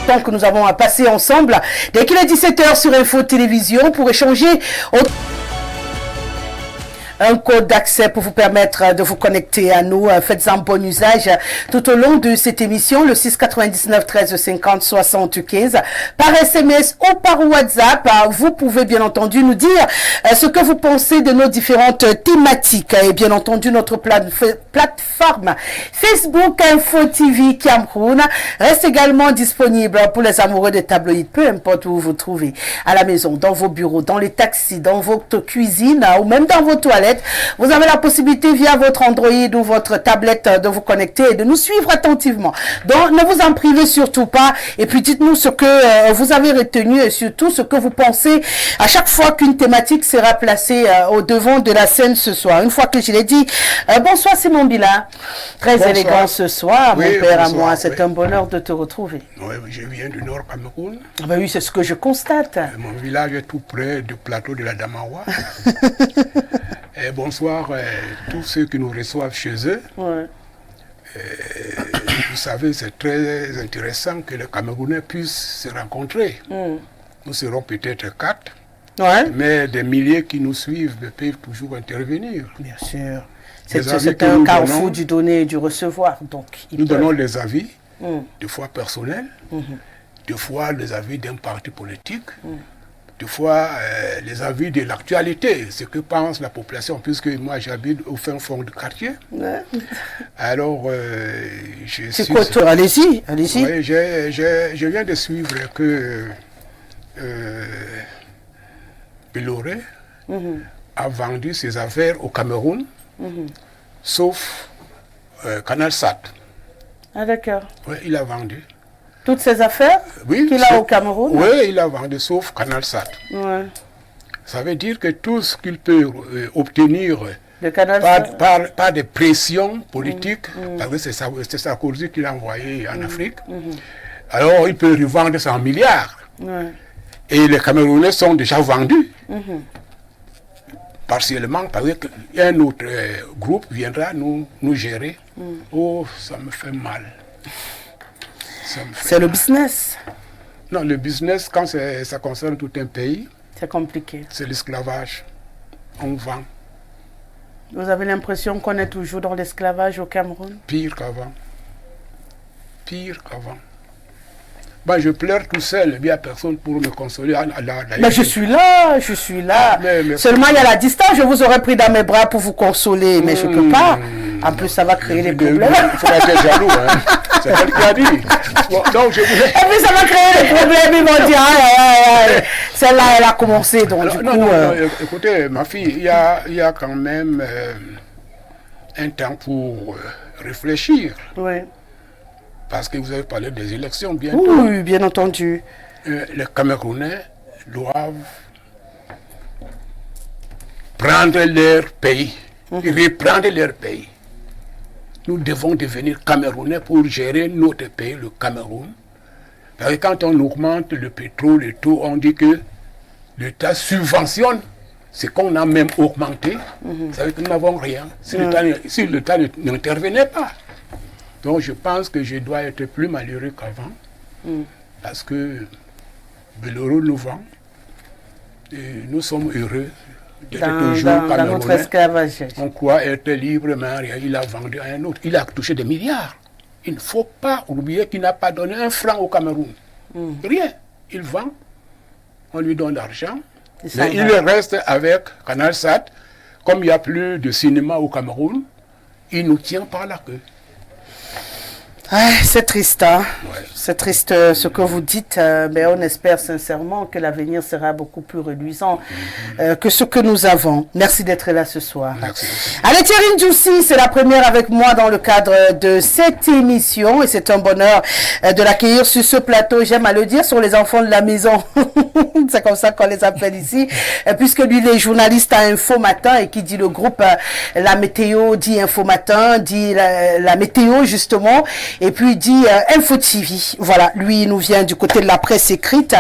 temps que nous avons passé ensemble. Dès qu'il est 17h sur Info Télévision pour échanger un code d'accès pour vous permettre de vous connecter à nous. Faites-en bon usage tout au long de cette émission, le 699 13 50 75 par SMS ou par WhatsApp. Vous pouvez bien entendu nous dire ce que vous pensez de nos différentes thématiques et bien entendu notre plateforme Facebook Info TV Cameroun reste également disponible pour les amoureux des tabloïds, peu importe où vous vous trouvez, à la maison, dans vos bureaux, dans les taxis, dans votre cuisine ou même dans vos toilettes. Vous avez la possibilité via votre Android ou votre tablette de vous connecter et de nous suivre attentivement. Donc ne vous en privez surtout pas et puis dites-nous ce que vous avez retenu et surtout ce que vous pensez à chaque fois qu'une thématique sera placée au devant de la scène ce soir. Une fois que je l'ai dit, bonsoir Simon Bila, très bonsoir. Élégant ce soir, oui, mon père bonsoir, à moi, c'est oui. Un bonheur de te retrouver. Oui, je viens du Nord Cameroun. Ah ben oui, c'est ce que je constate. Mon village est tout près du plateau de la Damawa. Et bonsoir tous ceux qui nous reçoivent chez eux. Ouais. Vous savez, c'est très intéressant que les Camerounais puissent se rencontrer. Nous serons peut-être 4, ouais. Mais des milliers qui nous suivent peuvent toujours intervenir. Bien sûr. C'est un carrefour du donner et du recevoir. Donc, nous donnons des avis, des fois personnels, des fois les avis d'un parti politique. Des fois, les avis de l'actualité, ce que pense la population, puisque moi j'habite au fin fond du quartier. Ouais. Alors, je suis... Allez-y, allez-y. Oui, je viens de suivre que Belloré a vendu ses affaires au Cameroun, sauf Canal Sat. Ah d'accord. Oui, il a vendu. Toutes ces affaires qu'il a au Cameroun? Oui, il a vendu, sauf Canal Sat. Ouais. Ça veut dire que tout ce qu'il peut obtenir par des pressions politiques, parce que c'est Sarkozy qui l'a envoyé en Afrique, alors il peut revendre 100 milliards. Ouais. Et les Camerounais sont déjà vendus. Partiellement, parce qu'un autre groupe viendra nous gérer. Oh, ça me fait mal. C'est le business. Non, le business, quand ça concerne tout un pays, c'est compliqué. C'est l'esclavage. On vend. Vous avez l'impression qu'on est toujours dans l'esclavage au Cameroun? Pire qu'avant. Pire qu'avant. Ben, je pleure tout seul, il n'y a personne pour me consoler. Mais je suis là, je suis là. Mais seulement il y a la distance, je vous aurais pris dans mes bras pour vous consoler, mais je ne peux pas. En plus, ça va créer des problèmes. Il faut être jaloux, hein. C'est elle qui a dit. Bon, donc je voulais... Et puis ça va créer des problèmes, ils vont dire, celle-là, elle a commencé. Donc, alors, non, écoutez, ma fille, il y a quand même un temps pour réfléchir. Oui. Parce que vous avez parlé des élections bientôt. Oui, bien entendu. Les Camerounais doivent prendre leur pays, reprendre leur pays. Nous devons devenir Camerounais pour gérer notre pays, le Cameroun. Parce que quand on augmente le pétrole et tout, on dit que l'État subventionne ce qu'on a même augmenté. Ça veut dire que nous n'avons rien. Si l'État n'intervenait pas. Donc je pense que je dois être plus malheureux qu'avant, parce que Belloré nous vend, et nous sommes heureux d'être toujours dans notre esclavage. On croit être libre, mais il a vendu à un autre. Il a touché des milliards. Il ne faut pas oublier qu'il n'a pas donné un franc au Cameroun. Rien. Il vend, on lui donne l'argent, mais il reste avec Canal Sat. Comme il n'y a plus de cinéma au Cameroun, il nous tient par la queue. Ah, c'est triste, hein? Ouais. C'est triste ce que vous dites, mais on espère sincèrement que l'avenir sera beaucoup plus reluisant que ce que nous avons. Merci d'être là ce soir. Merci. Allez, Thierry Ndjoussi, c'est la première avec moi dans le cadre de cette émission et c'est un bonheur de l'accueillir sur ce plateau. J'aime à le dire, sur les enfants de la maison. C'est comme ça qu'on les appelle ici, puisque lui, il est journaliste à Info Matin et qui dit le groupe La Météo dit Info Matin, dit la météo justement. Et puis il dit Info TV. Voilà, lui, il nous vient du côté de la presse écrite.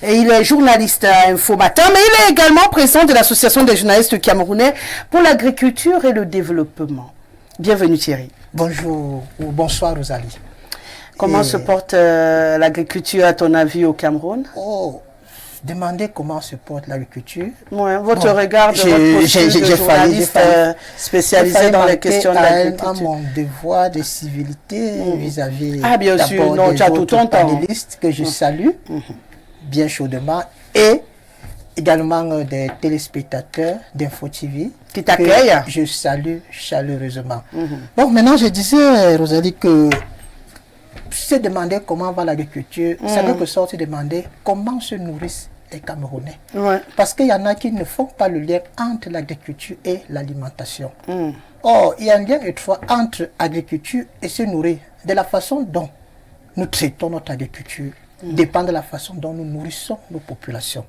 Et il est journaliste à Info Matin, mais il est également président de l'Association des journalistes camerounais pour l'agriculture et le développement. Bienvenue Thierry. Bonjour ou bonsoir Rosalie. Comment se porte l'agriculture, à ton avis, au Cameroun? Oh, demandez comment se porte l'agriculture. Ouais, votre regard de votre posture de journaliste spécialisé dans les questions d'agriculture. À mon devoir de civilité vis-à-vis bien sûr, non, tu as tout ton temps. Panélistes que je salue bien chaudement et également des téléspectateurs d'Info TV qui t'accueillent. Je salue chaleureusement. Bon, maintenant je disais, Rosalie, que se demander comment va l'agriculture, ça veut que sorte demander comment se nourrissent les Camerounais. Parce qu'il y en a qui ne font pas le lien entre l'agriculture et l'alimentation. Or, il y a un lien étroit entre agriculture et se nourrir. De la façon dont nous traitons notre agriculture dépend de la façon dont nous nourrissons nos populations.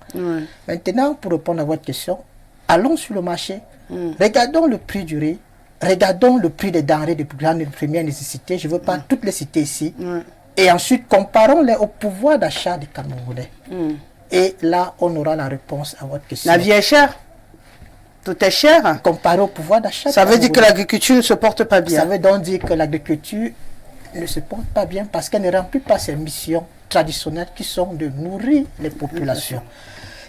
Maintenant, pour répondre à votre question, allons sur le marché, regardons le prix du riz, regardons le prix des denrées de grande et de première nécessité, je ne veux pas toutes les citer ici, et ensuite comparons-les au pouvoir d'achat des Camerounais. Et là, on aura la réponse à votre question. La vie est chère. Tout est cher. Comparé au pouvoir d'achat. Ça veut dire que l'agriculture ne se porte pas bien. Ça veut donc dire que l'agriculture ne se porte pas bien parce qu'elle ne remplit pas ses missions traditionnelles qui sont de nourrir les populations.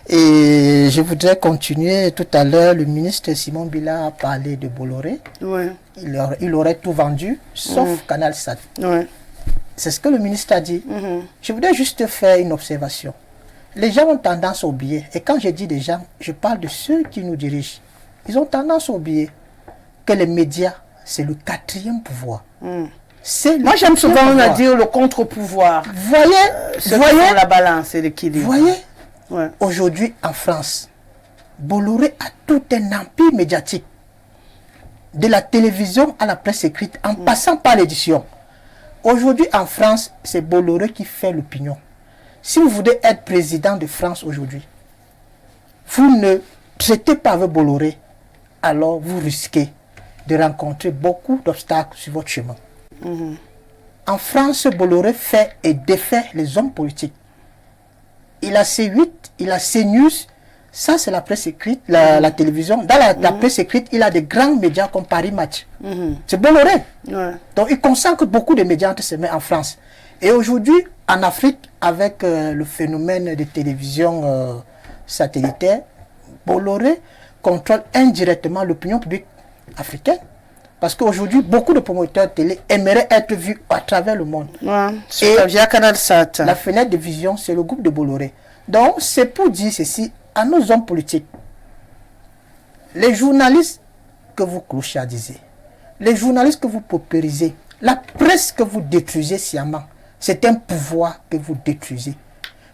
Et je voudrais continuer. Tout à l'heure, le ministre Simon Bila a parlé de Bolloré. Il aurait tout vendu, sauf Canal Sat. C'est ce que le ministre a dit. Je voudrais juste faire une observation. Les gens ont tendance à oublier. Et quand je dis des gens, je parle de ceux qui nous dirigent. Ils ont tendance à oublier que les médias, c'est le quatrième pouvoir. Moi, j'aime souvent dire le contre-pouvoir. Voyez la balance et l'équilibre. Voyez, aujourd'hui en France, Bolloré a tout un empire médiatique. De la télévision à la presse écrite, en passant par l'édition. Aujourd'hui en France, c'est Bolloré qui fait l'opinion. Si vous voulez être président de France aujourd'hui, vous ne traitez pas avec Bolloré, alors vous risquez de rencontrer beaucoup d'obstacles sur votre chemin. En France, Bolloré fait et défait les hommes politiques. Il a C8, il a CNews, ça c'est la presse écrite, la télévision. Dans la presse écrite, il a des grands médias comme Paris Match. C'est Bolloré. Donc il consacre beaucoup de médias entre ses mains en France. Et aujourd'hui, en Afrique, avec le phénomène de télévision satellitaire, Bolloré contrôle indirectement l'opinion publique africaine. Parce qu'aujourd'hui, beaucoup de promoteurs télé aimeraient être vus à travers le monde. Et via Canal Sat. La fenêtre de vision, c'est le groupe de Bolloré. Donc, c'est pour dire ceci à nos hommes politiques. Les journalistes que vous clochardisez, les journalistes que vous paupérisez, la presse que vous détruisez sciemment, c'est un pouvoir que vous détruisez.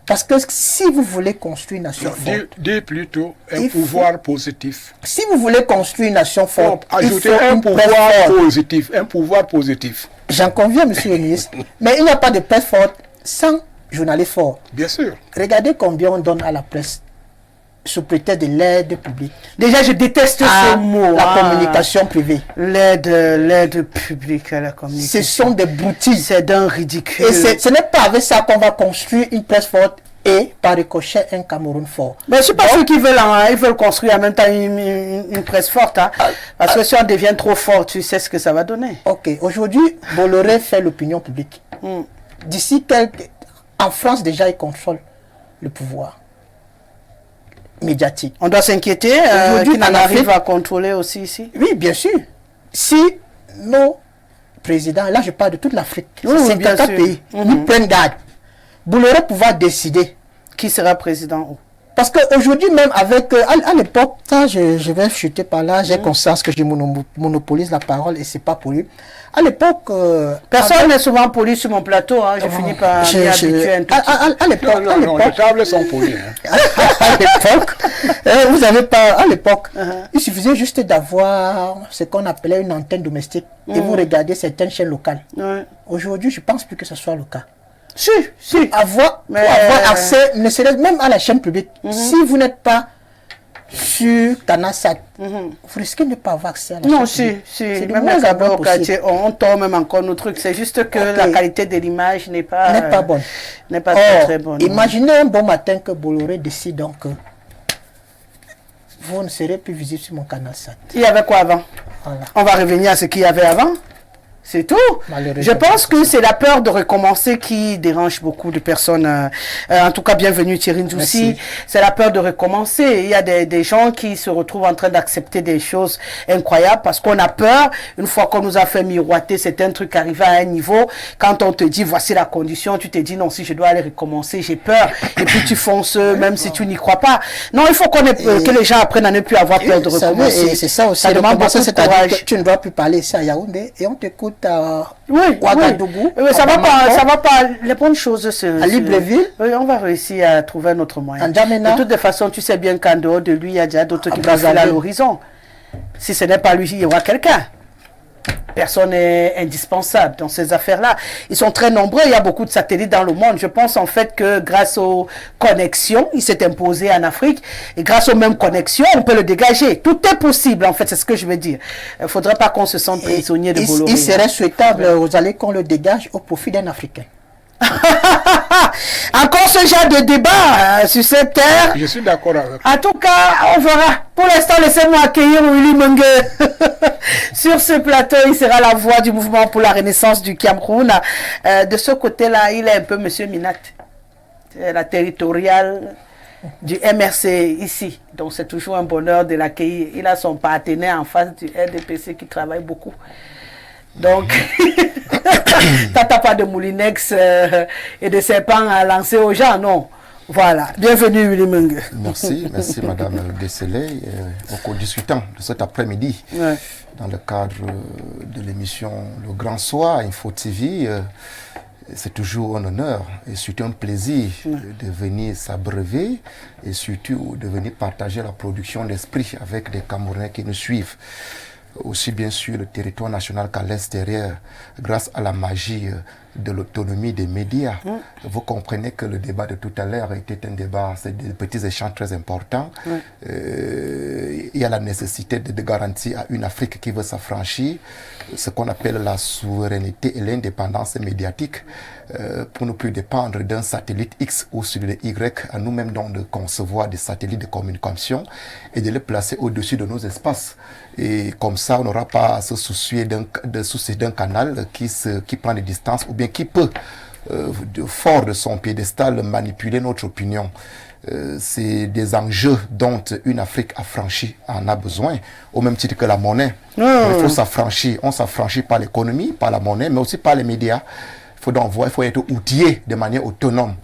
Parce que si vous voulez construire une nation forte... Dis plutôt un pouvoir positif. Si vous voulez construire une nation forte, ajouter un pouvoir positif. Un pouvoir positif. J'en conviens, monsieur le ministre. Mais il n'y a pas de presse forte sans journalistes forts. Bien sûr. Regardez combien on donne à la presse sous prétexte de l'aide publique. Déjà, je déteste ce mot. La communication privée. L'aide publique à la communication. Ce sont des broutilles. C'est d'un ridicule. Et ce n'est pas avec ça qu'on va construire une presse forte et par ricochet un Cameroun fort. Mais je ne sais pas ceux qui veulent, ils veulent construire en même temps une presse forte. Parce que si on devient trop fort, tu sais ce que ça va donner. Ok. Aujourd'hui, Bolloré fait l'opinion publique. D'ici en France, déjà, il contrôle le pouvoir médiatique. On doit s'inquiéter qu'il en arrive à contrôler aussi ici. Oui, bien sûr. Si nos présidents, là je parle de toute l'Afrique, 54 pays, nous prennent garde, Bolloré pouvoir décider qui sera président. Parce qu'aujourd'hui même avec, à l'époque, ça je vais chuter par là, j'ai conscience que je monopolise la parole et c'est pas pour lui. À l'époque... personne n'est souvent poli sur mon plateau, je finis par m'y habituer un tout à l'époque... Non, les tables sont polies. À l'époque, vous avez pas... À l'époque, il suffisait juste d'avoir ce qu'on appelait une antenne domestique et vous regardez certaines chaînes locales. Aujourd'hui, je pense plus que ce soit le cas. Si. Pour avoir accès, ne serait même à la chaîne publique. Si vous n'êtes pas sur Canal Sat, vous risquez de ne pas avoir accès à la chaîne publique. C'est même au quartier, on tombe même encore nos trucs. C'est juste que la qualité de l'image n'est pas bonne. N'est pas très bonne. Imaginez un bon matin que Bolloré décide donc que vous ne serez plus visible sur mon Canal Sat. Il y avait quoi avant? On va revenir à ce qu'il y avait avant. C'est tout. Malheureusement, Je pense que c'est la peur de recommencer qui dérange beaucoup de personnes. En tout cas, bienvenue Thierry Ndoussi. C'est la peur de recommencer. Il y a des gens qui se retrouvent en train d'accepter des choses incroyables parce qu'on a peur. Une fois qu'on nous a fait miroiter, c'est un truc arrivé à un niveau. Quand on te dit voici la condition, tu te dis non, si je dois aller recommencer, j'ai peur. Et puis tu fonces même si tu n'y crois pas. Non, il faut que les gens apprennent à ne plus avoir peur de recommencer. C'est ça aussi. Ça demande beaucoup de courage. Que tu ne dois plus parler ici à Yaoundé et on t'écoute à Ouagadougou. Oui, ça va pas. Les bonnes choses à Libreville. Oui, on va réussir à trouver un autre moyen. De toute façon, tu sais bien qu'en dehors de lui, il y a déjà d'autres qui passent à l'horizon. Si ce n'est pas lui, il y aura quelqu'un. Personne n'est indispensable dans ces affaires-là. Ils sont très nombreux, il y a beaucoup de satellites dans le monde. Je pense en fait que grâce aux connexions, il s'est imposé en Afrique. Et grâce aux mêmes connexions, on peut le dégager. Tout est possible en fait, c'est ce que je veux dire. Il ne faudrait pas qu'on se sente prisonnier de Bolloré. Il serait souhaitable, vous allez qu'on le dégage au profit d'un Africain. Encore ce genre de débat sur cette terre. Je suis d'accord avec. En tout cas, on verra. Pour l'instant, laissez-moi accueillir Willy Mengue. Sur ce plateau, il sera la voix du mouvement pour la renaissance du Cameroun. De ce côté-là, il est un peu Monsieur Minat, la territoriale du MRC ici. Donc c'est toujours un bonheur de l'accueillir. Il a son partenaire en face du RDPC qui travaille beaucoup. Donc, t'as pas de moulinex et de serpents à lancer aux gens, non. Voilà. Bienvenue, Willy Mengue. Merci Madame Desseley. Au cours discutant de cet après-midi, dans le cadre de l'émission Le Grand Soir, Info TV, c'est toujours un honneur et surtout un plaisir de venir s'abreuver et surtout de venir partager la production d'esprit avec des Camerounais qui nous suivent. Aussi bien sur le territoire national qu'à l'extérieur, grâce à la magie de l'autonomie des médias. Vous comprenez que le débat de tout à l'heure était un débat, c'est des petits échanges très importants. Il y a la nécessité de garantir à une Afrique qui veut s'affranchir ce qu'on appelle la souveraineté et l'indépendance médiatique pour ne plus dépendre d'un satellite X ou sur le Y, à nous-mêmes donc de concevoir des satellites de communication et de les placer au-dessus de nos espaces. Et comme ça, on n'aura pas à se soucier d'un canal qui prend des distances ou bien qui peut, fort de son piédestal, manipuler notre opinion. C'est des enjeux dont une Afrique affranchie en a besoin, au même titre que la monnaie. Il faut s'affranchir. On s'affranchit par l'économie, par la monnaie, mais aussi par les médias. Il faut être outillé de manière autonome.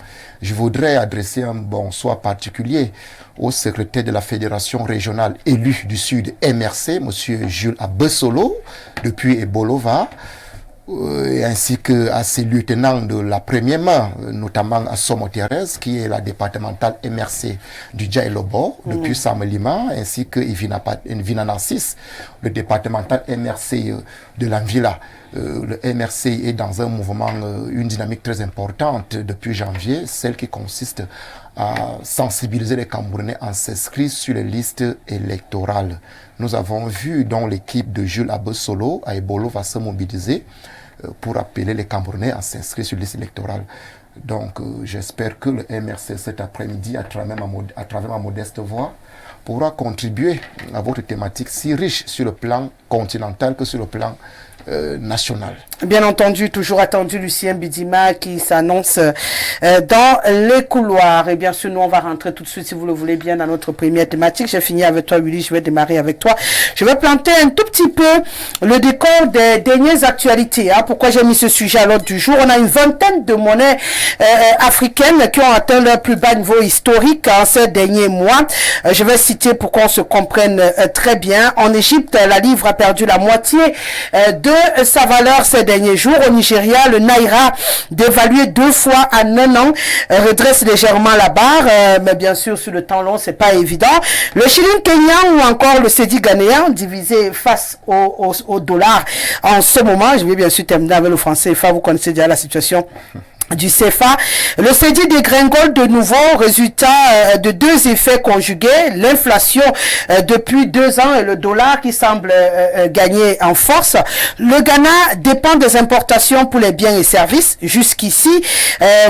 Je voudrais adresser un bonsoir particulier au secrétaire de la Fédération régionale élu du Sud MRC, M. Jules Abessolo, depuis Ebolova, ainsi qu'à ses lieutenants de la première main, notamment à Somo Thérèse, qui est la départementale MRC du Djaïlobo, depuis Samelima, ainsi que Vina Narcisse, le départemental MRC de l'Anvila. Le MRC est dans un mouvement, une dynamique très importante depuis janvier, celle qui consiste à sensibiliser les Camerounais en s'inscrivant sur les listes électorales. Nous avons vu dont l'équipe de Jules Abessolo à Ebolo va se mobiliser pour appeler les Camerounais à s'inscrire sur les listes électorales. Donc j'espère que le MRC cet après-midi, à travers ma modeste voix, pourra contribuer à votre thématique si riche sur le plan continental que sur le plan national. Bien entendu, toujours attendu Lucien Bidima qui s'annonce dans les couloirs. Et bien sûr, nous, on va rentrer tout de suite, si vous le voulez bien, dans notre première thématique. J'ai fini avec toi, Willy, je vais démarrer avec toi. Je vais planter un tout petit peu le décor des dernières actualités. Pourquoi j'ai mis ce sujet à l'ordre du jour? On a une vingtaine de monnaies africaines qui ont atteint leur plus bas niveau historique en ces derniers mois. Je vais citer pour qu'on se comprenne très bien. En Égypte, la livre a perdu la moitié de sa valeur ces derniers jours. Au Nigeria, le Naira, dévalué 2 fois en 1 an, redresse légèrement la barre, mais bien sûr, sur le temps long, c'est pas évident. Le shilling kenyan ou encore le cedi ghanéen, divisé face au dollar en ce moment. Je vais bien sûr terminer avec le franc CFA. Vous connaissez déjà la situation du CFA. Le CEDI dégringole de nouveau, résultat de deux effets conjugués, l'inflation depuis 2 ans et le dollar qui semble gagner en force. Le Ghana dépend des importations pour les biens et services. Jusqu'ici,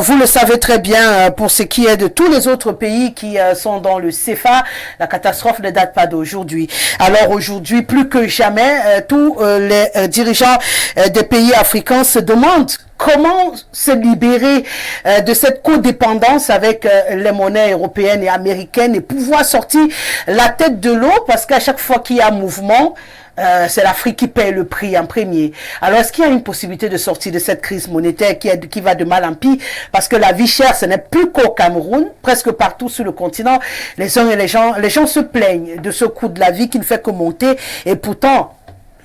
vous le savez très bien, pour ce qui est de tous les autres pays qui sont dans le CFA, la catastrophe ne date pas d'aujourd'hui. Alors aujourd'hui, plus que jamais, tous les dirigeants des pays africains se demandent comment se libérer de cette codépendance avec les monnaies européennes et américaines et pouvoir sortir la tête de l'eau, parce qu'à chaque fois qu'il y a mouvement, c'est l'Afrique qui paye le prix en premier. Alors, est-ce qu'il y a une possibilité de sortir de cette crise monétaire qui va de mal en pis? Parce que la vie chère, ce n'est plus qu'au Cameroun, presque partout sur le continent. Les gens se plaignent de ce coût de la vie qui ne fait que monter, et pourtant,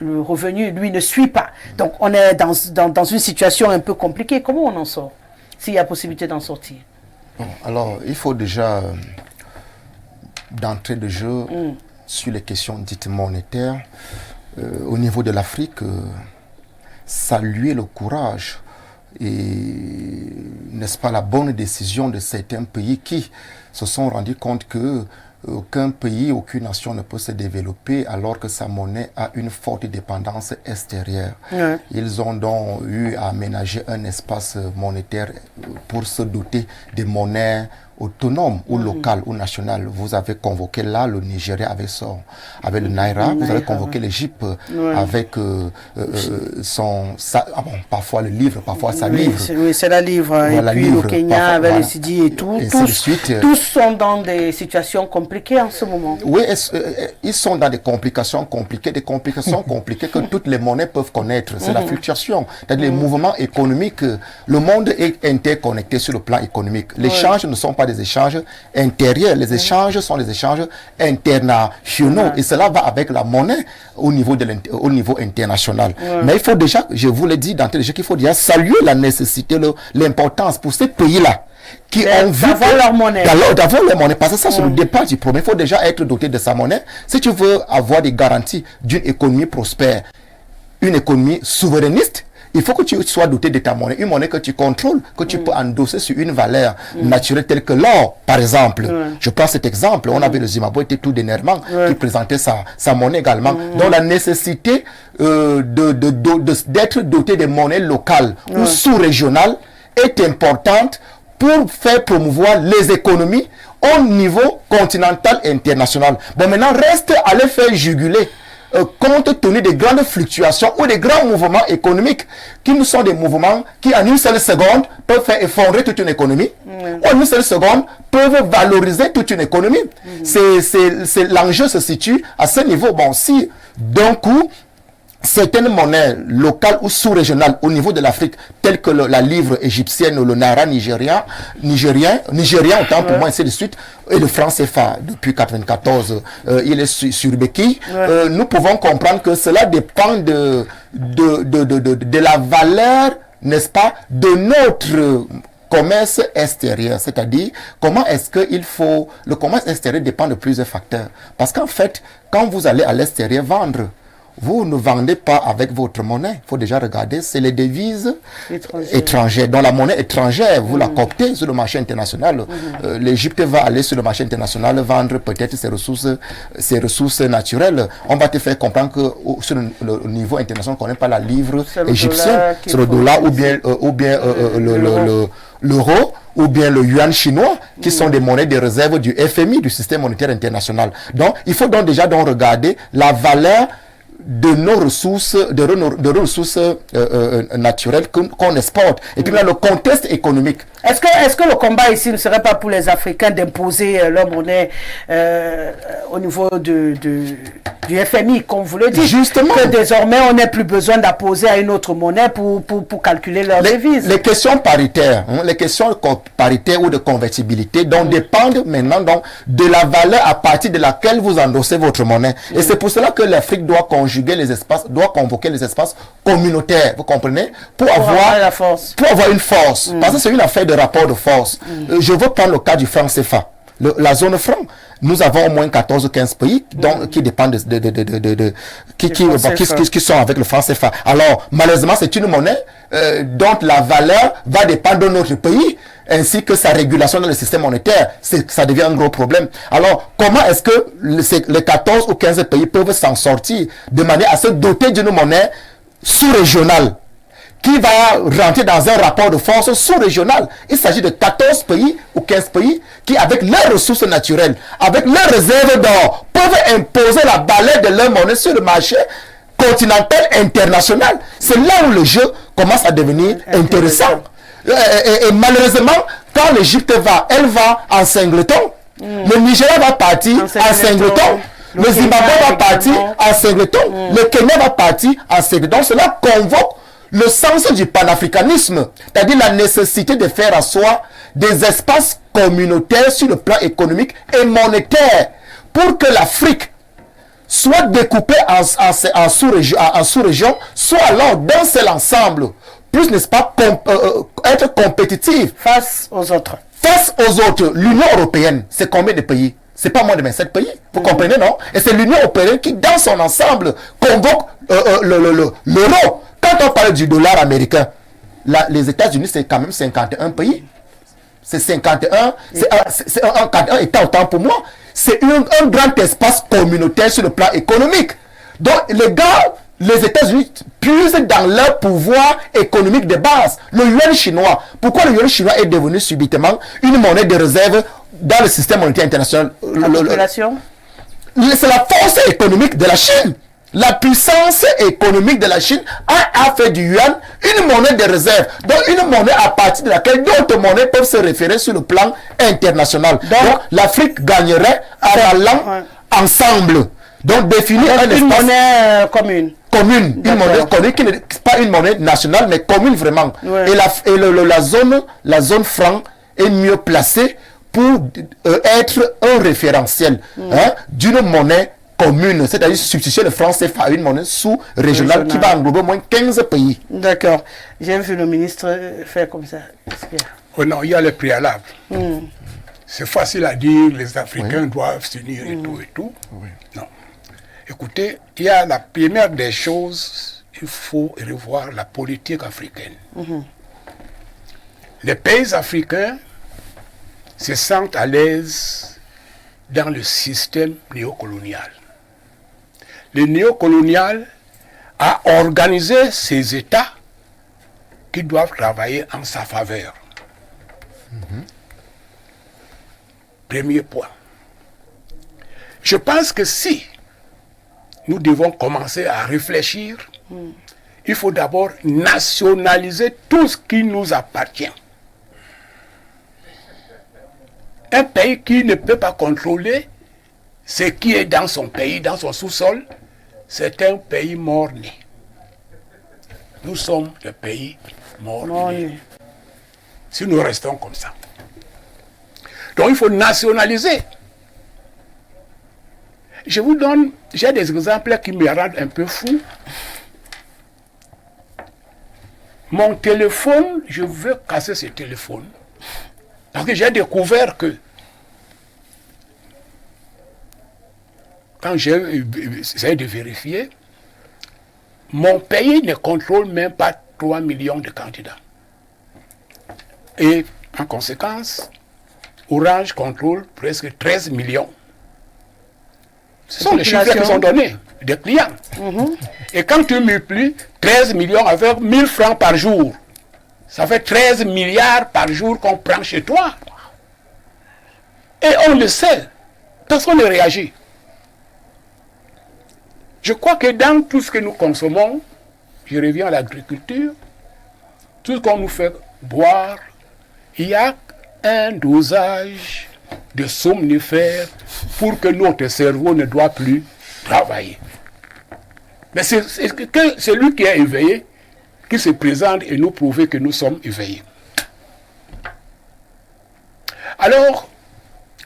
le revenu, lui, ne suit pas. Donc, on est dans une situation un peu compliquée. Comment on en sort, s'il y a possibilité d'en sortir? Bon, alors, il faut déjà, d'entrée de jeu, sur les questions dites monétaires, au niveau de l'Afrique, saluer le courage et, n'est-ce pas, la bonne décision de certains pays qui se sont rendus compte que aucun pays, aucune nation ne peut se développer alors que sa monnaie a une forte dépendance extérieure. Ouais. Ils ont donc eu à aménager un espace monétaire pour se doter de monnaies autonomes ou locales ou nationales. Vous avez convoqué là le Nigeria avec le Naira, vous avez convoqué l'Égypte avec parfois le livre, parfois sa livre. Oui, c'est la livre. Voilà, et puis le Kenya avec le Cedi et tout. Tous sont dans des situations compliquées en ce moment. Oui, ils sont dans des complications compliquées que toutes les monnaies peuvent connaître. C'est la fluctuation, c'est-à-dire les mouvements économiques. Le monde est interconnecté sur le plan économique. Les échanges ne sont pas des échanges intérieurs, les échanges sont des échanges internationaux et cela va avec la monnaie au niveau international. Mais il faut déjà, je vous l'ai dit d'entrée de jeu, qu'il faut déjà saluer la nécessité, l'importance pour ces pays-là qui ont vu d'avoir leur monnaie. D'avoir leur monnaie, parce que ça c'est le départ du problème. Il faut déjà être doté de sa monnaie si tu veux avoir des garanties d'une économie prospère, une économie souverainiste. Il faut que tu sois doté de ta monnaie, une monnaie que tu contrôles, que tu peux endosser sur une valeur naturelle telle que l'or, par exemple. Je prends cet exemple. On avait le Zimbabwe, était tout dernièrement, qui présentait sa monnaie également. Donc la nécessité d'être doté de monnaies locales ou sous-régionales est importante pour faire promouvoir les économies au niveau continental et international. Bon, maintenant, reste à les faire juguler. Compte tenu des grandes fluctuations ou des grands mouvements économiques qui nous sont des mouvements qui en une seule seconde peuvent faire effondrer toute une économie ou en une seule seconde peuvent valoriser toute une économie. L'enjeu se situe à ce niveau. Bon, si d'un coup certaines monnaies locales ou sous-régionales au niveau de l'Afrique, telles que la livre égyptienne ou le naira nigérien autant pour moi, ainsi de suite, et le franc CFA, depuis 1994, il est sur béquille. Nous pouvons comprendre que cela dépend de la valeur, n'est-ce pas, de notre commerce extérieur, c'est-à-dire comment est-ce qu'il faut... Le commerce extérieur dépend de plusieurs facteurs. Parce qu'en fait, quand vous allez à l'extérieur vendre, vous ne vendez pas avec votre monnaie. Il faut déjà regarder, c'est les devises étrangères. Dans la monnaie étrangère, vous la cooptez sur le marché international. L'Égypte va aller sur le marché international vendre peut-être ses ressources naturelles. On va te faire comprendre que sur le niveau international, on ne connaît pas la livre égyptienne, sur le dollar ou bien l'euro ou bien le yuan chinois, qui sont des monnaies de réserve du FMI, du système monétaire international. Donc, il faut donc déjà regarder la valeur de nos ressources, naturelles qu'on exporte. Et puis là, le contexte économique. Est-ce que le combat ici ne serait pas pour les Africains d'imposer leur monnaie au niveau du FMI, comme vous le dites? Justement. Que désormais, on n'a plus besoin d'apposer à une autre monnaie pour calculer leurs devises. Les questions paritaires, les questions paritaires ou de convertibilité dépendent maintenant de la valeur à partir de laquelle vous endossez votre monnaie. Et c'est pour cela que l'Afrique doit convoquer les espaces communautaires, vous comprenez, pour avoir une force. Parce que c'est une affaire de rapport de force. Je veux prendre le cas du franc CFA. La zone franc nous avons au moins 14 ou 15 pays qui dépendent qui sont avec le franc CFA. Alors, malheureusement, c'est une monnaie dont la valeur va dépendre de notre pays, ainsi que sa régulation dans le système monétaire. Ça devient un gros problème. Alors, comment est-ce que les 14 ou 15 pays peuvent s'en sortir de manière à se doter d'une monnaie sous-régionale qui va rentrer dans un rapport de force sous-régional? Il s'agit de 14 pays ou 15 pays qui, avec leurs ressources naturelles, avec leurs réserves d'or, peuvent imposer la balai de leur monnaie sur le marché continental international. C'est là où le jeu commence à devenir intéressant. Et malheureusement, quand l'Égypte va, elle va en singleton. Le Nigeria va partir en singleton. Le Zimbabwe va partir en singleton. Le Kenya va partir en singleton. Cela convoque le sens du panafricanisme, c'est-à-dire la nécessité de faire à soi des espaces communautaires sur le plan économique et monétaire pour que l'Afrique soit découpée en sous-régions, soit alors d'un seul ensemble, plus, n'est-ce pas, être compétitive face aux autres. Face aux autres, l'Union européenne, c'est combien de pays? C'est pas moins de 27 pays, vous comprenez, non? Et c'est l'Union européenne qui, dans son ensemble, convoque l'euro. Quand on parle du dollar américain, les États-Unis, c'est quand même 51 pays. C'est 51, c'est un État autant pour moi. C'est un grand espace communautaire sur le plan économique. Donc, les États-Unis puisent dans leur pouvoir économique de base. Le yuan chinois, pourquoi le yuan chinois est devenu subitement une monnaie de réserve dans le système monétaire international? C'est la force économique de la Chine. La puissance économique de la Chine a fait du yuan une monnaie de réserve. Donc une monnaie à partir de laquelle d'autres monnaies peuvent se référer sur le plan international. Donc l'Afrique gagnerait en allant ensemble. Donc définir un espace... Une monnaie commune. Une monnaie commune qui n'est pas une monnaie nationale, mais commune vraiment. Ouais. Et la zone franc est mieux placée pour être un référentiel d'une monnaie commune, c'est-à-dire substituer le franc CFA à une monnaie sous-régionale qui va englober au moins 15 pays. D'accord. J'ai vu le ministre faire comme ça. Oh non, il y a le préalable. C'est facile à dire, les Africains doivent s'unir et tout et tout. Oui. Non. Écoutez, il y a la première des choses, il faut revoir la politique africaine. Les pays africains se sentent à l'aise dans le système néocolonial. Le néocolonial a organisé ces États qui doivent travailler en sa faveur. Premier point. Je pense que si nous devons commencer à réfléchir, il faut d'abord nationaliser tout ce qui nous appartient. Un pays qui ne peut pas contrôler ce qui est dans son pays, dans son sous-sol, c'est un pays mort-né. Nous sommes le pays mort-né. Si nous restons comme ça. Donc il faut nationaliser. Je vous donne, j'ai des exemples qui me rendent un peu fou. Mon téléphone, je veux casser ce téléphone. Parce que j'ai découvert que quand j'ai essayé de vérifier, mon pays ne contrôle même pas 3 millions de candidats. Et en conséquence, Orange contrôle presque 13 millions. Ce sont les chiffres qui sont donnés des clients. Et quand tu multiplies 13 millions avec 1000 francs par jour, ça fait 13 milliards par jour qu'on prend chez toi. Et on le sait. Personne ne réagit. Je crois que dans tout ce que nous consommons, je reviens à l'agriculture, tout ce qu'on nous fait boire, il y a un dosage de somnifères pour que notre cerveau ne doit plus travailler. Mais c'est celui qui est éveillé qui se présente et nous prouve que nous sommes éveillés. Alors,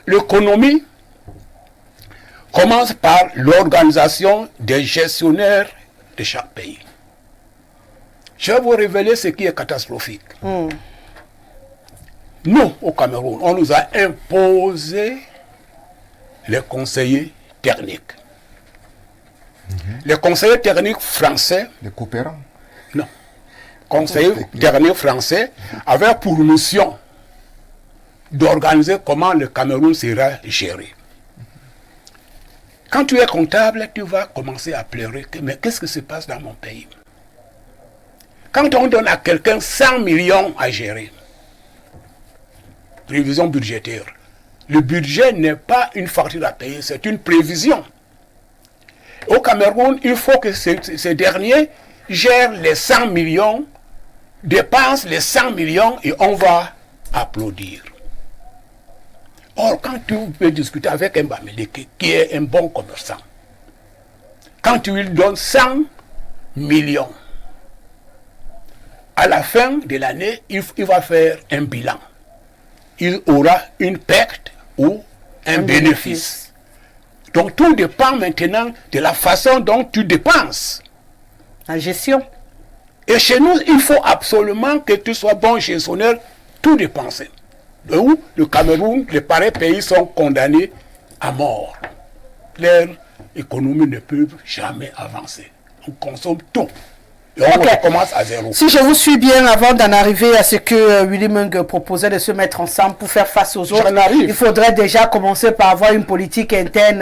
l'économie commence par l'organisation des gestionnaires de chaque pays. Je vais vous révéler ce qui est catastrophique. Nous, au Cameroun, on nous a imposé les conseillers techniques. Les conseillers techniques français, Les coopérants. non, conseillers techniques français avaient pour mission d'organiser comment le Cameroun sera géré. Quand tu es comptable, tu vas commencer à pleurer. Mais qu'est-ce qui se passe dans mon pays? Quand on donne à quelqu'un 100 millions à gérer, prévision budgétaire, le budget n'est pas une facture à payer, c'est une prévision. Au Cameroun, il faut que ces derniers gèrent les 100 millions, dépensent les 100 millions et on va applaudir. Or, quand tu peux discuter avec un Bamileke qui est un bon commerçant, quand tu lui donnes 100 millions, à la fin de l'année, il va faire un bilan. Il aura une perte ou un bénéfice. Donc tout dépend maintenant de la façon dont tu dépenses. La gestion. Et chez nous, il faut absolument que tu sois bon gestionnaire, tout dépenser. Où le Cameroun, les pareils pays sont condamnés à mort. Leur économie ne peut jamais avancer. On consomme tout. Et on recommence à zéro. Si je vous suis bien, avant d'en arriver à ce que Willy Mung proposait de se mettre ensemble pour faire face aux autres, il faudrait déjà commencer par avoir une politique interne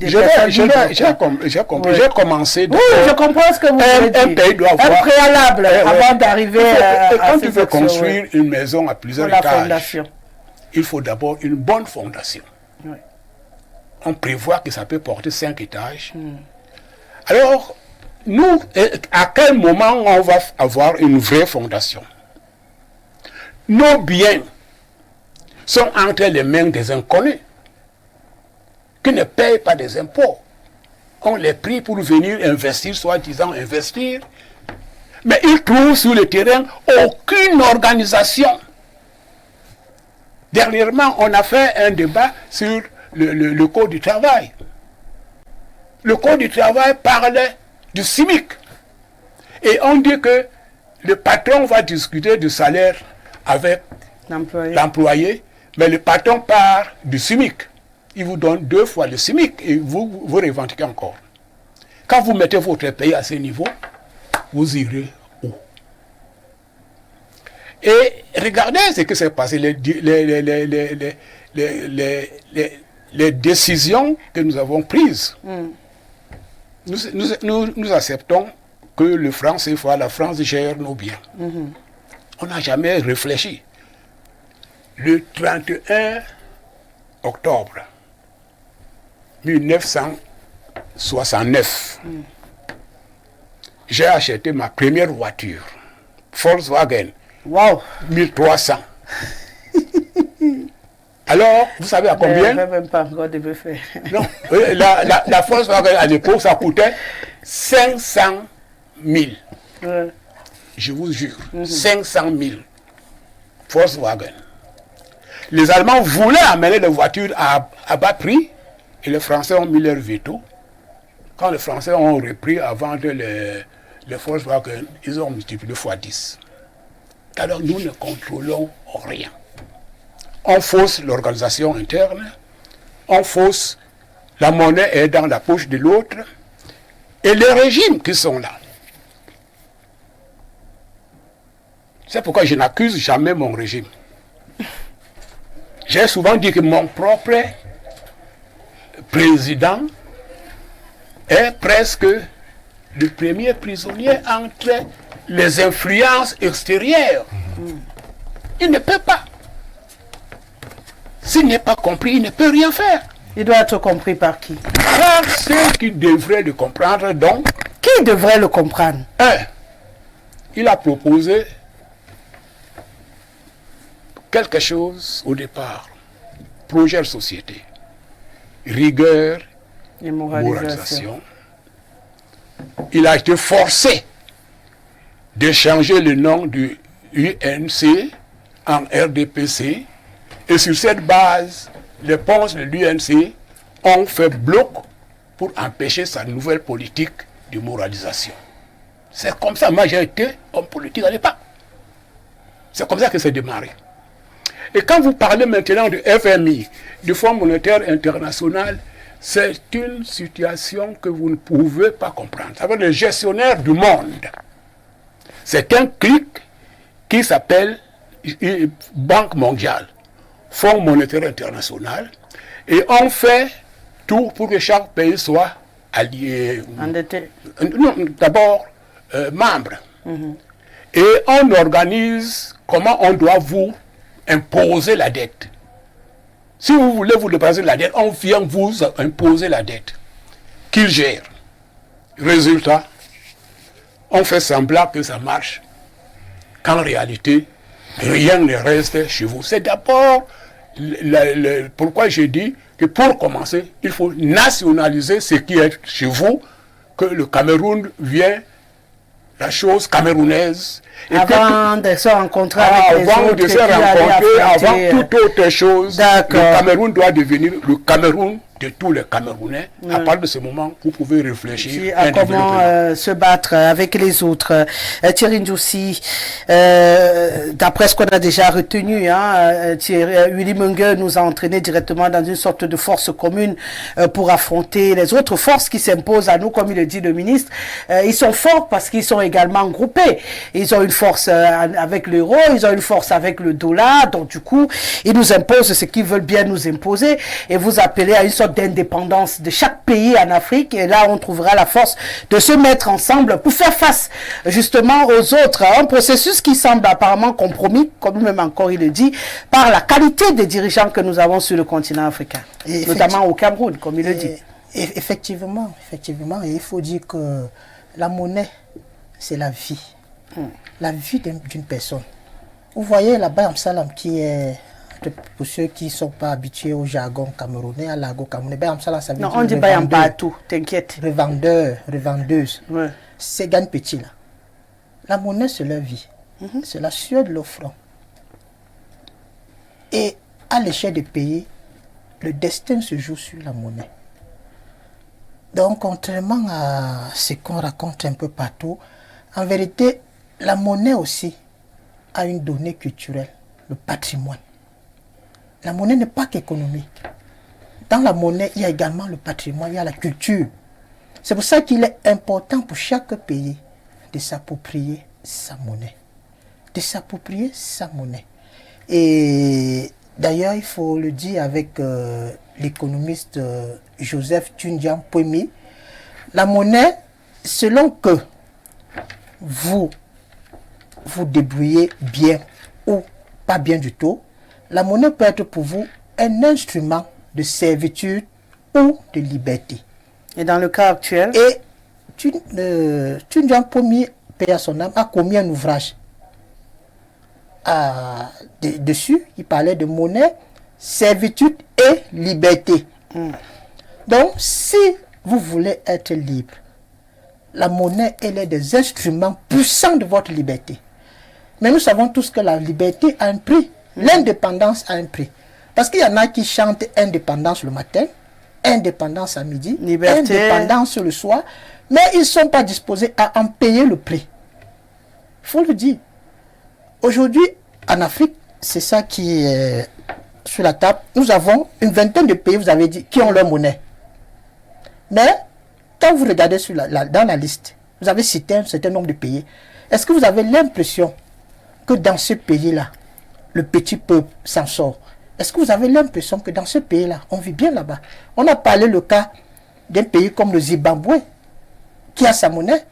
J'ai compris. J'ai commencé. Oui, je comprends ce que vous voulez dire. Un pays doit avoir un préalable avant d'arriver à quand tu veux construire une maison à plusieurs étages, il faut d'abord une bonne fondation. Oui. On prévoit que ça peut porter 5 étages. Alors, nous, à quel moment on va avoir une vraie fondation? Nos biens sont entre les mains des inconnus qui ne payent pas des impôts. On les prie pour venir investir, soi-disant investir, mais ils trouvent sur le terrain aucune organisation. Dernièrement, on a fait un débat sur le Code du travail. Le Code du travail parlait du CIMIC. Et on dit que le patron va discuter du salaire avec l'employé, mais le patron part du CIMIC. Il vous donne 2 fois le CIMIC et vous revendiquez encore. Quand vous mettez votre pays à ce niveau, vous irez où? Et regardez ce qui s'est passé, les décisions que nous avons prises. Nous acceptons que le franc CFA, la France gère nos biens. On n'a jamais réfléchi. Le 31 octobre 1969, j'ai acheté ma première voiture, Volkswagen, 1300. Alors, vous savez à combien? Même pas encore de faire. Non, la Volkswagen à l'époque, ça coûtait 500 000. Je vous jure, 500 000 Volkswagen. Les Allemands voulaient amener les voitures à bas prix et les Français ont mis leur veto. Quand les Français ont repris à vendre les Volkswagen, ils ont multiplié fois 10. Alors nous ne contrôlons rien. On fausse l'organisation interne, on fausse, la monnaie est dans la poche de l'autre, et les régimes qui sont là. C'est pourquoi je n'accuse jamais mon régime. J'ai souvent dit que mon propre président est presque le premier prisonnier entre les influences extérieures. Il ne peut pas. S'il n'est pas compris, il ne peut rien faire. Il doit être compris par qui? Par ceux qui devraient le comprendre, donc. Qui devrait le comprendre? Il a proposé quelque chose au départ. Projet de société. Rigueur et moralisation. Il a été forcé de changer le nom du UNC en RDPC. Et sur cette base, les ponts de l'UNC ont fait bloc pour empêcher sa nouvelle politique de moralisation. C'est comme ça, moi j'ai été homme politique à l'époque. C'est comme ça que c'est démarré. Et quand vous parlez maintenant du FMI, du Fonds monétaire international, c'est une situation que vous ne pouvez pas comprendre. Ça veut dire le gestionnaire du monde. C'est un clic qui s'appelle Banque mondiale, Fonds monétaire international, et on fait tout pour que chaque pays soit allié. Endetté. Non, d'abord, membre. Et on organise comment on doit vous imposer la dette. Si vous voulez vous débarrasser de la dette, on vient vous imposer la dette qu'il gère. Résultat, on fait semblant que ça marche, qu'en réalité, rien ne reste chez vous. C'est d'abord pourquoi j'ai dit que pour commencer, il faut nationaliser ce qui est chez vous, que le Cameroun vient la chose camerounaise. Et avant de se rencontrer avec les avant autres, de se rencontrer, avant toute autre chose, le Cameroun doit devenir le Cameroun de tous les Camerounais. À partir de ce moment, vous pouvez réfléchir à comment se battre avec les autres. Thierry Ndjoussi, d'après ce qu'on a déjà retenu, Willy Mungue nous a entraîné directement dans une sorte de force commune pour affronter les autres forces qui s'imposent à nous, comme il le dit le ministre. Ils sont forts parce qu'ils sont également groupés. Ils ont une force avec l'euro, ils ont une force avec le dollar, donc du coup, ils nous imposent ce qu'ils veulent bien nous imposer, et vous appelez à une sorte d'indépendance de chaque pays en Afrique, et là on trouvera la force de se mettre ensemble pour faire face justement aux autres. Un processus qui semble apparemment compromis, comme lui-même encore il le dit, par la qualité des dirigeants que nous avons sur le continent africain, et notamment au Cameroun, comme il le dit. Effectivement, et il faut dire que la monnaie, c'est la vie. La vie d'une personne. Vous voyez la Bayam Salam qui est, pour ceux qui ne sont pas habitués au jargon camerounais, à l'argot camerounais, Bayam Salam, ça veut dire. Non, on dit Bayam partout, t'inquiète. Revendeur, revendeuse. Ouais. C'est gagne petit là. La monnaie, c'est leur vie. C'est la sueur de l'offrant. Et à l'échelle des pays, le destin se joue sur la monnaie. Donc, contrairement à ce qu'on raconte un peu partout, en vérité, la monnaie aussi a une donnée culturelle, le patrimoine. La monnaie n'est pas qu'économique. Dans la monnaie, il y a également le patrimoine, il y a la culture. C'est pour ça qu'il est important pour chaque pays de s'approprier sa monnaie. De s'approprier sa monnaie. Et d'ailleurs, il faut le dire avec l'économiste Joseph Tundian Poimi, la monnaie, selon que vous débrouillez bien ou pas bien du tout, la monnaie peut être pour vous un instrument de servitude ou de liberté. Et dans le cas actuel? Et Tundian Poimi, paix à son âme, a commis un ouvrage dessus. Il parlait de monnaie, servitude et liberté. Donc, si vous voulez être libre, la monnaie, elle est des instruments puissants de votre liberté. Mais nous savons tous que la liberté a un prix. L'indépendance a un prix. Parce qu'il y en a qui chantent indépendance le matin, indépendance à midi, liberté, indépendance le soir, mais ils ne sont pas disposés à en payer le prix. Il faut le dire. Aujourd'hui, en Afrique, c'est ça qui est sur la table. Nous avons une vingtaine de pays, vous avez dit, qui ont leur monnaie. Mais, quand vous regardez dans la liste, vous avez cité un certain nombre de pays. Est-ce que vous avez l'impression que dans ce pays-là, le petit peuple s'en sort? Est-ce que vous avez l'impression que dans ce pays-là, on vit bien là-bas? On a parlé le cas d'un pays comme le Zimbabwe, qui a sa monnaie.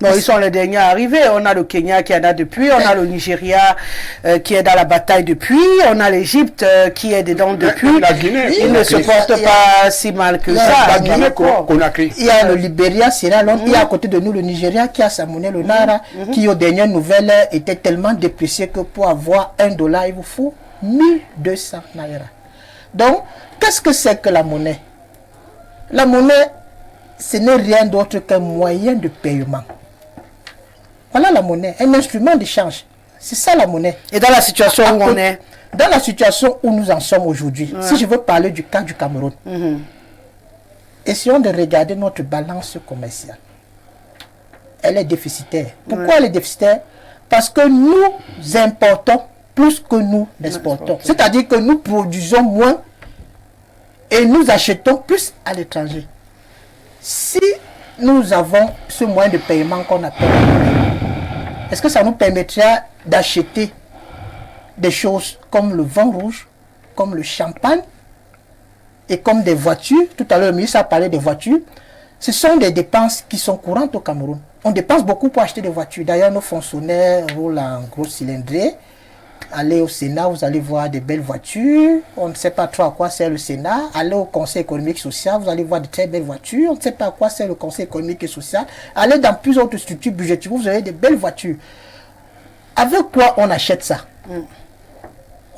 Non, ils sont les derniers arrivés. On a le Kenya qui en a depuis, on a le Nigeria qui est dans la bataille depuis, on a l'Égypte qui est dedans depuis. La Guinée, ils ne se portent pas si mal que ça. La Guinée Conakry. Il y a le Libéria, Sierra Leone, il y a à côté de nous le Nigeria qui a sa monnaie, le Naira, qui aux dernières nouvelles était tellement déprécié que pour avoir $1, il vous faut 1200 Naira. Donc, qu'est-ce que c'est que la monnaie? La monnaie, ce n'est rien d'autre qu'un moyen de paiement. Voilà la monnaie, un instrument d'échange. C'est ça la monnaie. Et dans la situation où on est? Dans la situation où nous en sommes aujourd'hui, si je veux parler du cas du Cameroun, essayons de regarder notre balance commerciale. Elle est déficitaire. Pourquoi elle est déficitaire? Parce que nous importons plus que nous n'exportons. C'est-à-dire que nous produisons moins et nous achetons plus à l'étranger. Si nous avons ce moyen de paiement qu'on appelle, est-ce que ça nous permettra d'acheter des choses comme le vin rouge, comme le champagne et comme des voitures? Tout à l'heure, le ministre a parlé des voitures. Ce sont des dépenses qui sont courantes au Cameroun. On dépense beaucoup pour acheter des voitures. D'ailleurs, nos fonctionnaires roulent en gros cylindrée. Allez au Sénat, vous allez voir des belles voitures. On ne sait pas trop à quoi sert le Sénat. Allez au Conseil économique et social, vous allez voir de très belles voitures. On ne sait pas à quoi sert le Conseil économique et social. Allez dans plusieurs autres structures budgétaires, vous avez des belles voitures. Avec quoi on achète ça?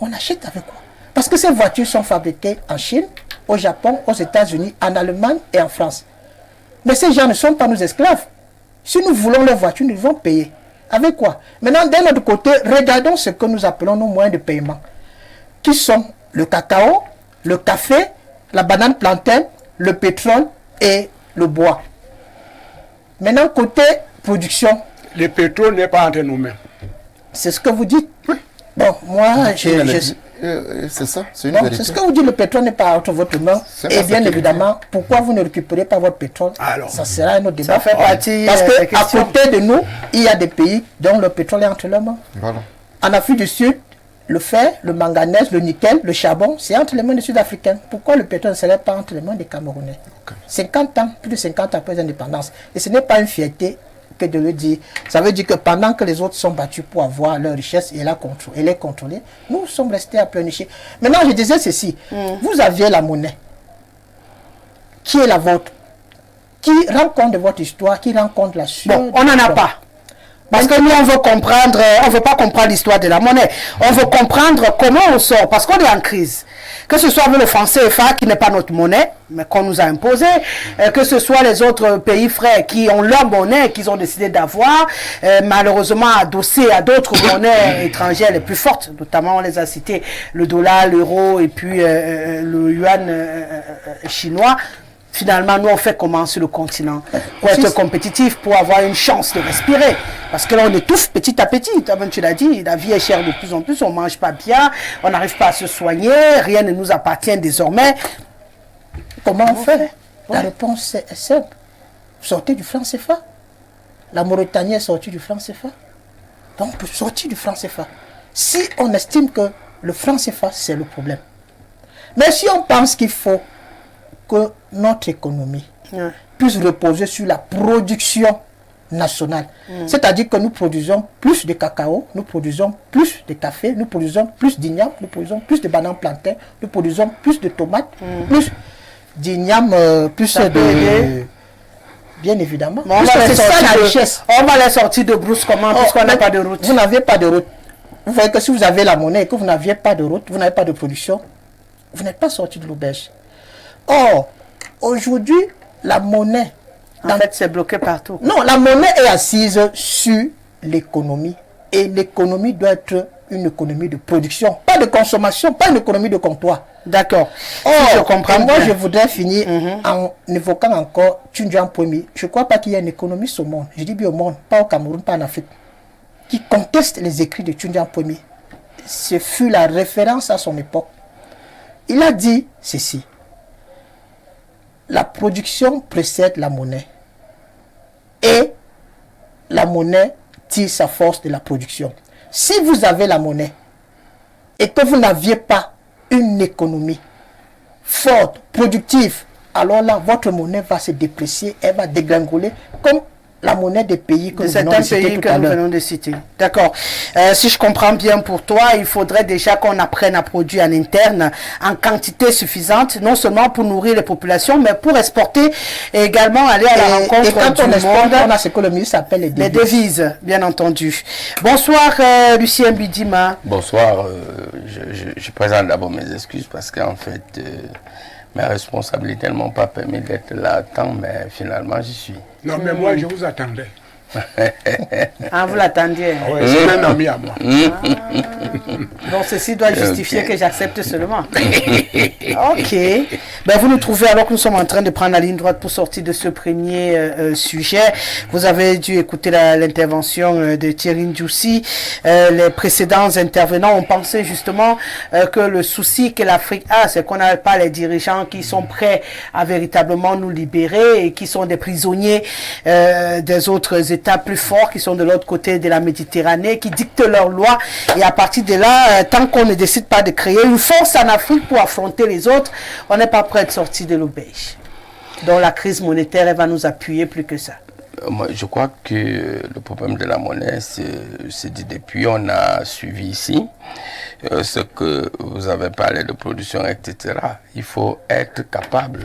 On achète avec quoi? Parce que ces voitures sont fabriquées en Chine, au Japon, aux États-Unis, en Allemagne et en France. Mais ces gens ne sont pas nos esclaves. Si nous voulons leurs voitures, nous devons payer. Avec quoi? Maintenant, d'un autre côté, regardons ce que nous appelons nos moyens de paiement, qui sont le cacao, le café, la banane plantain, le pétrole et le bois. Maintenant, côté production. Le pétrole n'est pas entre nous-mêmes. C'est ce que vous dites? Oui. Bon, moi, c'est ça, c'est une bon, vérité. c'est ce que vous dites, le pétrole n'est pas entre votre main. Et bien évidemment, pourquoi vous ne récupérez pas votre pétrole? Alors, ça sera un autre débat. Ça fait partie parce qu'à côté de nous, il y a des pays dont le pétrole est entre leurs mains. Voilà. En Afrique du Sud, le fer, le manganèse, le nickel, le charbon, c'est entre les mains des Sud-Africains. Pourquoi le pétrole ne serait pas entre les mains des Camerounais? 50 ans, plus de 50 ans après l'indépendance. Et ce n'est pas une fierté que de le dire. Ça veut dire que pendant que les autres sont battus pour avoir leur richesse et les contrôler, nous sommes restés à pleurnicher. Maintenant, je disais ceci. Vous aviez la monnaie. Qui est la vôtre? Qui rend compte de votre histoire? Qui rend compte de la sueur? Bon, on n'en a pas. Parce que nous, on veut comprendre, on veut pas comprendre l'histoire de la monnaie. On veut comprendre comment on sort, parce qu'on est en crise. Que ce soit avec le franc CFA, qui n'est pas notre monnaie, mais qu'on nous a imposé, que ce soit les autres pays frères qui ont leur monnaie, qu'ils ont décidé d'avoir, malheureusement adossés à d'autres monnaies étrangères les plus fortes, notamment on les a cités, le dollar, l'euro et puis le yuan chinois. Finalement, nous, on fait comment sur le continent pour être compétitif, pour avoir une chance de respirer. Parce que là, on étouffe petit à petit. Comme tu l'as dit, la vie est chère de plus en plus, on ne mange pas bien, on n'arrive pas à se soigner, rien ne nous appartient désormais. Comment on fait? La réponse est simple. Sortez du franc CFA. La Mauritanie est sortie du franc CFA. Donc, on peut sortir du franc CFA. Si on estime que le franc CFA, c'est le problème. Mais si on pense qu'il faut que notre économie puisse reposer sur la production nationale. C'est-à-dire que nous produisons plus de cacao, nous produisons plus de café, nous produisons plus d'igname, nous produisons plus de bananes plantain, nous produisons plus de tomates, plus d'igname, plus de... Bien évidemment. C'est ça la richesse. On va les sortir de brousse comment, puisqu'on n'a pas de route. Vous n'avez pas de route. Vous voyez que si vous avez la monnaie et que vous n'aviez pas de route, vous n'avez pas de production, vous n'êtes pas sorti de l'auberge. Or, aujourd'hui, la monnaie... En fait, c'est bloqué partout. Non, la monnaie est assise sur l'économie. Et l'économie doit être une économie de production, pas de consommation, pas une économie de comptoir. D'accord. Or, si je comprends moi, je voudrais finir en évoquant encore Tundian Poimi. Je ne crois pas qu'il y ait une économiste au monde, je dis bien au monde, pas au Cameroun, pas en Afrique, qui conteste les écrits de Tundian Poimi. Ce fut la référence à son époque. Il a dit ceci. La production précède la monnaie. Et la monnaie tire sa force de la production. Si vous avez la monnaie et que vous n'aviez pas une économie forte, productive, alors là, votre monnaie va se déprécier, elle va dégringoler comme la monnaie des pays que nous venons de citer. D'accord. Si je comprends bien pour toi, il faudrait déjà qu'on apprenne à produire en interne en quantité suffisante, non seulement pour nourrir les populations, mais pour exporter et également aller à la rencontre et quand du on exporte, monde. on a ce que le ministre appelle les devises. Les devises, bien entendu. Bonsoir, Lucien Bidima. Bonsoir. Je présente d'abord mes excuses parce qu'en fait, mes responsabilités ne m'ont pas permis d'être là à temps, mais finalement, j'y suis. Non, mais moi, je vous attendais. Ah, vous l'attendiez. Ouais, c'est un ami à moi. Donc ceci doit justifier que j'accepte seulement. Ok. Ben, vous nous trouvez alors que nous sommes en train de prendre la ligne droite pour sortir de ce premier sujet. Vous avez dû écouter l'intervention de Thierry Ndjoussi. Les précédents intervenants ont pensé justement que le souci que l'Afrique a, c'est qu'on n'a pas les dirigeants qui sont prêts à véritablement nous libérer et qui sont des prisonniers des autres États plus forts qui sont de l'autre côté de la Méditerranée, qui dictent leurs lois. Et à partir de là, tant qu'on ne décide pas de créer une force en Afrique pour affronter les autres, on n'est pas prêt de sortir de l'auberge. Donc la crise monétaire, elle va nous appuyer plus que ça. Moi, je crois que le problème de la monnaie, c'est depuis on a suivi ici ce que vous avez parlé de production, etc. Il faut être capable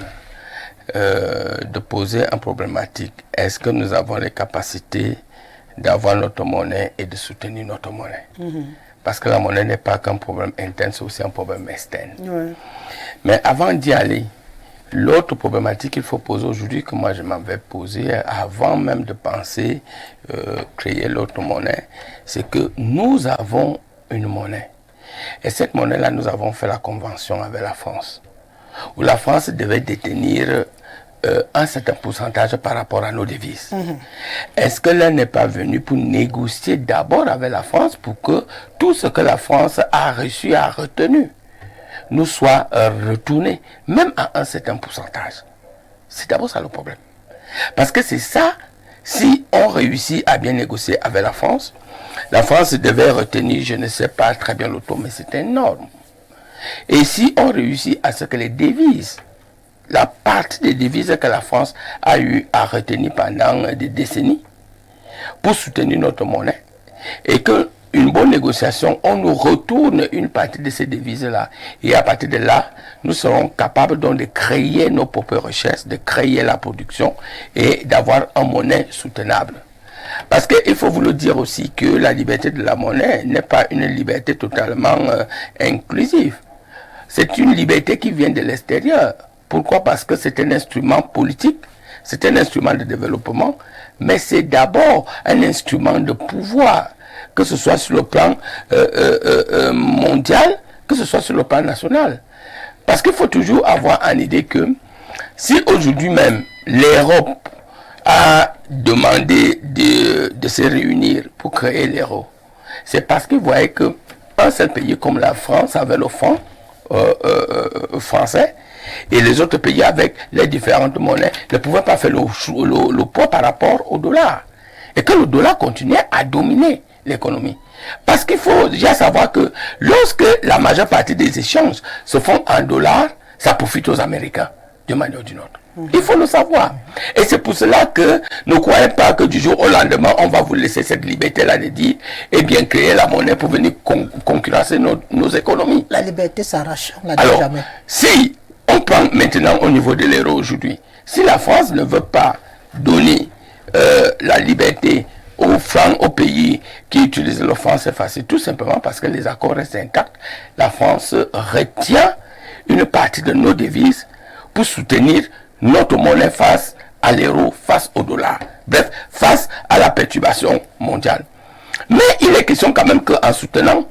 de poser un problématique. Est-ce que nous avons les capacités d'avoir notre monnaie et de soutenir notre monnaie? Parce que la monnaie n'est pas qu'un problème interne, c'est aussi un problème externe. Mais avant d'y aller, l'autre problématique qu'il faut poser aujourd'hui, que moi je m'avais posé avant même de penser créer l'autre monnaie, c'est que nous avons une monnaie. Et cette monnaie-là, nous avons fait la convention avec la France, où la France devait détenir un certain pourcentage par rapport à nos devises. Est-ce que l'un n'est pas venu pour négocier d'abord avec la France pour que tout ce que la France a reçu, a retenu, nous soit retourné, même à un certain pourcentage? C'est d'abord ça le problème. Parce que c'est ça, si on réussit à bien négocier avec la France devait retenir, je ne sais pas très bien le taux, mais c'est énorme. Et si on réussit à ce que les devises, la partie des devises que la France a eu à retenir pendant des décennies pour soutenir notre monnaie, et que une bonne négociation, on nous retourne une partie de ces devises-là. Et à partir de là, nous serons capables donc de créer nos propres richesses, de créer la production et d'avoir une monnaie soutenable. Parce qu'il faut vous le dire aussi que la liberté de la monnaie n'est pas une liberté totalement inclusive. C'est une liberté qui vient de l'extérieur. Pourquoi? Parce que c'est un instrument politique, c'est un instrument de développement, mais c'est d'abord un instrument de pouvoir, que ce soit sur le plan mondial, que ce soit sur le plan national. Parce qu'il faut toujours avoir en idée que si aujourd'hui même l'Europe a demandé de se réunir pour créer l'euro, c'est parce qu'ils voyaient qu'un seul pays comme la France avait le franc français, et les autres pays avec les différentes monnaies ne pouvaient pas faire le poids par rapport au dollar. Et que le dollar continuait à dominer l'économie. Parce qu'il faut déjà savoir que lorsque la majeure partie des échanges se font en dollars, ça profite aux Américains d'une manière ou d'une autre. Il faut le savoir. Et c'est pour cela que ne croyez pas que du jour au lendemain, on va vous laisser cette liberté-là de dire, et bien créer la monnaie pour venir concurrencer nos économies. La liberté s'arrache, on l'a dit Alors, jamais. si on prend maintenant au niveau de l'euro aujourd'hui, si la France ne veut pas donner la liberté aux francs, aux pays qui utilisent le franc CFA, c'est tout simplement parce que les accords restent intacts. La France retient une partie de nos devises pour soutenir notre monnaie face à l'euro, face au dollar. Bref, face à la perturbation mondiale. Mais il est question quand même qu'en soutenant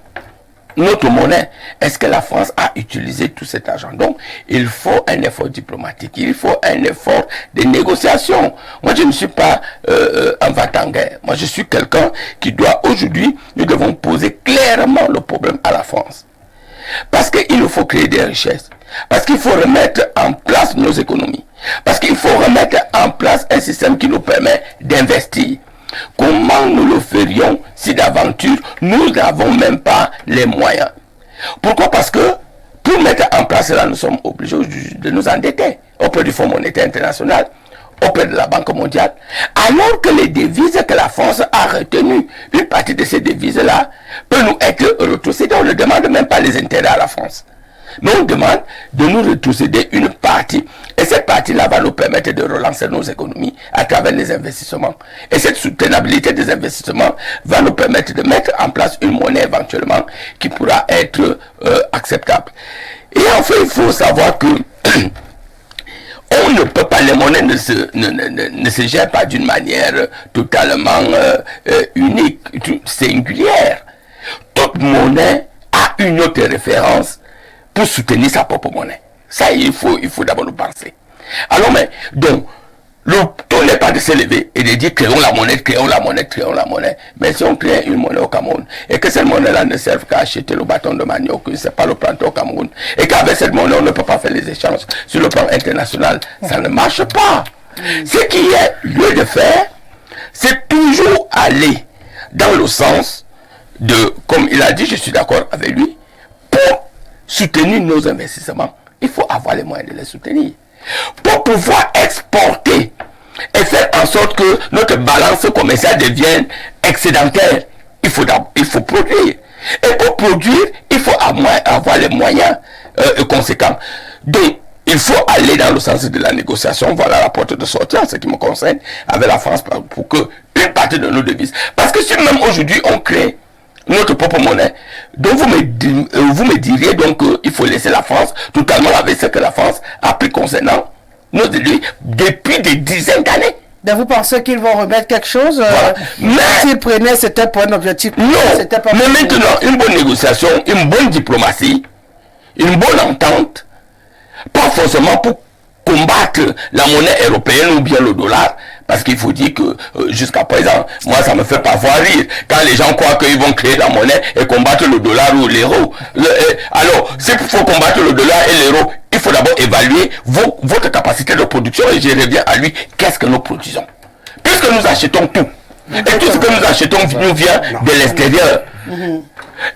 notre monnaie, est-ce que la France a utilisé tout cet argent? Donc, il faut un effort diplomatique, il faut un effort de négociation. Moi, je ne suis pas un va-t-en-guerre. Moi, je suis quelqu'un qui doit, aujourd'hui, nous devons poser clairement le problème à la France. Parce qu'il nous faut créer des richesses. Parce qu'il faut remettre en place nos économies. Parce qu'il faut remettre en place un système qui nous permet d'investir. Comment nous le ferions si d'aventure nous n'avons même pas les moyens? Pourquoi? Parce que pour mettre en place cela, nous sommes obligés de nous endetter auprès du Fonds monétaire international, auprès de la Banque mondiale, alors que les devises que la France a retenues, une partie de ces devises-là peut nous être retrocédées. On ne demande même pas les intérêts à la France. Mais on demande de nous retrocéder une partie. Et cette partie-là va nous permettre de relancer nos économies à travers les investissements. Et cette soutenabilité des investissements va nous permettre de mettre en place une monnaie éventuellement qui pourra être acceptable. Et enfin, il faut savoir que on ne peut pas, les monnaies ne se gèrent pas d'une manière totalement unique, singulière. Toute monnaie a une autre référence pour soutenir sa propre monnaie. Ça, il faut d'abord le penser. Alors, mais, donc, le tout n'est pas de se lever et de dire créons la monnaie, créons la monnaie, créons la monnaie. Mais si on crée une monnaie au Cameroun et que cette monnaie-là ne serve qu'à acheter le bâton de manioc, que c'est pas le planter au Cameroun, et qu'avec cette monnaie on ne peut pas faire les échanges sur le plan international, ça ne marche pas. Ce qui est lieu de faire, c'est toujours aller dans le sens de, comme il a dit, je suis d'accord avec lui, pour soutenir nos investissements, il faut avoir les moyens de les soutenir. Pour pouvoir exporter et faire en sorte que notre balance commerciale devienne excédentaire, il faut produire. Et pour produire, il faut avoir les moyens conséquents. Donc, il faut aller dans le sens de la négociation. Voilà la porte de sortie en ce qui me concerne avec la France pour que une partie de nos devises. Parce que si même aujourd'hui on crée notre propre monnaie, donc vous me diriez donc qu'il faut laisser la France totalement avec ce que la France a pris concernant nos devises depuis des dizaines d'années. Donc vous pensez qu'ils vont remettre quelque chose Voilà. Mais s'ils prenaient, c'était pour un objectif. non, pas mais maintenant, une bonne négociation, une bonne diplomatie, une bonne entente, pas forcément pour combattre la monnaie européenne ou bien le dollar, parce qu'il faut dire que jusqu'à présent, moi ça me fait pas voir rire quand les gens croient qu'ils vont créer la monnaie et combattre le dollar ou l'euro. Alors, s'il faut combattre le dollar et l'euro, il faut d'abord évaluer votre capacité de production, et je reviens à lui, qu'est-ce que nous produisons? Puisque nous achetons tout, et tout ce que nous achetons nous vient de l'extérieur.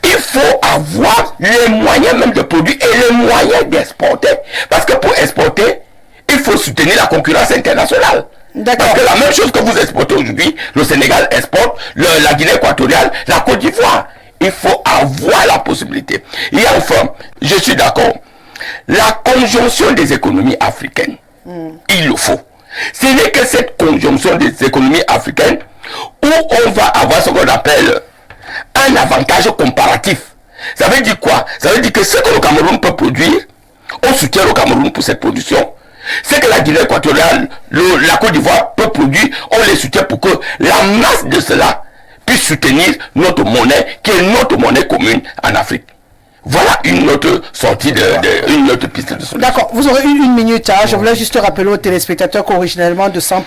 Il faut avoir les moyens même de produire et les moyens d'exporter. Parce que pour exporter, il faut soutenir la concurrence internationale. Parce que la même chose que vous exportez aujourd'hui, le Sénégal exporte, la Guinée équatoriale, la Côte d'Ivoire. Il faut avoir la possibilité. Et enfin, je suis d'accord, la conjonction des économies africaines, il le faut. Ce n'est que cette conjonction des économies africaines où on va avoir ce qu'on appelle un avantage comparatif. Ça veut dire quoi? Ça veut dire que ce que le Cameroun peut produire, on soutient le Cameroun pour cette production. Ce que la Guinée équatoriale, la Côte d'Ivoire peut produire, on les soutient pour que la masse de cela puisse soutenir notre monnaie, qui est notre monnaie commune en Afrique. Voilà une autre sortie une autre piste de solution. D'accord, vous aurez eu une minute. Je voulais juste rappeler aux téléspectateurs qu'originellement de 100%,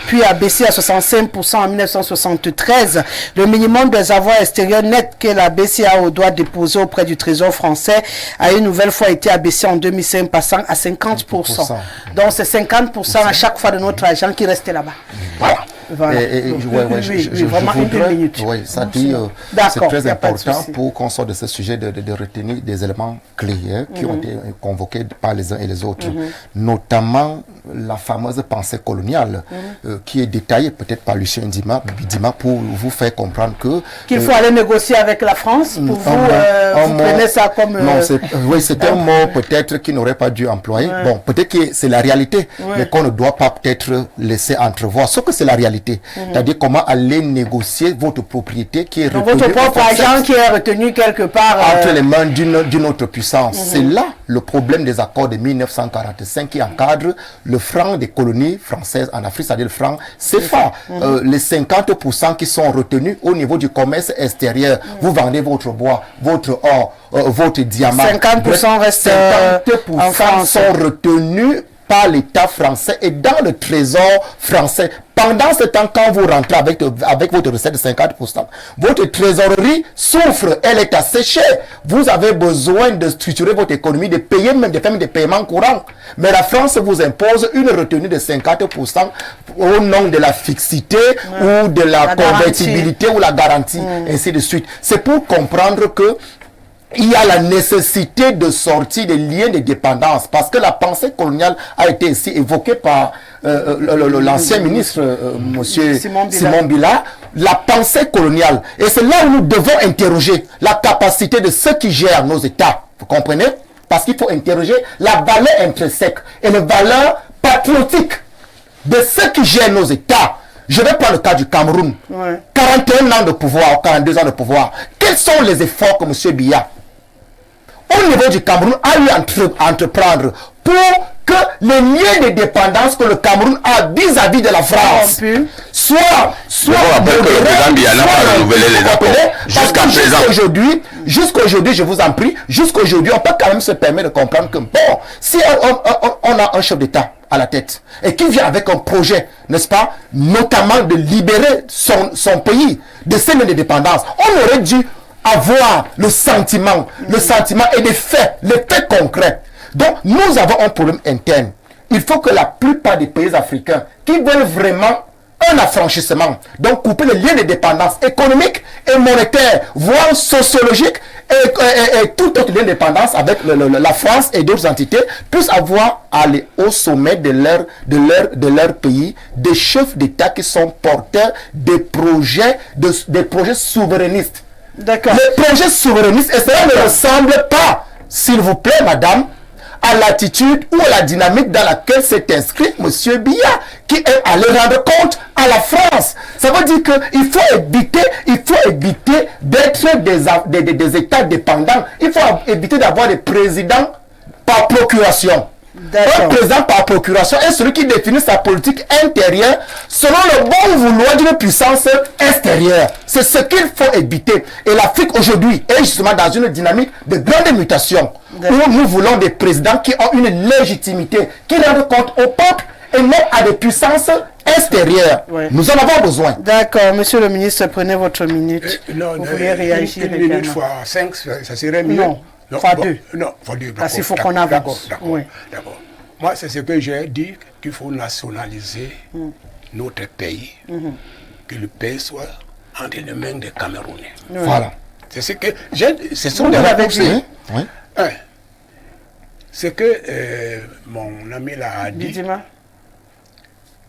puis a baissé à 65% en 1973. Le minimum des avoirs extérieurs nets que la BCEAO doit déposer auprès du Trésor français a une nouvelle fois été abaissé en 2005, passant à 50%. Donc c'est 50% à chaque fois de notre argent qui restait là-bas. Voilà. Voilà. Vraiment une minute. Oui, ça dit, c'est très important pour qu'on sorte de ce sujet de retenir des éléments clés qui ont été convoqués par les uns et les autres, notamment la fameuse pensée coloniale qui est détaillée peut-être par Lucien Bidima pour vous faire comprendre qu'il faut aller négocier avec la France pour vous prenez ça comme... Non, c'est un mot peut-être qui n'aurait pas dû employer. Bon, peut-être que c'est la réalité, mais qu'on ne doit pas peut-être laisser entrevoir. Sauf que c'est la réalité. C'est-à-dire comment aller négocier votre propriété qui est retenue. Votre propre argent qui est retenu quelque part. Entre les mains d'une autre puissance. C'est là le problème des accords de 1945 qui encadrent le franc des colonies françaises en Afrique, c'est-à-dire le franc CFA. Les 50% qui sont retenus au niveau du commerce extérieur. Vous vendez votre bois, votre or, votre diamant. 50% restent 50% sont retenus par l'État français et dans le trésor français. Pendant ce temps, quand vous rentrez avec votre recette de 50%, votre trésorerie souffre, elle est asséchée. Vous avez besoin de structurer votre économie, de payer même des paiements courants. Mais la France vous impose une retenue de 50% au nom de la fixité ou de la convertibilité ou la garantie, ainsi de suite. C'est pour comprendre que il y a la nécessité de sortir des liens de dépendance parce que la pensée coloniale a été ici évoquée par l'ancien ministre monsieur Simon Bila, la pensée coloniale. Et c'est là où nous devons interroger la capacité de ceux qui gèrent nos États. Vous comprenez? Parce qu'il faut interroger la valeur intrinsèque et la valeur patriotique de ceux qui gèrent nos États. Je vais prendre le cas du Cameroun. 41 ans de pouvoir, 42 ans de pouvoir. Quels sont les efforts que M. Biya, au niveau du Cameroun, a eu à entreprendre pour que les liens de dépendance que le Cameroun a vis-à-vis de la France soit jusqu'à aujourd'hui, je vous en prie, jusqu'à aujourd'hui, on peut quand même se permettre de comprendre que, bon, si on a un chef d'État à la tête et qui vient avec un projet, n'est-ce pas, notamment de libérer son pays de ses liens de dépendance, on aurait dû avoir le sentiment et les faits concrets. Donc, nous avons un problème interne. Il faut que la plupart des pays africains qui veulent vraiment un affranchissement, donc couper les liens de dépendance économique et monétaire, voire sociologique, et tout autre lien de dépendance avec la France et d'autres entités, puissent avoir aller au sommet de leur pays des chefs d'État qui sont porteurs des projets souverainistes. D'accord. Les projets souverainistes, et cela ne ressemble pas, s'il vous plaît, madame, à l'attitude ou à la dynamique dans laquelle s'est inscrit M. Biya, qui est allé rendre compte à la France. Ça veut dire qu'il faut éviter d'être des États dépendants. Il faut éviter d'avoir des présidents par procuration. Un président par procuration est celui qui définit sa politique intérieure selon le bon vouloir d'une puissance extérieure. C'est ce qu'il faut éviter. Et l'Afrique aujourd'hui est justement dans une dynamique de grande mutation où nous voulons des présidents qui ont une légitimité, qui rendent compte au peuple et non à des puissances extérieures. Ouais. Nous en avons besoin. D'accord, monsieur le ministre, prenez votre minute. Vous voulez réagir une minute fois 5, ça serait mieux. Non, fois 2. Non, fois 2. Parce qu'il faut qu'on avance. D'accord. Moi, c'est ce que j'ai dit, qu'il faut nationaliser notre pays, que le pays soit entre les mains des Camerounais. Voilà. C'est ce que ce sont des réponses. Ce que mon ami là a dit,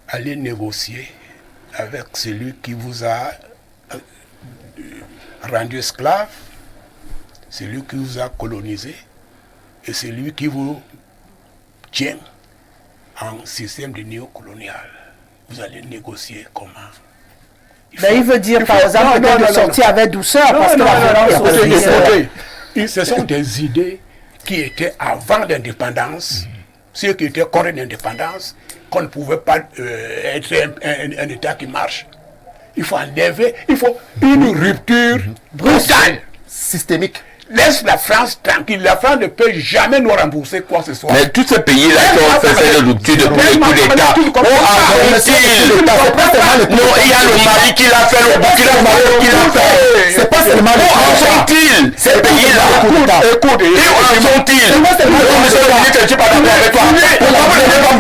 allez négocier avec celui qui vous a rendu esclave, celui qui vous a colonisé et celui qui vous tient en système de néocolonial. Vous allez négocier comment? Il veut dire, par exemple, de sortir avec douceur, parce que la violence... Ce sont des idées qui étaient avant l'indépendance, ceux qui étaient contre l'indépendance, qu'on ne pouvait pas être un État qui marche. Il faut enlever, il faut une rupture brutale, systémique. Laisse la France tranquille. La France ne peut jamais nous rembourser quoi que ce soit. Mais tous ces pays-là qui ont fait cette rupture de coup d'État, où en non, il y a le Mali qui l'a fait, le Burkina Faso qui l'a fait. C'est pas seulement où en sont-ils ces pays-là? Écoute, où en sont-ils? Monsieur le ministre, je ne suis pas d'accord avec toi. Pourquoi vous n'avez pas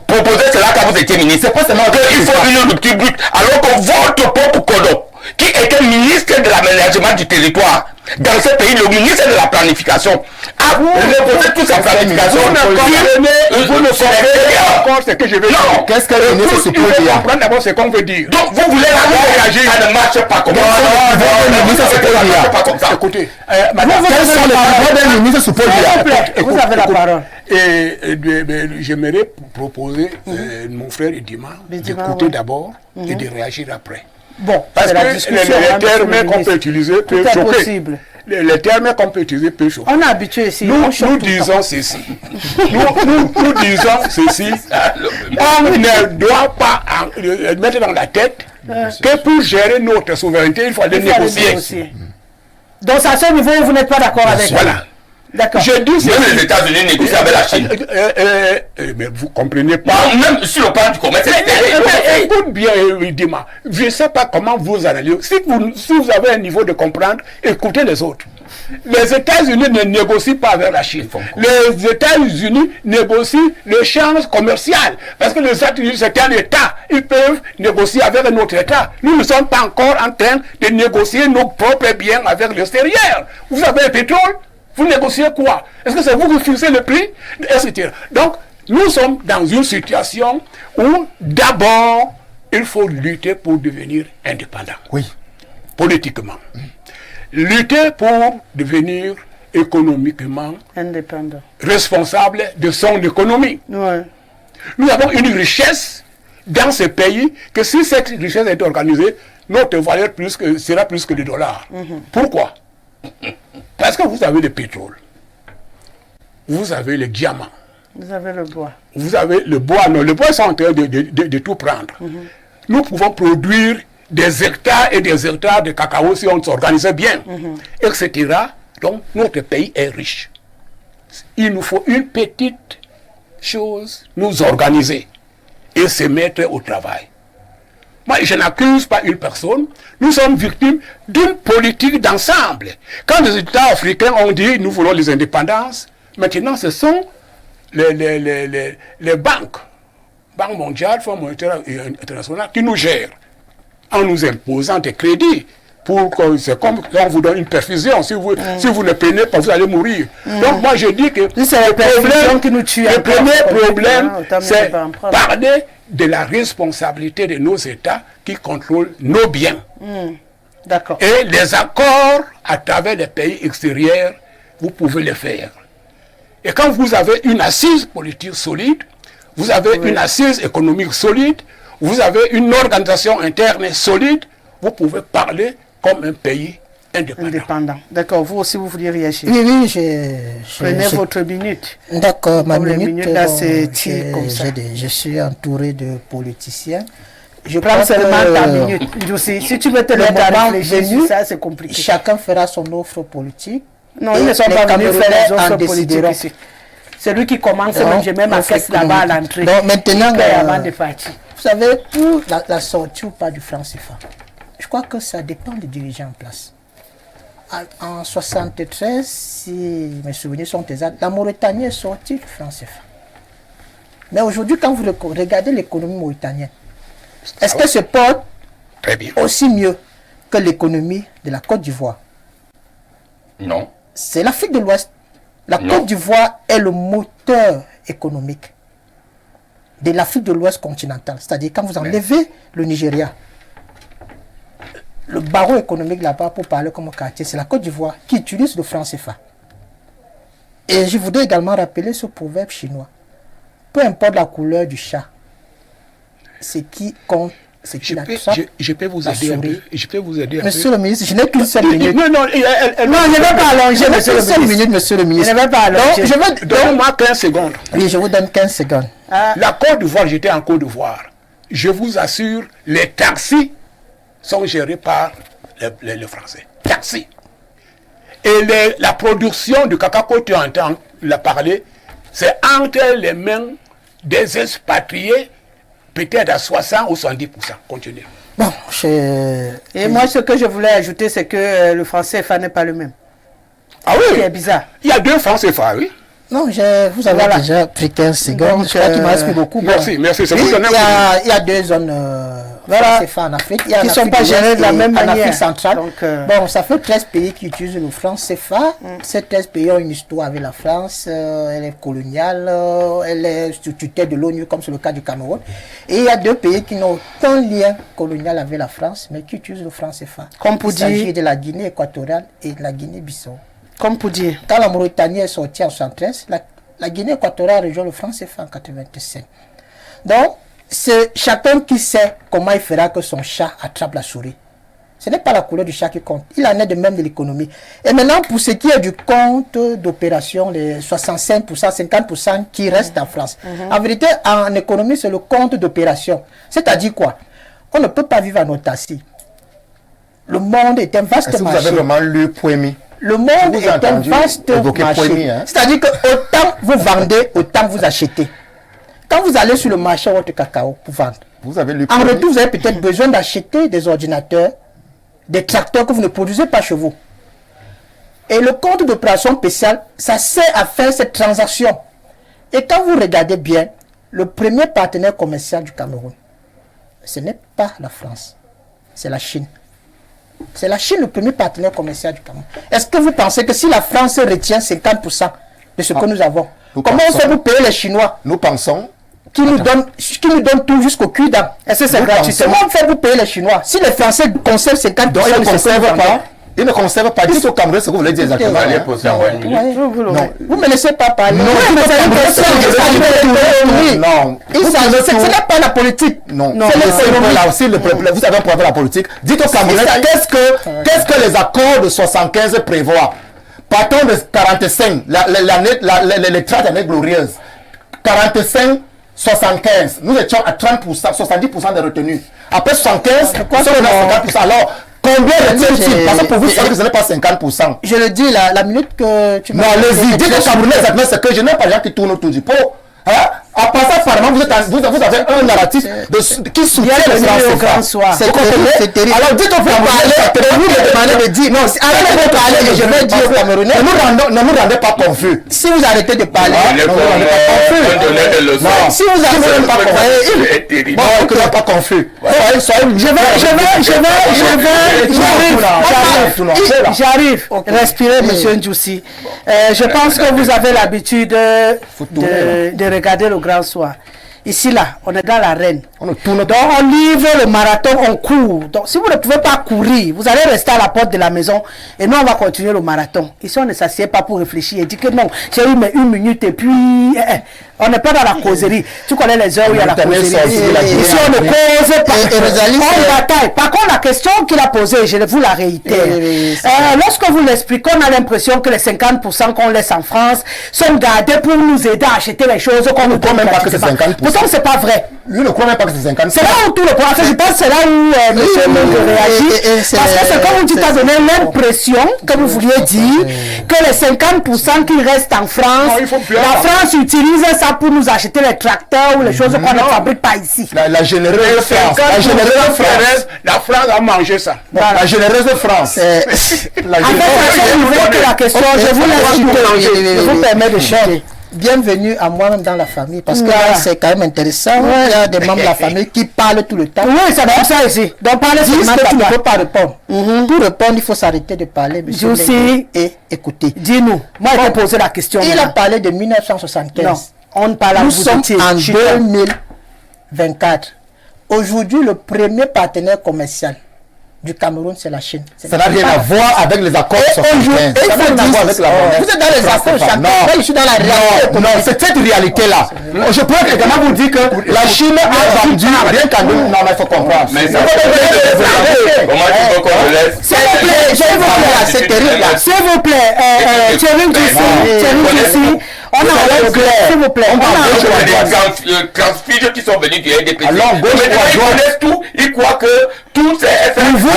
proposé cela quand vous étiez ministre? C'est pas seulement qu'il faut une rupture brute, alors que votre propre Kodon, qui était ministre de l'aménagement du territoire, dans ce pays, le ministre de la planification a reposé toute sa planification. Vous ne comprenez pas encore ce que je veux dire. Non, qu'est-ce que le ministre se peut dire? Il faut comprendre d'abord ce qu'on veut dire. Donc, vous voulez réagir, ça ne marche pas comme ça. Le ministre se peut dire. Pas comme ça. Écoutez, quels sont les droits d'un ministre se peut dire? Vous avez la parole. Et j'aimerais proposer mon frère Idima d'écouter d'abord et de réagir après. Bon, parce que les termes qu'on peut utiliser peuvent choquer. Les termes qu'on peut utiliser peuvent choquer. On est habitué ici. Nous disons ceci. Nous disons ceci. On ne doit pas mettre dans la tête que pour gérer notre souveraineté, il faut aller négocier. Donc, à ce niveau, vous n'êtes pas d'accord avec ça? Voilà. D'accord. Je dis même les États-Unis négocient avec la Chine. Mais vous comprenez pas. Non, même sur le plan du commerce. Écoute bien, Dima. Je ne sais pas comment vous analysez. Si vous avez un niveau de comprendre, écoutez les autres. Les États-Unis ne négocient pas avec la Chine. Les États-Unis négocient l'échange commercial. Parce que les États-Unis, c'est un État. Ils peuvent négocier avec un autre État. Nous ne sommes pas encore en train de négocier nos propres biens avec l'extérieur. Vous avez le pétrole. Vous négociez quoi? Est-ce que c'est vous qui fixez le prix? Etc. Donc, nous sommes dans une situation où, d'abord, il faut lutter pour devenir indépendant. Oui. Politiquement. Lutter pour devenir économiquement indépendant. Responsable de son économie. Ouais. Nous avons une richesse dans ce pays que si cette richesse est organisée, notre valeur sera plus que le dollar. Pourquoi? Parce que vous avez le pétrole, vous avez les diamants, Vous avez le bois. Vous avez le bois. Non, le bois, sont en train de tout prendre. Nous pouvons produire des hectares et des hectares de cacao si on s'organisait bien, etc. Donc, notre pays est riche. Il nous faut une petite chose, nous organiser et se mettre au travail. Moi, je n'accuse pas une personne. Nous sommes victimes d'une politique d'ensemble. Quand les États africains ont dit nous voulons les indépendances, maintenant ce sont les banques, Banque mondiale, Fonds monétaire international, qui nous gèrent en nous imposant des crédits. C'est comme quand on vous donne une perfusion. Si vous ne prenez pas, vous allez mourir. Donc moi je dis que le premier problème, c'est parler de la responsabilité de nos États qui contrôlent nos biens. D'accord. Et les accords à travers les pays extérieurs, vous pouvez les faire. Et quand vous avez une assise politique solide, vous avez une assise économique solide, vous avez une organisation interne solide, vous pouvez parler comme un pays indépendant. D'accord. Vous aussi, vous vouliez réagir? Oui, Prenez votre minute. D'accord, ma minute. Là, c'est comme ça. Je suis entouré de politiciens. Je prends seulement ta minute. Si tu veux te mettre à réfléchir sur ça, c'est compliqué. Chacun fera son offre politique. Non, ils ne sont pas venus faire les offres politiques ici. C'est lui qui commence, j'ai même ma caisse là-bas à l'entrée. Donc maintenant, avant de partir. Vous savez, pour la sortie ou pas du franc CFA, je crois que ça dépend des dirigeants en place. En 1973, si mes souvenirs sont exacts, la Mauritanie est sortie du franc CFA. Mais aujourd'hui, quand vous regardez l'économie mauritanienne, est-ce que se porte aussi mieux que l'économie de la Côte d'Ivoire? Non. C'est l'Afrique de l'Ouest. La Côte d'Ivoire est le moteur économique de l'Afrique de l'Ouest continentale. C'est-à-dire quand vous enlevez le Nigeria, le barreau économique là-bas, pour parler comme quartier, c'est la Côte d'Ivoire qui utilise le franc CFA. Et je voudrais également rappeler ce proverbe chinois. Peu importe la couleur du chat, ce qui compte, c'est qu'il attrape. Je peux vous aider un peu. Je peux vous aider un peu. Monsieur le ministre, je n'ai qu'une seule minute. Non, je ne vais pas allonger, monsieur le ministre. Minute, monsieur le ministre. Je ne vais pas allonger. Donne-moi 15 secondes. Oui, je vous donne 15 secondes. La Côte d'Ivoire, j'étais en Côte d'Ivoire. Je vous assure, les taxis sont gérés par les Français. Taxis. Et la production du cacao, tu entends la parler, c'est entre les mains des expatriés, peut-être à 60 ou 70%. Continuez. Bon, et moi, ce que je voulais ajouter, c'est que le franc CFA n'est pas le même. Ah oui? C'est bizarre. Il y a deux francs CFA, oui. Non, vous avez déjà pris 15 secondes. Je crois qu'il m'a resté beaucoup. Merci. Il y a deux zones CFA en Afrique. Qui ne sont pas gérées de la même manière. En Afrique centrale. Bon, ça fait 13 pays qui utilisent le franc CFA. Ces 13 pays ont une histoire avec la France. Elle est coloniale. Elle est sous tutelle de l'ONU, comme c'est le cas du Cameroun. Et il y a deux pays qui n'ont aucun lien colonial avec la France, mais qui utilisent le franc CFA. Il s'agit de la Guinée équatoriale et de la Guinée-Bissau. Comme pour dire. Quand la Mauritanie est sortie en 1973, la Guinée équatoriale a rejoint le franc CFA en 1985. Donc, c'est chacun qui sait comment il fera que son chat attrape la souris. Ce n'est pas la couleur du chat qui compte. Il en est de même de l'économie. Et maintenant, pour ce qui est du compte d'opération, les 65%, 50% qui restent en France. En vérité, en économie, c'est le compte d'opération. C'est-à-dire quoi? On ne peut pas vivre en autarcie. Le monde est un vaste marché. Est-ce que vous avez vraiment lu Pouemi? Le monde est un vaste marché. C'est-à-dire que autant vous vendez, autant vous achetez. Quand vous allez sur le marché votre cacao pour vendre, en retour, vous avez peut-être besoin d'acheter des ordinateurs, des tracteurs que vous ne produisez pas chez vous. Et le compte d'opération spéciale, ça sert à faire cette transaction. Et quand vous regardez bien, le premier partenaire commercial du Cameroun, ce n'est pas la France, c'est la Chine. C'est la Chine le premier partenaire commercial du Cameroun. Est-ce que vous pensez que si la France retient 50% de ce que nous avons, comment on fait pour payer les Chinois? Nous pensons qui nous donne tout jusqu'au cul-dent. Est-ce que c'est gratuit? Comment on fait pour payer les Chinois? Si les Français conservent 50%, donc ils ne conservent pas. Ils ne conservent pas. Dites au Cameroun ce que vous voulez dire exactement. Vous ne me laissez pas parler. Non, ce n'est pas la politique. Non, c'est l'économie. Vous avez un problème de la politique. Dites au Cameroun qu'est-ce que les accords de 75 prévoient. Partons de 45, les 30 années glorieuses. 45, 75. Nous étions à 30%, 70% de retenue. Après 75, nous sommes à 50%. Alors, combien retient-il? Parce que pour vous, ce n'est pas 50%. Je le dis, la minute que tu m'as... Non, allez-y, dites au Camerounais exactement ce que je n'aime pas les gens qui tournent autour du pot. Hein? En passant par moment, vous avez un narratif qui soutient le grand soir. C'est terrible. Alors dites au Camerounais, vous me demandez de dire, non, arrêtez de parler, je vais dire au Camerounais, ne nous rendez pas confus. Si vous arrêtez de parler, ne nous rendez pas confus. Non, si vous arrêtez pas confus, bon, que vous pas confus. J'arrive. Respirez, monsieur Ndjoussi. Je pense que vous avez l'habitude de regarder le grand soir. Ici, là, on est dans l'arène. Donc, on livre le marathon, on court. Donc, si vous ne pouvez pas courir, vous allez rester à la porte de la maison et nous, on va continuer le marathon. Ici, on ne s'assied pas pour réfléchir et dire que non, j'ai eu mais 1 minute et puis... on n'est pas dans la causerie. Tu connais les heures où il y a la causerie. Ici, on ne cause pas. On bataille. Par contre, la question qu'il a posée, je vous la réitère. Lorsque vous l'expliquez, on a l'impression que les 50% qu'on laisse en France sont gardés pour nous aider à acheter les choses qu'on ne croit même pas que c'est 50%. Pourtant, c'est pas vrai. Lui ne croit même pas que c'est 50%. C'est là où tout le point. Je pense que c'est là où M. Mengue réagit. Parce que c'est comme vous dites, à donner l'impression que vous vouliez dire que les 50% qui restent en France, la France utilise ça pour nous acheter les tracteurs ou les choses qu'on ne fabrique pas ici. La généreuse France. La généreuse France. La France a mangé ça. La généreuse France. La question, je vous laisse chuter. Je vous permets de chuter. Bienvenue à moi-même dans la famille, parce que c'est quand même intéressant. Il y a des membres de la famille qui parlent tout le temps. Oui, ça donne ça ici. Donc, parlez seulement que tu ne peux pas répondre. Pour répondre, il faut s'arrêter de parler, monsieur Mengue, et écouter. Dis-nous. Moi, je t'ai posé la question. Il a parlé de 1975. Non, on parle à Nous sommes en 2024. Aujourd'hui, le premier partenaire commercial du Cameroun, c'est la Chine. Ça n'a rien à voir avec les accords de 75. Ça n'a rien à voir avec la monnaie. Vous êtes dans les accords, je suis dans la réalité. Non, c'est cette réalité-là. Je peux également vous dire que la Chine a vendu rien qu'à nous. Non, mais il faut comprendre. Mais ça comment tu veux qu'on le laisse? S'il vous plaît, c'est terrible. S'il vous plaît, Thierry Ndjoussi, on a le clair, s'il vous plaît. On a des transfuges qui sont venus du RDPC. Alors, gauche, ils connaissent tout, ils croient que tout c'est... Pour vous,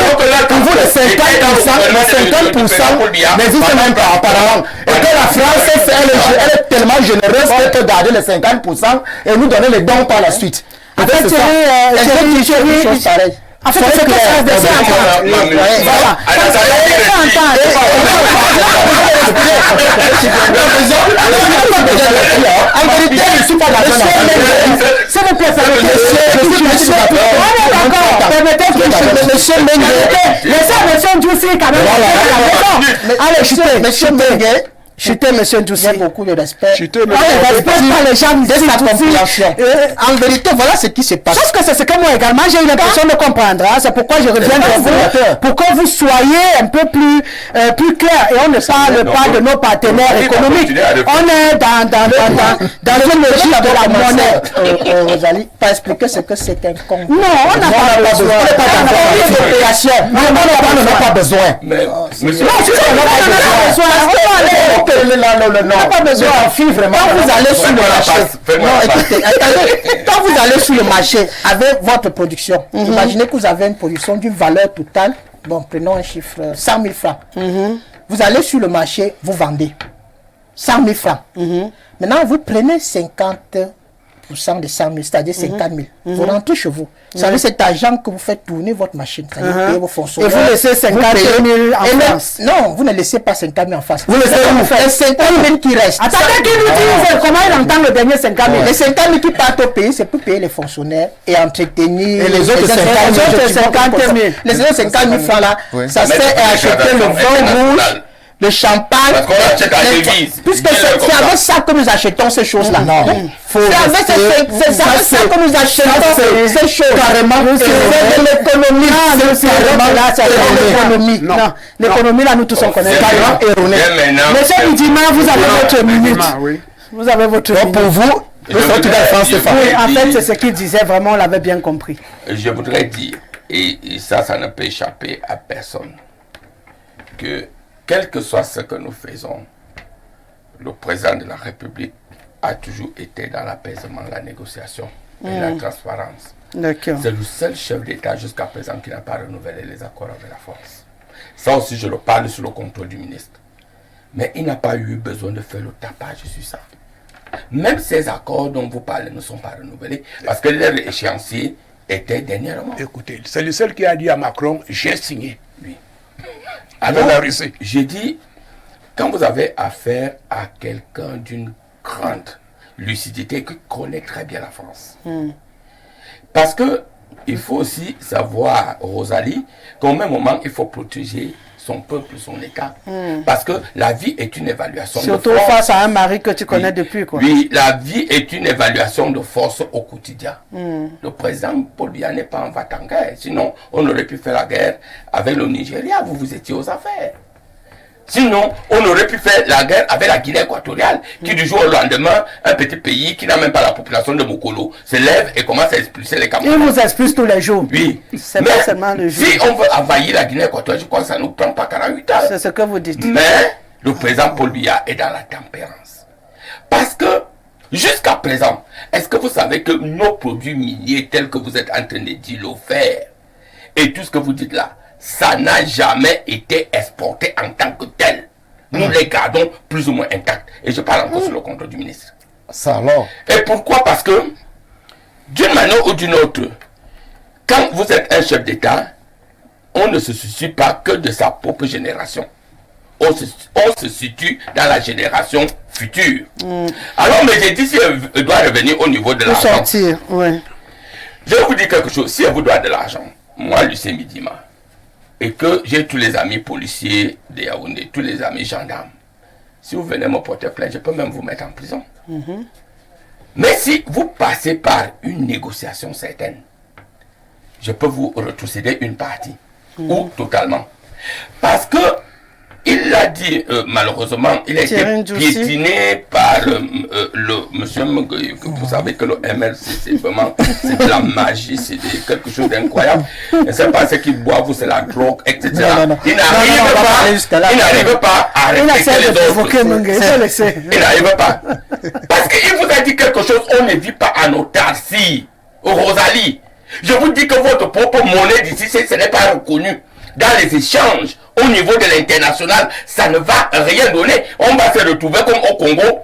les 50% n'existe même pas, apparemment. Et que la France, elle est tellement généreuse qu'elle peut garder les 50% et nous donner les dons par la suite. En fait, Thierry, en fait, c'est que ça se Chutez, monsieur Ndjoussi. Il y a beaucoup de respect. On ne respecte pas les gens de sa compréhension. En vérité, voilà ce qui se passe. Sauf que c'est ce que moi également j'ai eu l'impression de comprendre. C'est pourquoi je reviens vers vous, pour que vous soyez un peu plus clair. Et on ne parle pas de nos partenaires économiques. On est dans une logique de la monnaie. Rosalie, pas expliquer ce que c'est un compte. Non, on n'a pas besoin. On n'a pas besoin. Monsieur, pas besoin. Quand vous allez sur le marché, quand vous allez sur le marché avec votre production, imaginez que vous avez une production d'une valeur totale, bon, prenons un chiffre, 100 000 francs. Vous allez sur le marché, vous vendez 100 000 francs. Maintenant, vous prenez 50% de 100 000, c'est-à-dire 50 000. Vous rentrez chez vous. Vous savez, cet argent que vous faites tourner votre machine, c'est-à-dire payer vos fonctionnaires. Et vous laissez 50 000 en France. Non, vous ne laissez pas 50 000 en face. Vous laissez les 50 000 qui restent. Attendez qu'il nous dise comment il entend le dernier 50 000. Les 50 000 qui partent au pays, c'est pour payer les fonctionnaires et entretenir. Et les autres 50 000. Les autres 50 000 francs là, ça sert à acheter le vin rouge, le champagne, puisque c'est avec ça que nous achetons ces choses-là. Non, c'est avec ça que nous achetons ces choses. Carrément, c'est de l'économie. Non, l'économie là, nous tous on connaît. Carrément erroné. Monsieur Bidima, vous avez votre minute. Vous avez votre minute. Pour vous, en fait, c'est ce qu'il disait, vraiment, on l'avait bien compris. Je voudrais dire, et ça ne peut échapper à personne, que quel que soit ce que nous faisons, le président de la République a toujours été dans l'apaisement, la négociation et la transparence. D'accord. C'est le seul chef d'État jusqu'à présent qui n'a pas renouvelé les accords avec la France. Ça aussi, je le parle sous le contrôle du ministre. Mais il n'a pas eu besoin de faire le tapage sur ça. Même ces accords dont vous parlez ne sont pas renouvelés parce que leur échéancier était dernièrement. Écoutez, c'est le seul qui a dit à Macron, j'ai signé. Oui. Avec la Russie. J'ai dit, quand vous avez affaire à quelqu'un d'une grande lucidité qui connaît très bien la France. Parce que il faut aussi savoir, Rosalie, qu'au même moment, il faut protéger son peuple, son État. Parce que la vie est une évaluation Surtout de force. face à un mari que tu connais depuis, quoi. Oui, la vie est une évaluation de force au quotidien. Le président Paul Biya n'est pas en va-t-en-guerre. Sinon, on aurait pu faire la guerre avec le Nigeria. Vous étiez aux affaires. Sinon, on aurait pu faire la guerre avec la Guinée équatoriale, qui du jour au lendemain, un petit pays qui n'a même pas la population de Mokolo, se lève et commence à expulser les Camerounais. Il vous expulse tous les jours. Oui. C'est pas seulement le jour. Si on veut envahir la Guinée équatoriale, je crois que ça ne nous prend pas 48 heures. C'est ce que vous dites. Mais le président Paul Biya est dans la tempérance. Parce que, jusqu'à présent, est-ce que vous savez que nos produits miniers, tels que vous êtes en train de dire, le fer, et tout ce que vous dites là, ça n'a jamais été exporté en tant que tel. Nous les gardons plus ou moins intacts. Et je parle encore sur le contrôle du ministre. Ça alors? Et pourquoi? Parce que, d'une manière ou d'une autre, quand vous êtes un chef d'État, on ne se soucie pas que de sa propre génération. On se situe dans la génération future. Alors, mais j'ai dit, si elle doit revenir au niveau de l'argent. Sortir, ouais. Je vais vous dire quelque chose. Si elle vous doit de l'argent, moi, Lucien Midima, et que j'ai tous les amis policiers de Yaoundé, tous les amis gendarmes, si vous venez me porter plainte, je peux même vous mettre en prison. Mais si vous passez par une négociation certaine, je peux vous retrocéder une partie, ou totalement. Parce que, il l'a dit, malheureusement, il a été piétiné par le monsieur. Vous savez que le MLC, c'est vraiment c'est de la magie, c'est quelque chose d'incroyable. Je ne sais pas ce qu'il boit, vous, c'est la drogue, etc. Il n'arrive pas à respecter les autres. Il n'arrive pas. Parce qu'il vous a dit quelque chose, on ne vit pas en autarcie. Rosalie, je vous dis que votre propre monnaie d'ici, ce n'est pas reconnu. Dans les échanges, au niveau de l'international, ça ne va rien donner. On va se retrouver comme au Congo,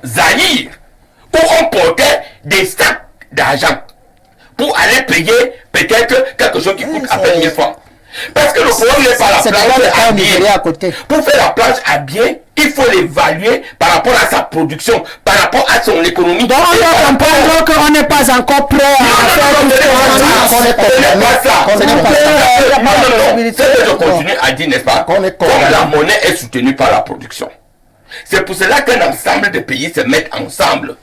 Zaïre, où on portait des sacs d'argent pour aller payer peut-être quelque chose qui coûte à peine 1000 francs. Parce que le problème n'est pas la planche à bien. Pour faire la planche à bien, il faut l'évaluer par rapport à sa production, par rapport à son économie. Donc on doit comprendre qu'on n'est pas encore prêt à faire tout ce n'est pas ça. Je continue à dire, n'est-ce pas, comme la monnaie est soutenue par la production. C'est pour cela qu'un ensemble de pays se mettent ensemble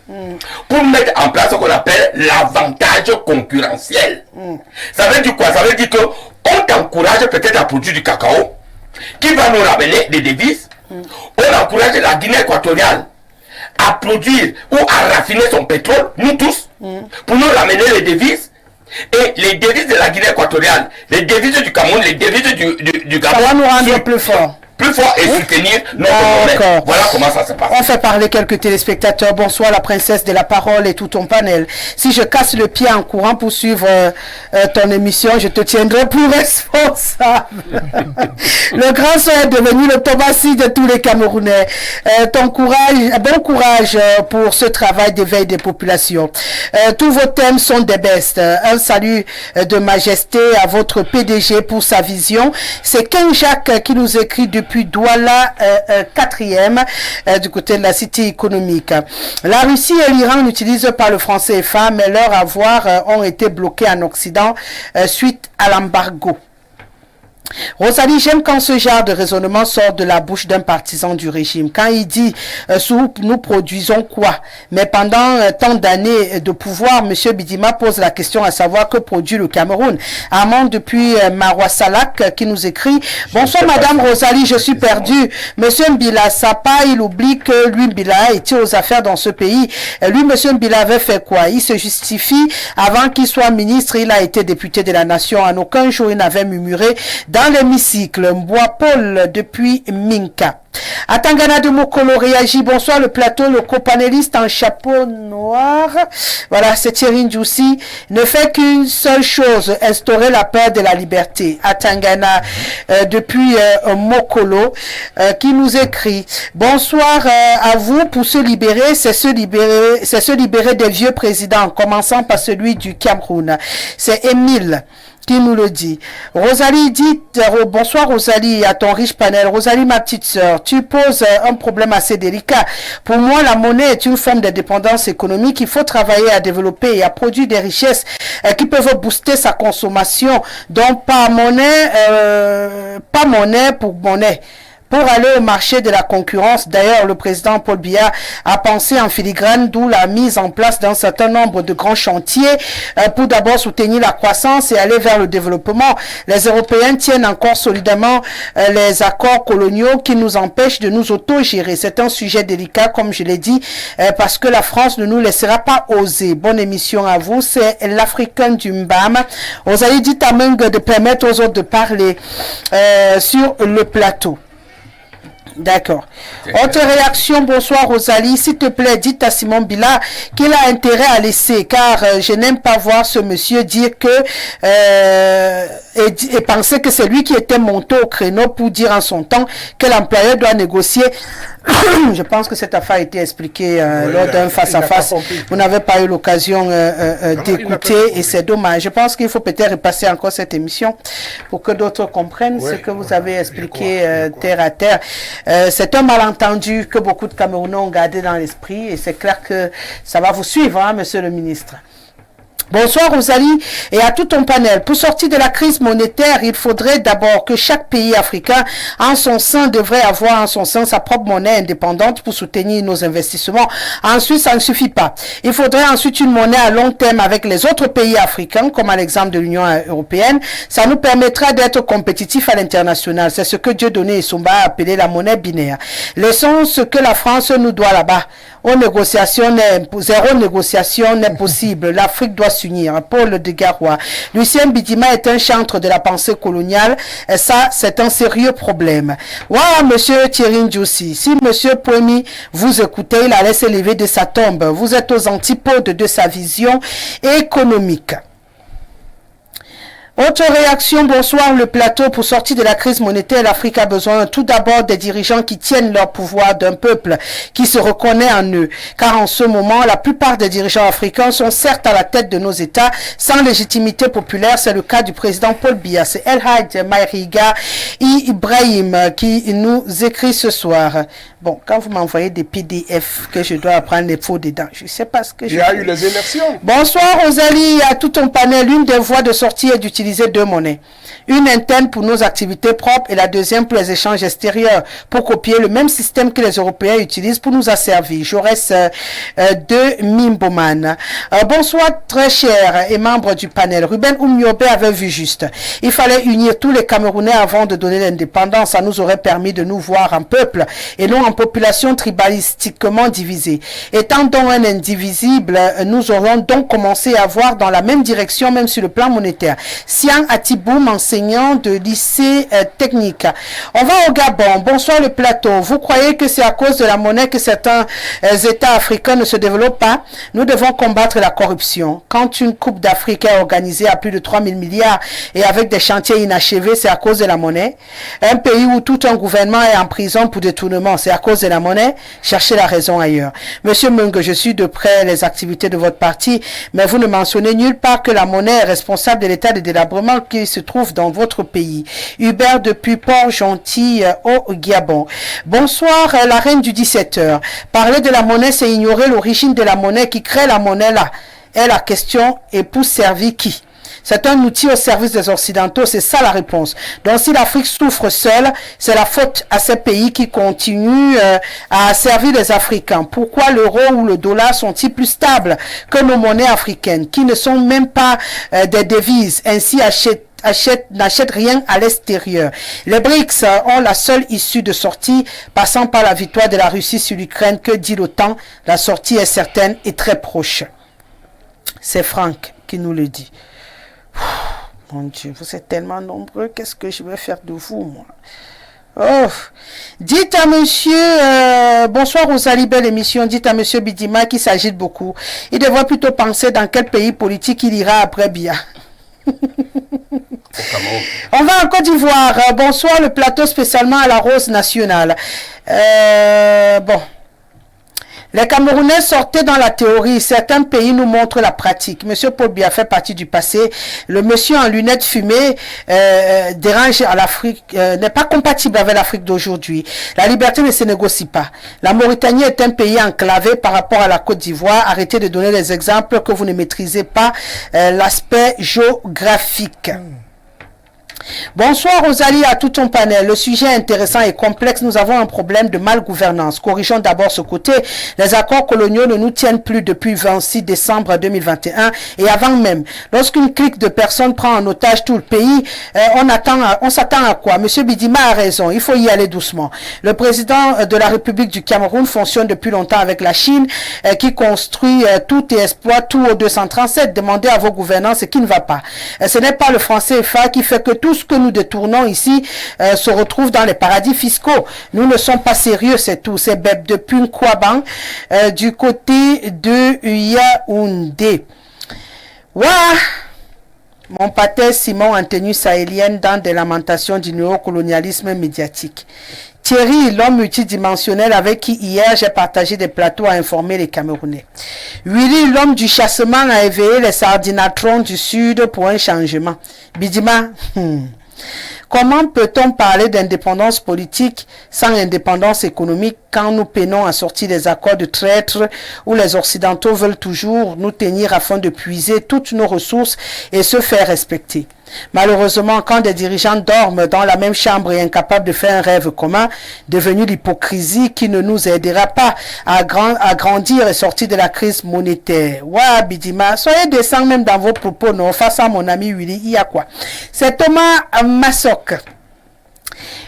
pour mettre en place ce qu'on appelle l'avantage concurrentiel. Ça veut dire quoi? Ça veut dire que on t'encourage peut-être à produire du cacao qui va nous ramener des devises. On encourage la Guinée équatoriale à produire ou à raffiner son pétrole, nous tous, pour nous ramener les devises. Et les devises de la Guinée équatoriale, les devises du Cameroun, les devises du Gabon, ça va nous rendre plus forts. Plus fort et soutenir notre monnaie. Voilà comment ça se passe. On fait parler quelques téléspectateurs. Bonsoir la princesse de la parole et tout ton panel. Si je casse le pied en courant pour suivre ton émission, je te tiendrai pour responsable. Le grand soeur est devenu le Thomassi de tous les Camerounais. Ton courage, bon courage pour ce travail d'éveil des populations. Tous vos thèmes sont des bestes. Un salut de majesté à votre PDG pour sa vision. C'est Ken Jacques qui nous écrit depuis Douala 4e du côté de la cité économique. La Russie et l'Iran n'utilisent pas le franc CFA, mais leurs avoirs ont été bloqués en Occident suite à l'embargo. Rosalie, j'aime quand ce genre de raisonnement sort de la bouche d'un partisan du régime. Quand il dit nous produisons quoi? Mais pendant tant d'années de pouvoir, M. Bidima pose la question à savoir que produit le Cameroun. Armand depuis Marois Salak qui nous écrit: bonsoir Madame Rosalie, je suis perdu. Monsieur Mbila Sapa, il oublie que lui Mbila était aux affaires dans ce pays. Lui, Monsieur Mbila avait fait quoi? Il se justifie. Avant qu'il soit ministre, il a été député de la nation. En aucun jour, il n'avait murmuré dans l'hémicycle. Mboa Paul depuis Minka. Atangana de Mokolo réagit. Bonsoir le plateau, le copanéliste en chapeau noir. Voilà, c'est Thierry Ndjoussi. Ne fait qu'une seule chose, instaurer la paix de la liberté. Atangana depuis Mokolo qui nous écrit. Bonsoir à vous. Pour se libérer, c'est se libérer des vieux présidents, commençant par celui du Cameroun. C'est Émile qui nous le dit. Rosalie dit, bonsoir Rosalie, à ton riche panel. Rosalie, ma petite sœur, tu poses un problème assez délicat. Pour moi, la monnaie est une forme de dépendance économique. Il faut travailler à développer et à produire des richesses qui peuvent booster sa consommation. Donc, pas monnaie pour monnaie. Pour aller au marché de la concurrence, d'ailleurs, le président Paul Biya a pensé en filigrane, d'où la mise en place d'un certain nombre de grands chantiers pour d'abord soutenir la croissance et aller vers le développement. Les Européens tiennent encore solidement les accords coloniaux qui nous empêchent de nous autogérer. C'est un sujet délicat, comme je l'ai dit, parce que la France ne nous laissera pas oser. Bonne émission à vous. C'est l'Africain du Mbam. Rosalie dit à Meng de permettre aux autres de parler sur le plateau. D'accord. Autre réaction, bonsoir Rosalie. S'il te plaît, dites à Simon Bila qu'il a intérêt à laisser, car je n'aime pas voir ce monsieur dire que et penser que c'est lui qui était monté au créneau pour dire en son temps que l'employeur doit négocier. Je pense que cette affaire a été expliquée lors d'un face-à-face. Vous n'avez pas eu l'occasion d'écouter et c'est dommage. Je pense qu'il faut peut-être repasser encore cette émission pour que d'autres comprennent ce que vous avez expliqué terre à terre. C'est un malentendu que beaucoup de Camerounais ont gardé dans l'esprit et c'est clair que ça va vous suivre, hein, monsieur le ministre. Bonsoir Rosalie et à tout ton panel. Pour sortir de la crise monétaire, il faudrait d'abord que chaque pays africain en son sein devrait avoir en son sein sa propre monnaie indépendante pour soutenir nos investissements. Ensuite, ça ne suffit pas. Il faudrait ensuite une monnaie à long terme avec les autres pays africains, comme à l'exemple de l'Union européenne. Ça nous permettra d'être compétitifs à l'international. C'est ce que Dieudonné Essomba a appelé la monnaie binaire. Laissons ce que la France nous doit là-bas. Zéro négociation n'est possible. L'Afrique doit s'unir. Paul de Garoua. Lucien Bidima est un chantre de la pensée coloniale. Et ça, c'est un sérieux problème. Waouh, monsieur Thierry Ndjoussi. Si monsieur Poemi vous écoutez, il allait s'élever de sa tombe. Vous êtes aux antipodes de sa vision économique. Autre réaction, bonsoir le plateau. Pour sortir de la crise monétaire, l'Afrique a besoin tout d'abord des dirigeants qui tiennent leur pouvoir, d'un peuple qui se reconnaît en eux. Car en ce moment, la plupart des dirigeants africains sont certes à la tête de nos États sans légitimité populaire. C'est le cas du président Paul Biya. C'est El Hadj Maïriga Ibrahim qui nous écrit ce soir. Bon, quand vous m'envoyez des PDF que je dois apprendre les faux dedans, je ne sais pas ce que j'ai. Il y a eu les élections. Bonsoir Rosalie, à tout ton panel. Une des voies de sortie est d'utiliser deux monnaies. Une interne pour nos activités propres et la deuxième pour les échanges extérieurs, pour copier le même système que les Européens utilisent pour nous asservir. Jaurès de Mimboman. Bonsoir très cher et membre du panel. Ruben Oumiobe avait vu juste. Il fallait unir tous les Camerounais avant de donner l'indépendance. Ça nous aurait permis de nous voir en peuple et non en population tribalistiquement divisée. Étant donc un indivisible, nous aurions donc commencé à voir dans la même direction, même sur le plan monétaire. Sian Atiboum, enseignant de lycée technique. On va au Gabon. Bonsoir le plateau. Vous croyez que c'est à cause de la monnaie que certains États africains ne se développent pas? Nous devons combattre la corruption. Quand une Coupe d'Afrique est organisée à plus de 3 000 milliards et avec des chantiers inachevés, c'est à cause de la monnaie. Un pays où tout un gouvernement est en prison pour détournement, c'est à cause de la monnaie. Cherchez la raison ailleurs. Monsieur Mung, je suis de près les activités de votre parti, mais vous ne mentionnez nulle part que la monnaie est responsable de l'état de délabrement qui se trouve dans votre pays. Hubert depuis Port-Gentil au Gabon. Bonsoir, la reine du 17h. Parler de la monnaie, c'est ignorer l'origine de la monnaie qui crée la monnaie là. Et la question est pour servir qui? C'est un outil au service des Occidentaux, c'est ça la réponse. Donc si l'Afrique souffre seule, c'est la faute à ces pays qui continuent à servir les Africains. Pourquoi l'euro ou le dollar sont-ils plus stables que nos monnaies africaines, qui ne sont même pas des devises, ainsi n'achètent rien à l'extérieur. Les BRICS ont la seule issue de sortie, passant par la victoire de la Russie sur l'Ukraine. Que dit l'OTAN? La sortie est certaine et très proche. C'est Franck qui nous le dit. Mon Dieu, vous êtes tellement nombreux. Qu'est-ce que je vais faire de vous, moi? Oh, dites à monsieur, bonsoir Rosalie, belle émission, dites à monsieur Bidima qu'il s'agite beaucoup. Il devrait plutôt penser dans quel pays politique il ira après Biya. On va en Côte d'Ivoire. Bonsoir, le plateau spécialement à la Rose nationale. Bon. Les Camerounais sortaient dans la théorie. Certains pays nous montrent la pratique. Monsieur Paul Biya fait partie du passé. Le monsieur en lunettes fumées dérange à l'Afrique, n'est pas compatible avec l'Afrique d'aujourd'hui. La liberté ne se négocie pas. La Mauritanie est un pays enclavé par rapport à la Côte d'Ivoire. Arrêtez de donner des exemples que vous ne maîtrisez pas l'aspect géographique. Bonsoir Rosalie, à tout ton panel. Le sujet est intéressant et complexe. Nous avons un problème de malgouvernance. Corrigeons d'abord ce côté. Les accords coloniaux ne nous tiennent plus depuis 26 décembre 2021 et avant même. Lorsqu'une clique de personnes prend en otage tout le pays, on s'attend à quoi? Monsieur Bidima a raison. Il faut y aller doucement. Le président de la République du Cameroun fonctionne depuis longtemps avec la Chine qui construit tout et exploite tout au 237. Demandez à vos gouvernants ce qui ne va pas. Ce n'est pas le franc CFA qui fait que tout ce que nous détournons ici se retrouve dans les paradis fiscaux. Nous ne sommes pas sérieux, c'est tout. C'est Beb de Punkwabang du côté de Yaoundé. Ouah! Mon pater Simon en tenue sahélienne dans des lamentations du néocolonialisme médiatique. Thierry, l'homme multidimensionnel avec qui hier j'ai partagé des plateaux à informer les Camerounais. Willy, l'homme du chassement a éveillé les sardinatrons du Sud pour un changement. Bidima, comment peut-on parler d'indépendance politique sans indépendance économique quand nous peinons à sortir des accords de traître où les Occidentaux veulent toujours nous tenir afin de puiser toutes nos ressources et se faire respecter? Malheureusement, quand des dirigeants dorment dans la même chambre et incapables de faire un rêve commun, devenu l'hypocrisie qui ne nous aidera pas à grandir et sortir de la crise monétaire. Ouah, Bidima, soyez décent même dans vos propos, non, face à mon ami Willy, il y a quoi? C'est Thomas Massok.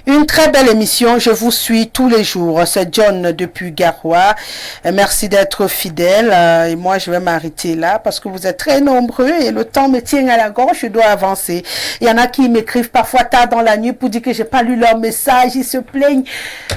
Une très belle émission, je vous suis tous les jours. C'est John depuis Garoua. Merci d'être fidèle. Et moi, je vais m'arrêter là parce que vous êtes très nombreux et le temps me tient à la gorge. Je dois avancer. Il y en a qui m'écrivent parfois tard dans la nuit pour dire que j'ai pas lu leur message. Ils se plaignent.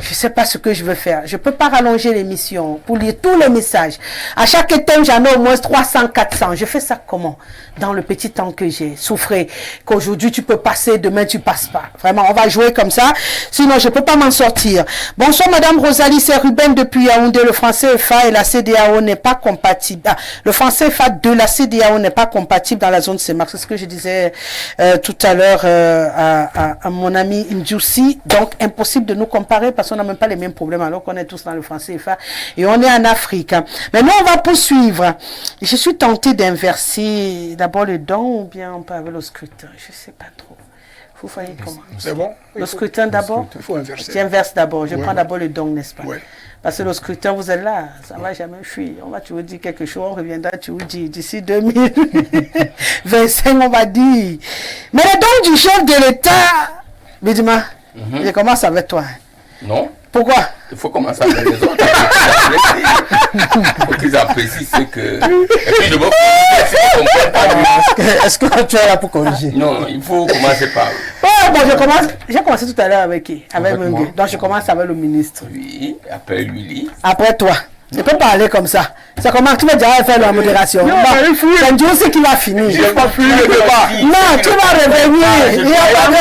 Je sais pas ce que je veux faire. Je peux pas rallonger l'émission pour lire tous les messages. À chaque thème, j'en ai au moins 300, 400. Je fais ça comment? Dans le petit temps que j'ai. Souffrez qu'aujourd'hui tu peux passer, demain tu passes pas. Vraiment, on va jouer comme ça. Sinon, je peux pas m'en sortir. Bonsoir, Madame Rosalie, c'est Ruben depuis Yaoundé. Le franc CFA et la CEDEAO n'est pas compatible. Ah, le franc CFA de la CEDEAO n'est pas compatible dans la zone CEMAC. C'est ce que je disais tout à l'heure à mon ami Ndjoussi. Donc, impossible de nous comparer parce qu'on n'a même pas les mêmes problèmes alors qu'on est tous dans le franc CFA et on est en Afrique. Mais nous, on va poursuivre. Je suis tentée d'inverser d'abord le don ou bien on peut avec le scrutin. Je sais pas trop. Vous voyez comment? C'est bon? Le scrutin d'abord? Il faut inverser. J'inverse d'abord. Je prends d'abord le don, n'est-ce pas? Oui. Parce que le scrutin, vous êtes là. Ça ne va jamais fuir. On va toujours dire quelque chose. On reviendra toujours dire d'ici 2025, on va dire. Mais le don du chef de l'État, Bidima, je commence avec toi. Non. Pourquoi? Il faut commencer avec les autres. Il faut qu'ils apprécient ce que... Et puis je me Est-ce que tu es là pour corriger? Non, il faut commencer par... Oh, bon, j'ai commencé tout à l'heure avec qui? Avec Mungue. Donc je commence avec le ministre. Oui, après Willy. Après toi. Je peux parler comme ça. C'est comment tu vas déjà faire la modération. Non, c'est Dieu aussi qui va finir. Je n'ai pas fini le débat. Non, tu vas revenir. Il n'y a pas de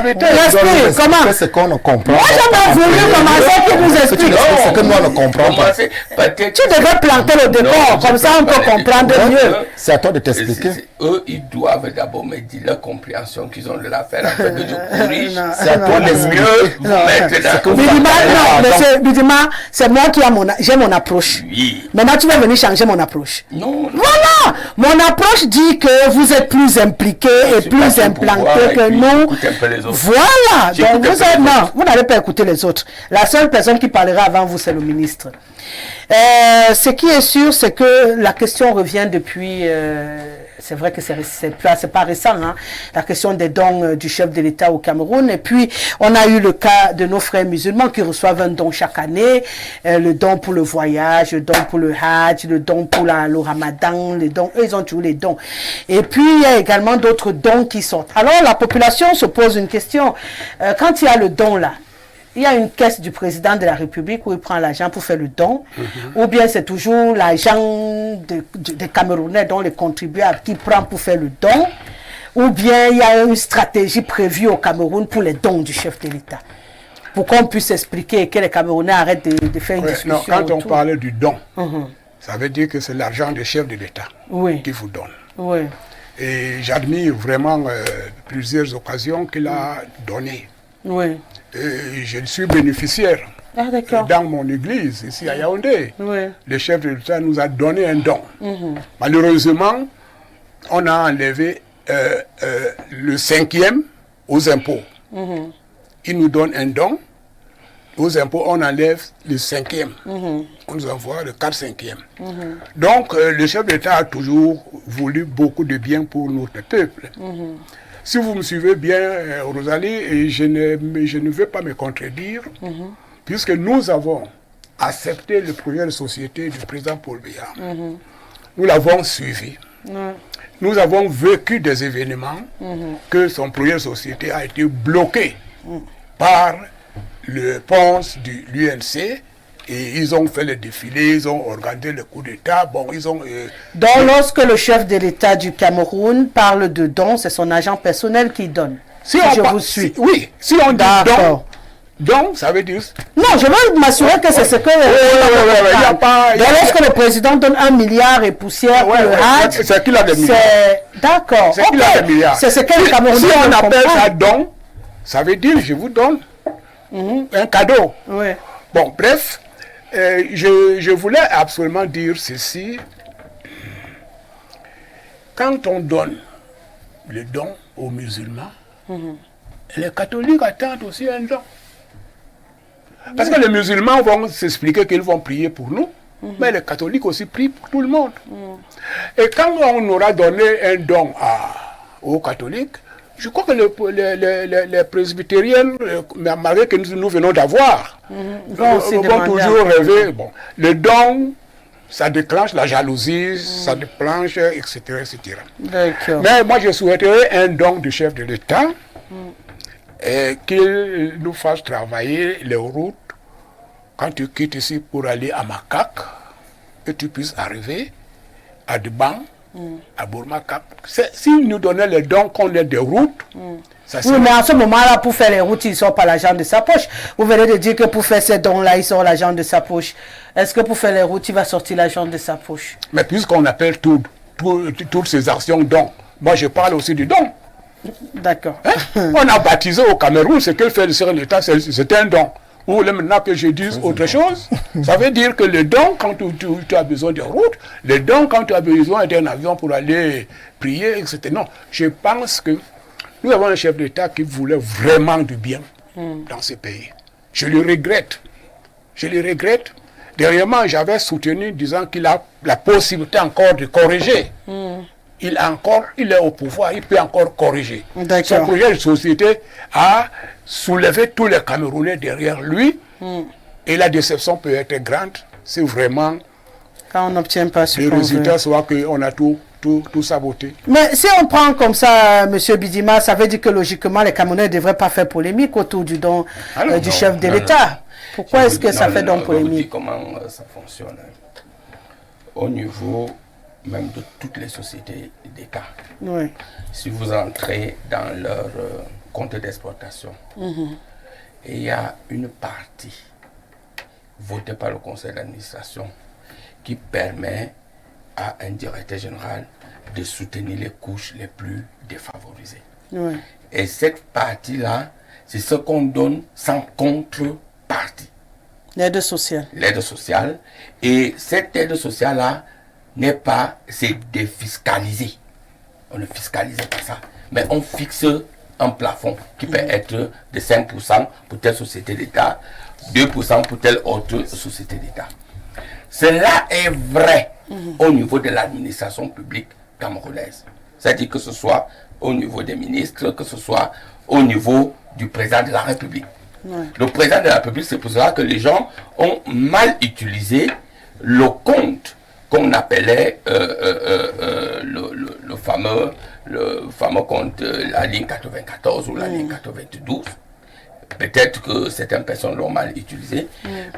respect. Respect. Comment? C'est qu'on ne comprend. Moi, j'ai pas voulu commencer qui nous explique. C'est que nous, on ne comprend pas. Tu devrais planter le décor. Comme ça, on peut comprendre mieux. C'est à toi de t'expliquer. Eux, ils doivent d'abord me dire leur compréhension qu'ils ont de l'affaire. Après que je corrige. C'est à toi de mieux mettre d'accord. Bidima, non, monsieur Bidima, c'est moi qui j'ai mon approche. Oui. Maintenant, tu vas venir changer mon approche. Non. Voilà. Mon approche dit que vous êtes plus impliqués et plus implantés que nous. Voilà. Donc, vous n'allez pas écouter les autres. La seule personne qui parlera avant vous, c'est le ministre. Ce qui est sûr, c'est que la question revient depuis c'est vrai que c'est pas récent, hein, la question des dons du chef de l'État au Cameroun. Et puis, on a eu le cas de nos frères musulmans qui reçoivent un don chaque année, le don pour le voyage, le don pour le Hajj, le don pour le Ramadan, les dons, eux, ils ont toujours les dons. Et puis, il y a également d'autres dons qui sortent. Alors, la population se pose une question. Quand il y a le don là, il y a une caisse du président de la République où il prend l'argent pour faire le don, ou bien c'est toujours l'argent des Camerounais, dont les contribuables, qui prend pour faire le don, ou bien il y a une stratégie prévue au Cameroun pour les dons du chef de l'État. Pour qu'on puisse expliquer et que les Camerounais arrêtent de faire une discussion. Non, quand on parlait du don, ça veut dire que c'est l'argent du chef de l'État qui vous donne. Oui. Et j'admire vraiment plusieurs occasions qu'il a données. Oui. Et je suis bénéficiaire dans mon église, ici à Yaoundé. Oui. Le chef de l'État nous a donné un don. Malheureusement, on a enlevé le 5e aux impôts. Il nous donne un don. Aux impôts, on enlève le 5e. On nous envoie le 4/5e. Donc, le chef d'État a toujours voulu beaucoup de bien pour notre peuple. Si vous me suivez bien, Rosalie, et je ne vais pas me contredire, puisque nous avons accepté le projet de société du président Paul Biya. Nous l'avons suivi. Nous avons vécu des événements que son projet de société a été bloqué par le ponce de l'UNC. Et ils ont fait le défilé, ils ont organisé le coup d'État. Bon, ils ont. Donc, lorsque le chef de l'État du Cameroun parle de don, c'est son agent personnel qui donne. Si je vous suis. Oui, si on dit don, ça veut dire. Non, je veux m'assurer que c'est ce que. Donc, lorsque le président donne 1 milliard et poussière pour le Hajj, c'est qu'il a des milliards. D'accord. C'est qu'il a des milliards. C'est ce que le Cameroun. Si on appelle ça don, ça veut dire je vous donne un cadeau. Oui. Bon, bref. Je voulais absolument dire ceci. Quand on donne le don aux musulmans, les catholiques attendent aussi un don. Parce que les musulmans vont s'expliquer qu'ils vont prier pour nous, mais les catholiques aussi prient pour tout le monde. Et quand on aura donné un don aux catholiques, je crois que les presbytériennes, malgré que nous venons d'avoir, vont toujours rêver. Bon, le don, ça déclenche la jalousie, ça déclenche, etc. etc. Mais moi, je souhaiterais un don du chef de l'État qu'il nous fasse travailler les routes quand tu quittes ici pour aller à Makak, que tu puisses arriver à Deban, à Bourmakak. S'il nous donnait les dons qu'on ait des routes, ça oui, mais en ce moment-là, pour faire les routes, il ne sort pas l'argent de sa poche. Vous venez de dire que pour faire ces dons-là, il sort l'argent de sa poche. Est-ce que pour faire les routes, il va sortir l'argent de sa poche? Mais puisqu'on appelle toutes ces actions dons, moi je parle aussi du don. D'accord. On a baptisé au Cameroun ce que fait le chef de l'État, c'est un don. Vous voulez maintenant que je dise autre chose? Ça veut dire que le don, quand tu as besoin de route, le don, quand tu as besoin d'un avion pour aller prier, etc. Non, je pense que nous avons un chef d'État qui voulait vraiment du bien dans ce pays. Je le regrette. Je le regrette. Dernièrement, j'avais soutenu disant qu'il a la possibilité encore de corriger. Il est au pouvoir, il peut encore corriger. Son projet de société a soulevé tous les Camerounais derrière lui. Et la déception peut être grande si vraiment quand on n'obtient pas ce le qu'on résultat veut. soit qu'on a tout saboté. Mais si on prend comme ça, M. Bidima, ça veut dire que logiquement les Camerounais ne devraient pas faire polémique autour du don du chef de l'État. Pourquoi est-ce que ça fait donc polémique? Je vous dis comment ça fonctionne. Au niveau même de toutes les sociétés d'État. Oui. Si vous entrez dans leur compte d'exploitation, il y a une partie votée par le conseil d'administration qui permet à un directeur général de soutenir les couches les plus défavorisées. Oui. Et cette partie-là, c'est ce qu'on donne sans contrepartie. L'aide sociale. L'aide sociale. Et cette aide sociale-là n'est pas, c'est défiscalisé. On ne fiscalise pas ça. Mais on fixe un plafond qui peut être de 5% pour telle société d'État, 2% pour telle autre société d'État. Cela est vrai au niveau de l'administration publique camerounaise. C'est-à-dire que ce soit au niveau des ministres, que ce soit au niveau du président de la République. Ouais. Le président de la République, c'est pour cela que les gens ont mal utilisé le compte qu'on appelait le fameux compte, la ligne 94 ou la ligne 92. Peut-être que certaines personnes l'ont mal utilisé,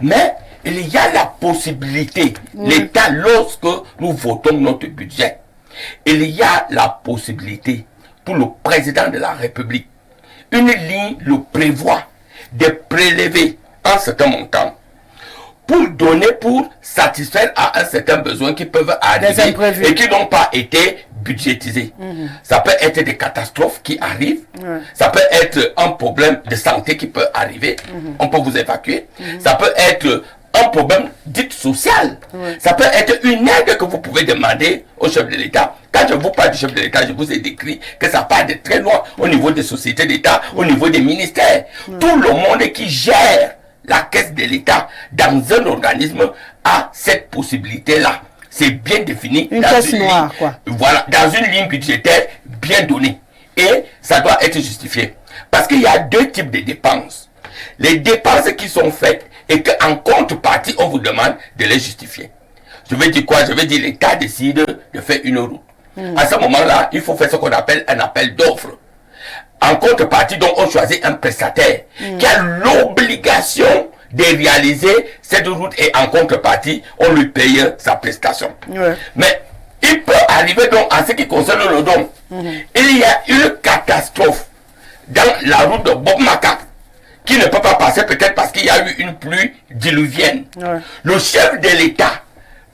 mais il y a la possibilité, l'État, lorsque nous votons notre budget, il y a la possibilité pour le président de la République, une ligne le prévoit de prélever un certain montant pour donner, pour satisfaire à un certain besoin qui peuvent arriver et qui n'ont pas été budgétisés. Ça peut être des catastrophes qui arrivent, ça peut être un problème de santé qui peut arriver, on peut vous évacuer, ça peut être un problème dit social, ça peut être une aide que vous pouvez demander au chef de l'État. Quand je vous parle du chef de l'État, je vous ai décrit que ça part de très loin au niveau des sociétés d'État, au niveau des ministères. Tout le monde qui gère la caisse de l'État dans un organisme a cette possibilité-là. C'est bien défini. Une caisse noire, quoi. Voilà, dans une ligne budgétaire bien donnée. Et ça doit être justifié. Parce qu'il y a deux types de dépenses. Les dépenses qui sont faites et qu'en contrepartie, on vous demande de les justifier. Je veux dire quoi? Je veux dire l'État décide de faire une route. À ce moment-là, il faut faire ce qu'on appelle un appel d'offres. En contrepartie, donc, on choisit un prestataire qui a l'obligation de réaliser cette route et en contrepartie, on lui paye sa prestation. Mais il peut arriver donc, en ce qui concerne le don, il y a une catastrophe dans la route de Bob Maca qui ne peut pas passer peut-être parce qu'il y a eu une pluie diluvienne. Le chef de l'État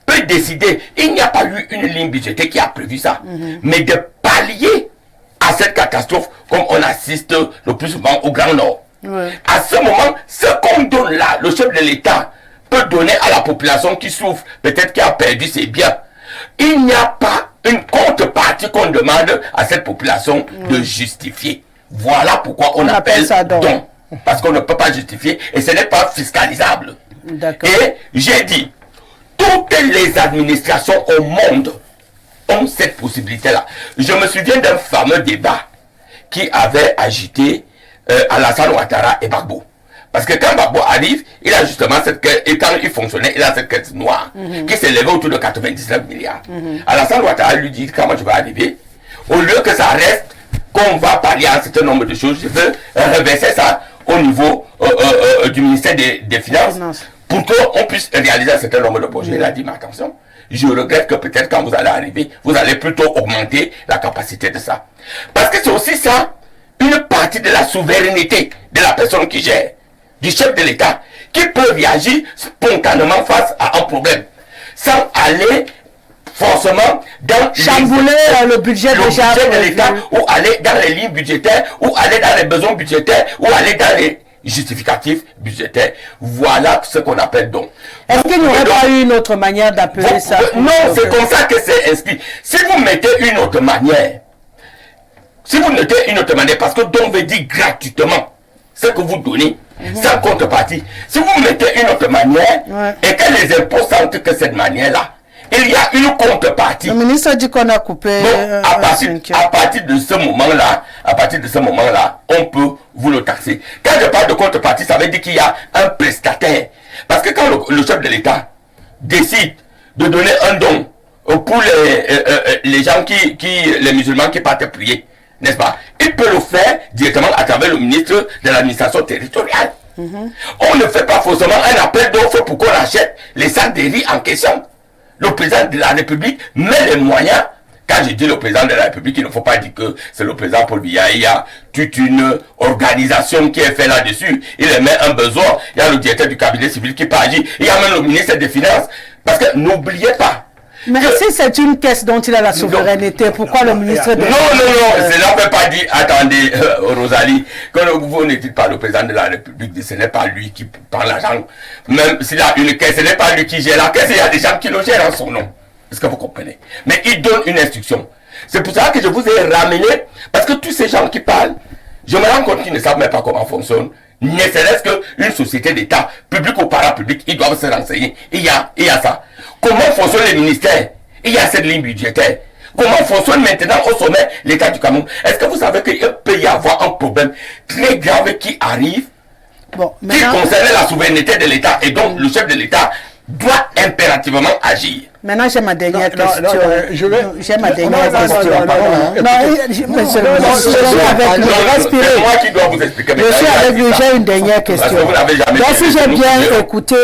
peut décider, il n'y a pas eu une ligne budgétaire qui a prévu ça, mais de pallier à cette catastrophe, comme on assiste le plus souvent au Grand Nord. À ce moment, ce qu'on donne là, le chef de l'État peut donner à la population qui souffre, peut-être qui a perdu ses biens. Il n'y a pas une contrepartie qu'on demande à cette population de justifier. Voilà pourquoi on appelle ça don. Parce qu'on ne peut pas justifier et ce n'est pas fiscalisable. Et j'ai dit, toutes les administrations au monde ont cette possibilité-là. Je me souviens d'un fameux débat qui avait agité Alassane Ouattara et Gbagbo. Parce que quand Gbagbo arrive, il a justement cette caisse, et quand il fonctionnait, il a cette caisse noire qui s'élevait autour de 99 milliards. Alassane Ouattara lui dit, quand moi je vais arriver, au lieu que ça reste, qu'on va parler à un certain nombre de choses, je veux reverser ça au niveau du ministère des Finances pour qu'on puisse réaliser un certain nombre de projets. Il a dit, mais attention, je regrette que peut-être quand vous allez arriver, vous allez plutôt augmenter la capacité de ça. Parce que c'est aussi ça, une partie de la souveraineté de la personne qui gère, du chef de l'État, qui peut réagir spontanément face à un problème, sans aller forcément dans chambouler le budget de l'État, ou aller dans les lignes budgétaires, ou aller dans les besoins budgétaires, ou aller dans les justificatifs budgétaires. Voilà ce qu'on appelle don. Est-ce qu'il n'y aurait pas eu une autre manière d'appeler ça? Non, c'est comme ça que c'est inscrit. Si vous mettez une autre manière, parce que don veut dire gratuitement ce que vous donnez, sans contrepartie. Si vous mettez une autre manière, et que les impôts sentent que cette manière-là, il y a une contrepartie. Le ministre dit qu'on a coupé. Donc, à partir de ce moment-là, on peut vous le taxer. Quand je parle de contrepartie, ça veut dire qu'il y a un prestataire. Parce que quand le chef de l'État décide de donner un don pour les gens les musulmans qui partent prier, n'est-ce pas? Il peut le faire directement à travers le ministre de l'administration territoriale. On ne fait pas forcément un appel d'offres pour qu'on achète les sacs de riz en question. Le président de la République met les moyens. Quand je dis le président de la République, il ne faut pas dire que c'est le président Paul Biya. Il y a toute une organisation qui est faite là-dessus. Il émet un besoin. Il y a le directeur du cabinet civil qui peut agir. Il y a même le ministre des Finances. Parce que n'oubliez pas. Mais si c'est une caisse dont il a la souveraineté, pourquoi le ministre des... Non, cela ne veut pas dire, attendez, Rosalie, que vous ne dites pas le président de la République, ce n'est pas lui qui prend l'argent. Même s'il a une caisse, ce n'est pas lui qui gère la caisse, il y a des gens qui le gèrent en son nom. Est-ce que vous comprenez? Mais il donne une instruction. C'est pour ça que je vous ai ramené, parce que tous ces gens qui parlent, je me rends compte qu'ils ne savent même pas comment fonctionne. Ne serait-ce qu'une société d'État, publique ou parapublique, ils doivent se renseigner. Il y a ça. Comment fonctionnent les ministères? Il y a cette ligne budgétaire. comment fonctionne maintenant au sommet l'État du Cameroun. Est-ce que vous savez qu'il peut y avoir un problème très grave qui arrive, qui concerne la souveraineté de l'État, et donc le chef de l'État doit impérativement agir. Maintenant, j'ai ma dernière question. J'ai ma question. C'est moi qui dois vous expliquer. Je suis avec lui, j'ai une dernière question. Donc, si j'ai bien écouté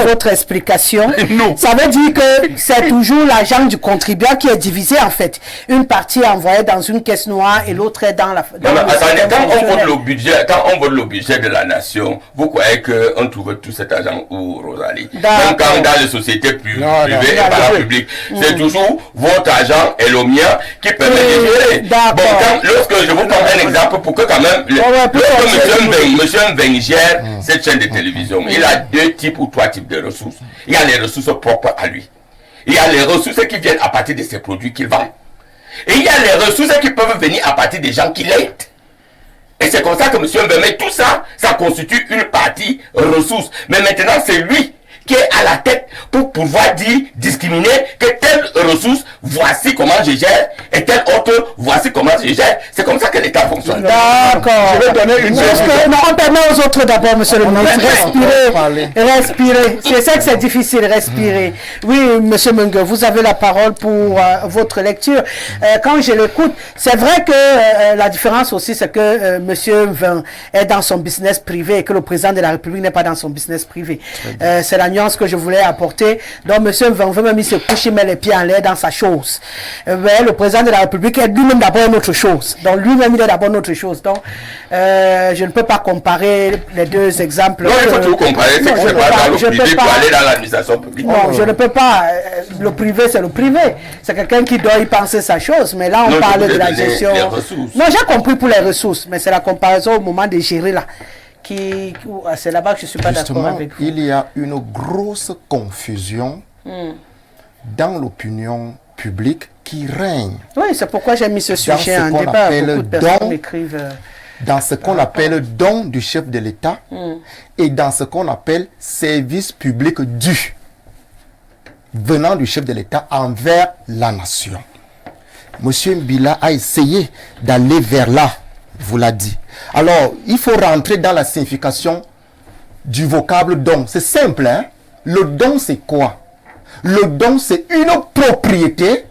votre explication, ça veut dire que c'est toujours l'argent du contribuable qui est divisé, en fait. Une partie est envoyée dans une caisse noire et l'autre est dans la... Attendez, quand on vote le budget de la nation, vous croyez qu'on trouve tout cet argent où, Rosalie? Même quand dans les sociétés privées, public. C'est toujours votre argent et le mien qui permet de gérer. Bon, lorsque je vous prends un exemple pour que quand même, monsieur Mbengue gère cette chaîne de télévision, il a 2 types ou 3 types de ressources. Il y a les ressources propres à lui. Il y a les ressources qui viennent à partir de ses produits qu'il vend. Et il y a les ressources qui peuvent venir à partir des gens qui l'aident. Et c'est comme ça que monsieur Mbengue, tout ça, ça constitue une partie ressources. Mais maintenant, c'est lui qui est à la tête pour pouvoir discriminer que telle ressource, voici comment je gère, et telle autre, voici comment je gère. C'est comme ça que l'État fonctionne. D'accord. Je vais donner une Non, on permet aux autres d'abord, monsieur le ministre. Respirer. Je sais que c'est difficile, respirer. Oui, monsieur Mbengue, vous avez la parole pour votre lecture. Quand je l'écoute, c'est vrai que la différence aussi, c'est que monsieur Mbengue est dans son business privé et que le président de la République n'est pas dans son business privé. C'est la nuance que je voulais apporter. Donc, monsieur Mbengue veut même se coucher, met les pieds en l'air dans sa chose. Mais le président de la République est lui-même d'abord une autre chose. Donc, lui-même, il est d'abord une autre chose. Donc, je ne peux pas comparer les deux exemples. Non, il faut tout comparer. C'est qu'on ne peut pas dans le privé pour aller dans l'administration publique. Non, je ne peux pas. Le privé, c'est le privé. C'est quelqu'un qui doit y penser sa chose. Mais là, on parle de la gestion. Non, j'ai compris pour les ressources. Mais c'est la comparaison au moment de gérer là. C'est là-bas que je ne suis pas d'accord avec vous. Il y a une grosse confusion dans l'opinion publique qui règne. Oui, c'est pourquoi j'ai mis ce sujet en débat. Beaucoup de personnes m'écrivent... Dans ce qu'on appelle don du chef de l'État et dans ce qu'on appelle service public dû venant du chef de l'État envers la nation. Monsieur Mbila a essayé d'aller vers là, vous l'a dit. Alors, il faut rentrer dans la signification du vocable don. C'est simple, hein? Le don, c'est quoi? Le don, c'est une propriété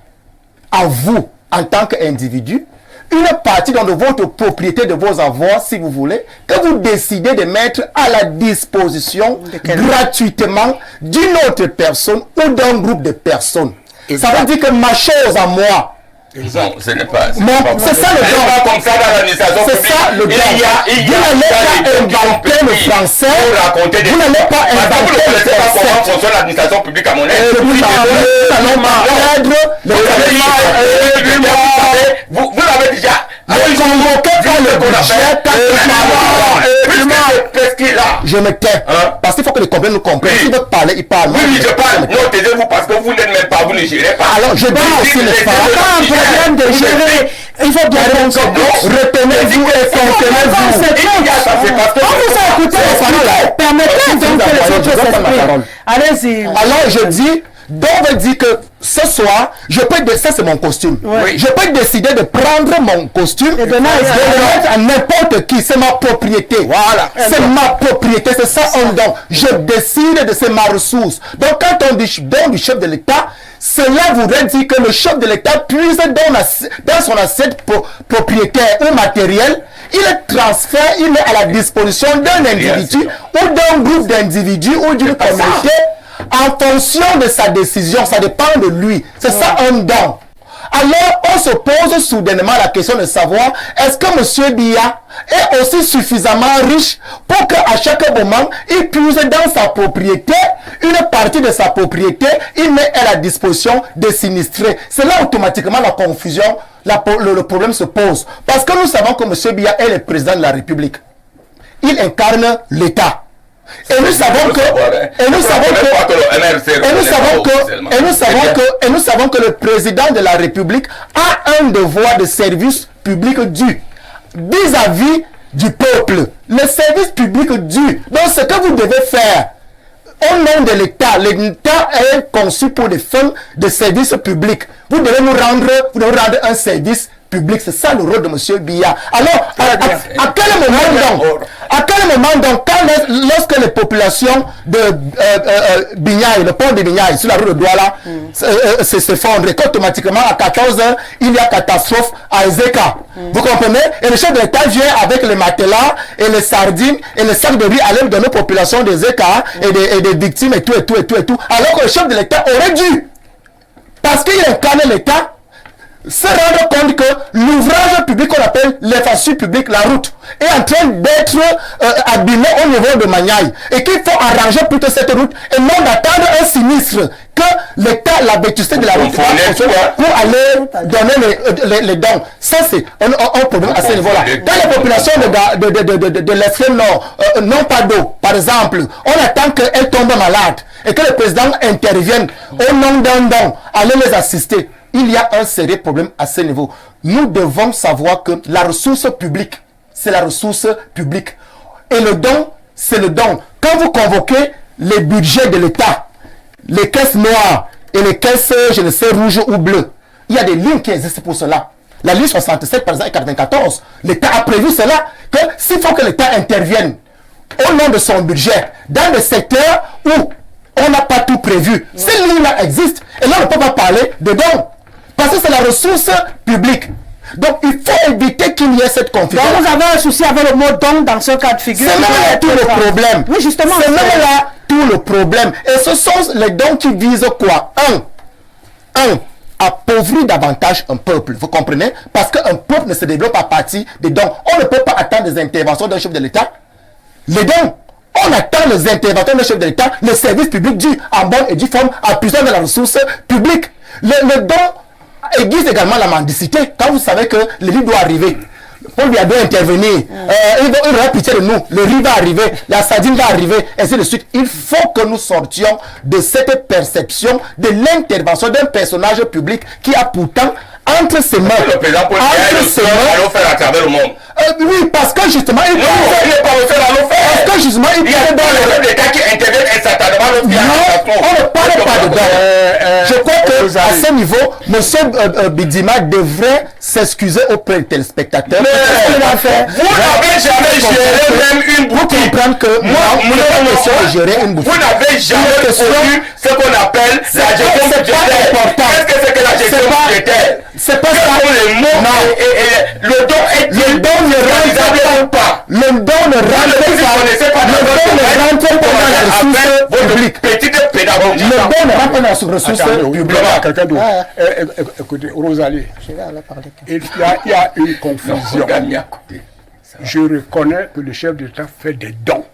à vous, en tant qu'individu, une partie de votre propriété, de vos avoirs, si vous voulez, que vous décidez de mettre à la disposition gratuitement d'une autre personne ou d'un groupe de personnes. Ça veut dire que ma chose à moi, non, ce n'est pas. C'est ça le don. Comme ça dans l'administration publique. C'est ça le don. Vous n'allez pas inventer le français. Vous n'allez pas inventer le français. Comment fonctionne l'administration publique à mon aise. Vous l'avez déjà. Je me tais. Parce qu'il faut que les compagnies nous comprennent. Si vous parlez, ils parlent. Oui, je parle. Non, taisez-vous parce que vous n'êtes même pas, vous ne gérez pas. Alors, je dis aussi le fait. Problème de gérer. Il faut bien retenez-vous et contenez-vous. On vous a écouté. Permettez donc que les autres s'expriment. Allez-y. Alors, je dis, donc veut dire que ce soir, ça c'est mon costume. Oui. Je peux décider de prendre mon costume et de le mettre à n'importe qui. C'est ma propriété. Voilà. C'est ma propriété. C'est ça un don. Je décide de c'est ma ressource. Donc quand on dit don du chef de l'État, cela voudrait dire que le chef de l'État puise dans son assiette propriétaire ou matériel, il transfère, il met à la disposition d'un individu ou d'un groupe d'individus ou d'une communauté. En fonction de sa décision, ça dépend de lui. C'est ça un don. Alors, on se pose soudainement la question de savoir, est-ce que M. Biya est aussi suffisamment riche pour qu'à chaque moment, il puise dans sa propriété, une partie de sa propriété, il met à la disposition des sinistrés. C'est là automatiquement la confusion, le problème se pose. Parce que nous savons que M. Biya est le président de la République. Il incarne l'État. Et nous savons que le président de la République a un devoir de service public dû vis-à-vis du peuple. Le service public dû. Donc ce que vous devez faire, au nom de l'État, l'État est conçu pour des fins de service public. Vous devez nous rendre un service public. C'est ça le rôle de M. Biya. Alors, à quel moment donc, lorsque les populations de Bignay, le pont de Bignay, sur la rue de Douala, s'effondrent, et qu'automatiquement, à 14h, il y a catastrophe à Ezeka. Vous comprenez? Et le chef de l'État vient avec les matelas et les sardines et les sacs de riz à l'aide de nos populations d'Ezeka et des victimes et tout. Alors que le chef de l'État aurait dû, parce qu'il incarne l'État, se rendre compte que l'ouvrage public qu'on appelle l'infrastructure publique, la route, est en train d'être abîmé au niveau de Maniaï. Et qu'il faut arranger plutôt cette route et non d'attendre un sinistre que l'État, la vétusté de la route, pour aller donner les dons. Ça, c'est un problème à ce niveau-là. Quand les populations de l'extrême nord n'ont pas d'eau, par exemple, on attend qu'elles tombent malades et que le président intervienne au nom d'un don, aller les assister. Il y a un sérieux problème à ce niveau. Nous devons savoir que la ressource publique, c'est la ressource publique. Et le don, c'est le don. Quand vous convoquez les budgets de l'État, les caisses noires et les caisses, je ne sais, rouges ou bleues, il y a des lignes qui existent pour cela. La ligne 67, par exemple, et 94, l'État a prévu cela, que s'il faut que l'État intervienne au nom de son budget, dans des secteurs où on n'a pas tout prévu, ces lignes-là existent. Et là, on ne peut pas parler de dons. Parce que c'est la ressource publique. Donc, il faut éviter qu'il y ait cette confusion. Donc, vous avez un souci avec le mot don dans ce cas de figure. C'est même là tout le problème. Oui, justement. C'est même là tout le problème. Et ce sont les dons qui visent quoi? Un, appauvrir davantage un peuple. Vous comprenez? Parce qu'un peuple ne se développe à partir des dons. On ne peut pas attendre des interventions d'un chef de l'État. Les dons. On attend les interventions d'un chef de l'État, le service public dit en bonne et due forme, en puissance de la ressource publique. Le don aiguise également la mendicité. Quand vous savez que le riz doit arriver, Paul Biya doit intervenir, il aura pitié de nous, le riz va arriver, la sardine va arriver, ainsi de suite. Il faut que nous sortions de cette perception de l'intervention d'un personnage public qui a pourtant entre ses mains, le président Paul Biya est le seul à le faire à travers le monde. Oui, parce que justement, il n'est pas le seul à le faire. Parce que justement, il parle dans les cas qui interviennent instantanément le Biya. Non, on ne parle pas dedans. Je crois que à ce niveau, M. Bidima devrait s'excuser auprès des téléspectateurs. Vous n'avez jamais géré même une boutique. Vous comprenez que vous n'avez jamais connu ce qu'on appelle la gestion budgétaire. Qu'est-ce que c'est que la gestion budgétaire? C'est pas ça. Les mots et le don est ne rentre pas. Le don ne rentre pas dans les ressources publiques. Petite pédagogie. Le don ne rentre pas dans les ressources publiques. Quelqu'un d'autre. Écoutez, Rosalie, il y a une confusion. Je reconnais que le chef d'État fait des dons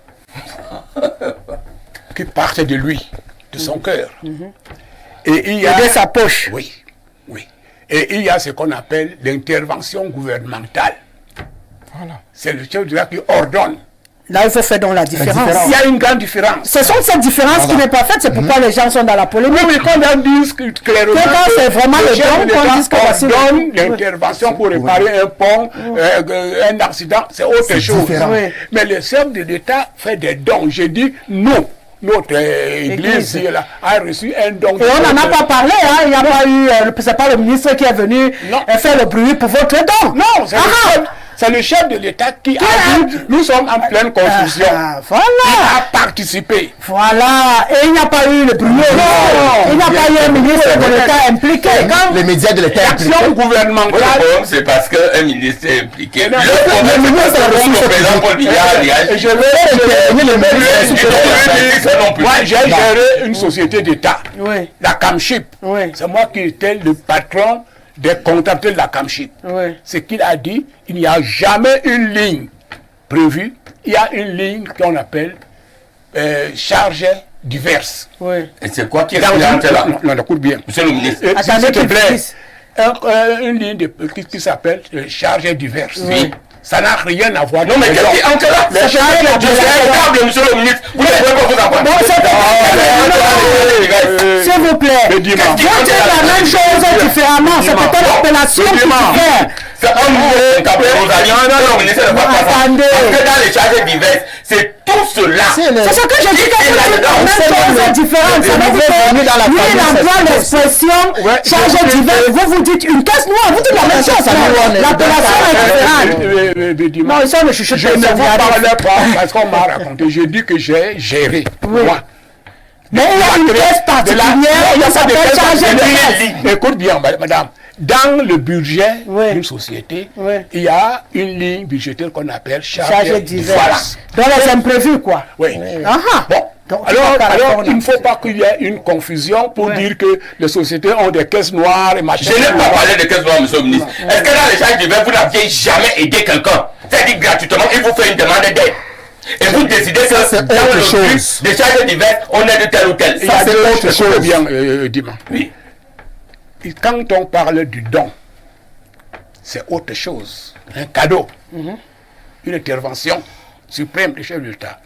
qui partent de lui, de son cœur. Et il y a de sa poche. Oui. Et il y a ce qu'on appelle l'intervention gouvernementale. Voilà. C'est le chef d'État qui ordonne. Là, il faut faire donc la différence. Il y a une grande différence. Ce sont cette différence qui n'est pas faite, c'est pourquoi les gens sont dans la polémique. Oui, quand on dit clairement que c'est vraiment le don qu'on dit qu'on donne l'intervention pour réparer un pont, un accident, c'est autre chose. Oui. Mais le chef de l'État fait des dons. Je dis nous. Notre église a reçu un don. Et on n'en a pas parlé, hein? Il n'y a pas eu, c'est pas le ministre qui est venu faire le bruit pour votre don. Non, c'est le chef de l'État qui a dit, nous sommes en pleine confusion. Voilà. Il a participé. Voilà. Et il n'y a pas eu le bruit. Il n'y a pas eu un ministre de l'État impliqué. Les médias de l'État impliqués. L'action gouvernementale. C'est parce qu'un ministre est impliqué. Le ministre de la ressource publique. Et je vais moi, j'ai géré une société d'État, la CAMCHIP. C'est moi qui étais le patron des comptables de la CAMCHIP. Ce qu'il a dit, il n'y a jamais une ligne prévue. Il y a une ligne qu'on appelle charges diverses. Et c'est quoi qui est là? Non, écoute bien. Monsieur le ministre. S'il te plaît, une ligne qui s'appelle charges diverses. Ça n'a rien à voir. Non, mais qu'est-ce qui entre là? C'est incroyable, monsieur le ministre. Vous ne pouvez pas vous en prendre. S'il vous plaît. Vous dites la même chose différemment. C'est peut-être l'appellation qui diffère. C'est un nouveau ministère de pas passer. Parce que dans les charges diverses, c'est tout cela. C'est ce que je dis que c'est différent. Ça veut dire que lui, il emploie l'expression chargé divers. Vous dites une caisse noire. Vous dites la même chose. L'appellation est différente. Non, ça ne chuchote Je ne vous parle pas parce qu'on m'a raconté. Je dis que j'ai géré. Moi. Mais il y a une caisse particulière. Il y a pas de caisse particulière. Écoute bien, madame. Dans le budget d'une société, il y a une ligne budgétaire qu'on appelle chargé divers. Dans les imprévus, quoi. Oui. Bon. Alors, il ne faut pas qu'il y ait une confusion pour dire que les sociétés ont des caisses noires et machin. Je n'ai pas parlé de caisses noires, monsieur le ministre. Est-ce que dans les charges divers, vous n'aviez jamais aidé quelqu'un? C'est-à-dire gratuitement, il vous fait une demande d'aide. Et vous décidez que dans le but des charges diverses, on est de tel ou tel. Ça, c'est autre chose. Bien, Dima. Oui. Et quand on parle du don, c'est autre chose. Un cadeau. Une intervention suprême du chef de l'État.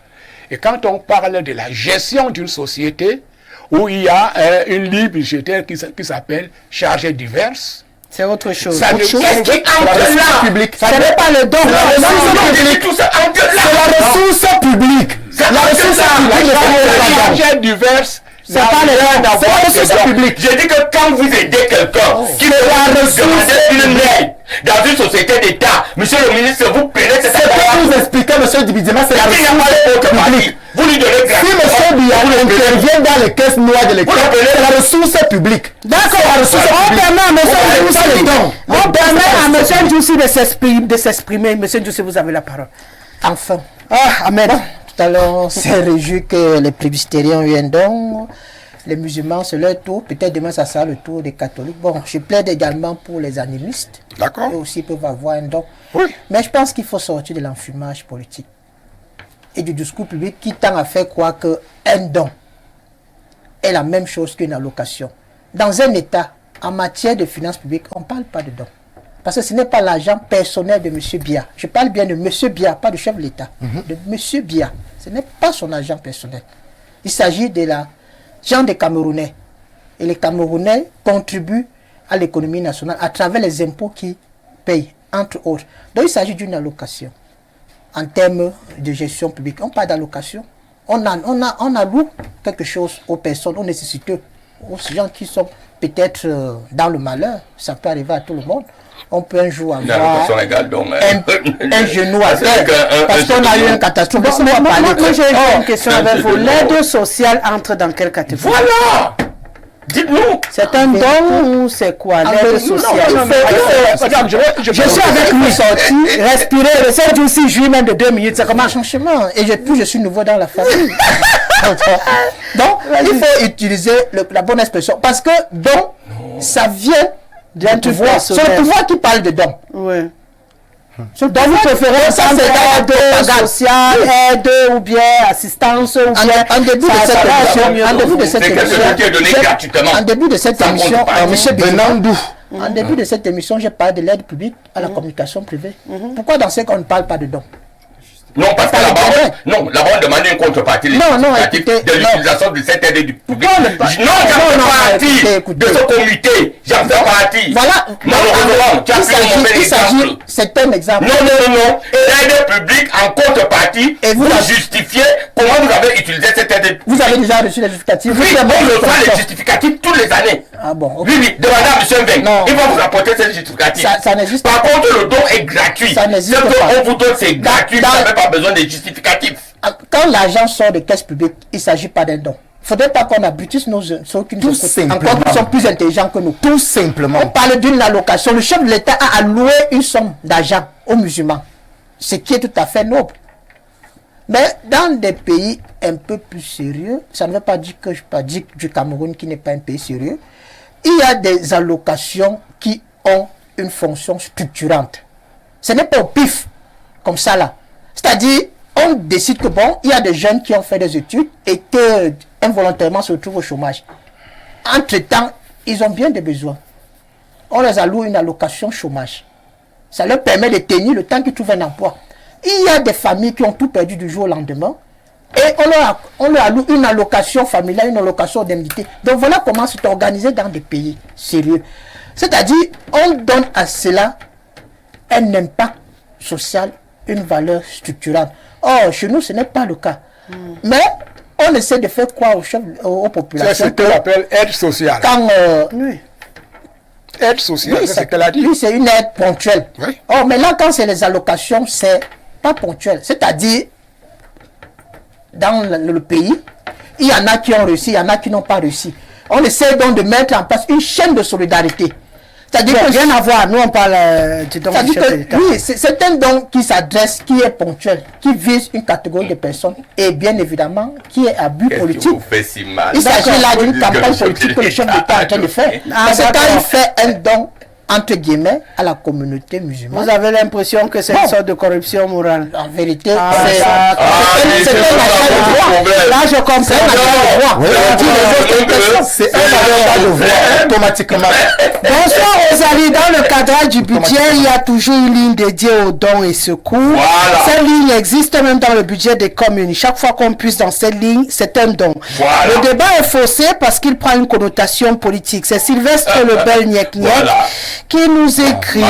Et quand on parle de la gestion d'une société, où il y a une ligne budgétaire qui s'appelle charges diverses, c'est autre chose. Ça Qu'est-ce qui entre là? Ça n'est pas le don. C'est la ressource publique. La ressource charges diverses, c'est pas le ressource publique. Je dis que quand vous aidez quelqu'un qui veut demander une aide dans une société d'État, monsieur le ministre, vous prenez cette aide. C'est pour vous expliquer, monsieur Dibidima, c'est la ressource publique. Vous lui donnez gratuitement. Si monsieur Biya intervient dans les caisses noires de l'État, c'est la ressource publique. D'accord, on permet à monsieur Djoussi de s'exprimer. Monsieur Djoussi, vous avez la parole. Enfin. Amen. Tout à l'heure, on s'est réjoui que les plébiscitariens ont eu un don. Les musulmans, c'est leur tour. Peut-être demain, ça sera le tour des catholiques. Bon, je plaide également pour les animistes. D'accord. Eux aussi peuvent avoir un don. Oui. Mais je pense qu'il faut sortir de l'enfumage politique et du discours public qui tend à faire croire qu'un don est la même chose qu'une allocation. Dans un État, en matière de finances publiques, on ne parle pas de don. Parce que ce n'est pas l'argent personnel de M. Biya. Je parle bien de M. Biya, pas du chef de l'État. De M. Biya. Ce n'est pas son argent personnel. Il s'agit de l'argent des Camerounais. Et les Camerounais contribuent à l'économie nationale à travers les impôts qu'ils payent, entre autres. Donc il s'agit d'une allocation. En termes de gestion publique, on parle d'allocation. On alloue quelque chose aux personnes, aux nécessiteux, aux gens qui sont peut-être dans le malheur. Ça peut arriver à tout le monde. On peut un jour avoir un genou à terre parce qu'on a eu une catastrophe. Moi, j'ai une question avec vous. L'aide sociale entre dans quelle catégorie? Voilà. Dites-nous. C'est un don ou c'est quoi? L'aide sociale. Je suis avec lui sorti, respirer, le aussi jouer même de 2 minutes. C'est comment? Franchement, et je suis nouveau dans la famille. Donc, il faut utiliser la bonne expression. Parce que don, ça vient d'un pouvoir. C'est le pouvoir qui parle de don. Oui. Donc vous préférez ça, c'est aide sociale, aide ou bien assistance ou bien en début de cette émission, monsieur Benandou, en début de cette émission, j'ai parlé de l'aide publique à la communication privée. Pourquoi dans ce cas on ne parle pas de don? Non, parce que là-bas on demande une contrepartie de l'utilisation de cette aide du public. Non, j'en fais partie de ce comité. J'en fais partie. Voilà. Malheureusement, tu as pris un mauvais exemple. C'est un exemple. Non. L'aide publique en contrepartie, et vous justifiez comment vous avez utilisé cette aide. Vous avez déjà reçu les justificatifs? Oui, on reçoit les justificatifs toutes les années. Ah bon, ok. Oui, demandez à M. Mbengue. Il va vous rapporter ces justificatifs. Ça n'existe pas. Par contre, le don est gratuit. Ça n'existe pas. Ce qu'on vous donne, c'est gratuit. Vous n'avez pas besoin de justificatifs. Quand l'argent sort de caisse publique, il ne s'agit pas d'un don. Il ne faudrait pas qu'on abrutisse ceux qui nous sont plus intelligents que nous. Tout simplement. On parle d'une allocation. Le chef de l'État a alloué une somme d'argent aux musulmans, ce qui est tout à fait noble. Mais dans des pays un peu plus sérieux, ça ne veut pas dire que je dis du Cameroun qui n'est pas un pays sérieux, il y a des allocations qui ont une fonction structurante. Ce n'est pas au pif, comme ça là. C'est-à-dire, on décide que bon, il y a des jeunes qui ont fait des études et qui involontairement se retrouvent au chômage. Entre-temps, ils ont bien des besoins. On les alloue une allocation chômage. Ça leur permet de tenir le temps qu'ils trouvent un emploi. Il y a des familles qui ont tout perdu du jour au lendemain et on leur alloue une allocation familiale, une allocation d'indemnité. Donc voilà comment c'est organisé dans des pays sérieux. C'est-à-dire, on donne à cela un impact social une valeur structurante. Or, chez nous, ce n'est pas le cas. Mais on essaie de faire quoi aux populations? C'est ce qu'on appelle aide sociale. Quand, Oui. Aide sociale, oui, c'est ce qu'elle a dit. oui, c'est une aide ponctuelle. Oui. Or, maintenant, quand c'est les allocations, c'est pas ponctuel. C'est-à-dire, dans le pays, il y en a qui ont réussi, il y en a qui n'ont pas réussi. On essaie donc de mettre en place une chaîne de solidarité. C'est-à-dire que Rien à voir. Nous, on parle du don du chef de l'État. oui, c'est un don qui s'adresse, qui est ponctuel, qui vise une catégorie de personnes et bien évidemment qui est à but politique. Il s'agit là d'une campagne politique que le chef d'État est en train de faire. Parce que quand il fait un don, entre guillemets, à la communauté musulmane. Vous avez l'impression que c'est une sorte de corruption morale. En vérité, c'est un achat de droit. Là, je comprends. C'est un achat de droit. C'est un achat de voix automatiquement. Bonsoir Rosalie, dans le cadre du budget, il y a toujours une ligne dédiée aux dons et secours. Voilà. Cette ligne existe même dans le budget des communes. Chaque fois qu'on puisse dans cette ligne, c'est un don. Voilà. Le débat est faussé parce qu'il prend une connotation politique. C'est Sylvestre Lebel Niek Voilà. qui nous écrit.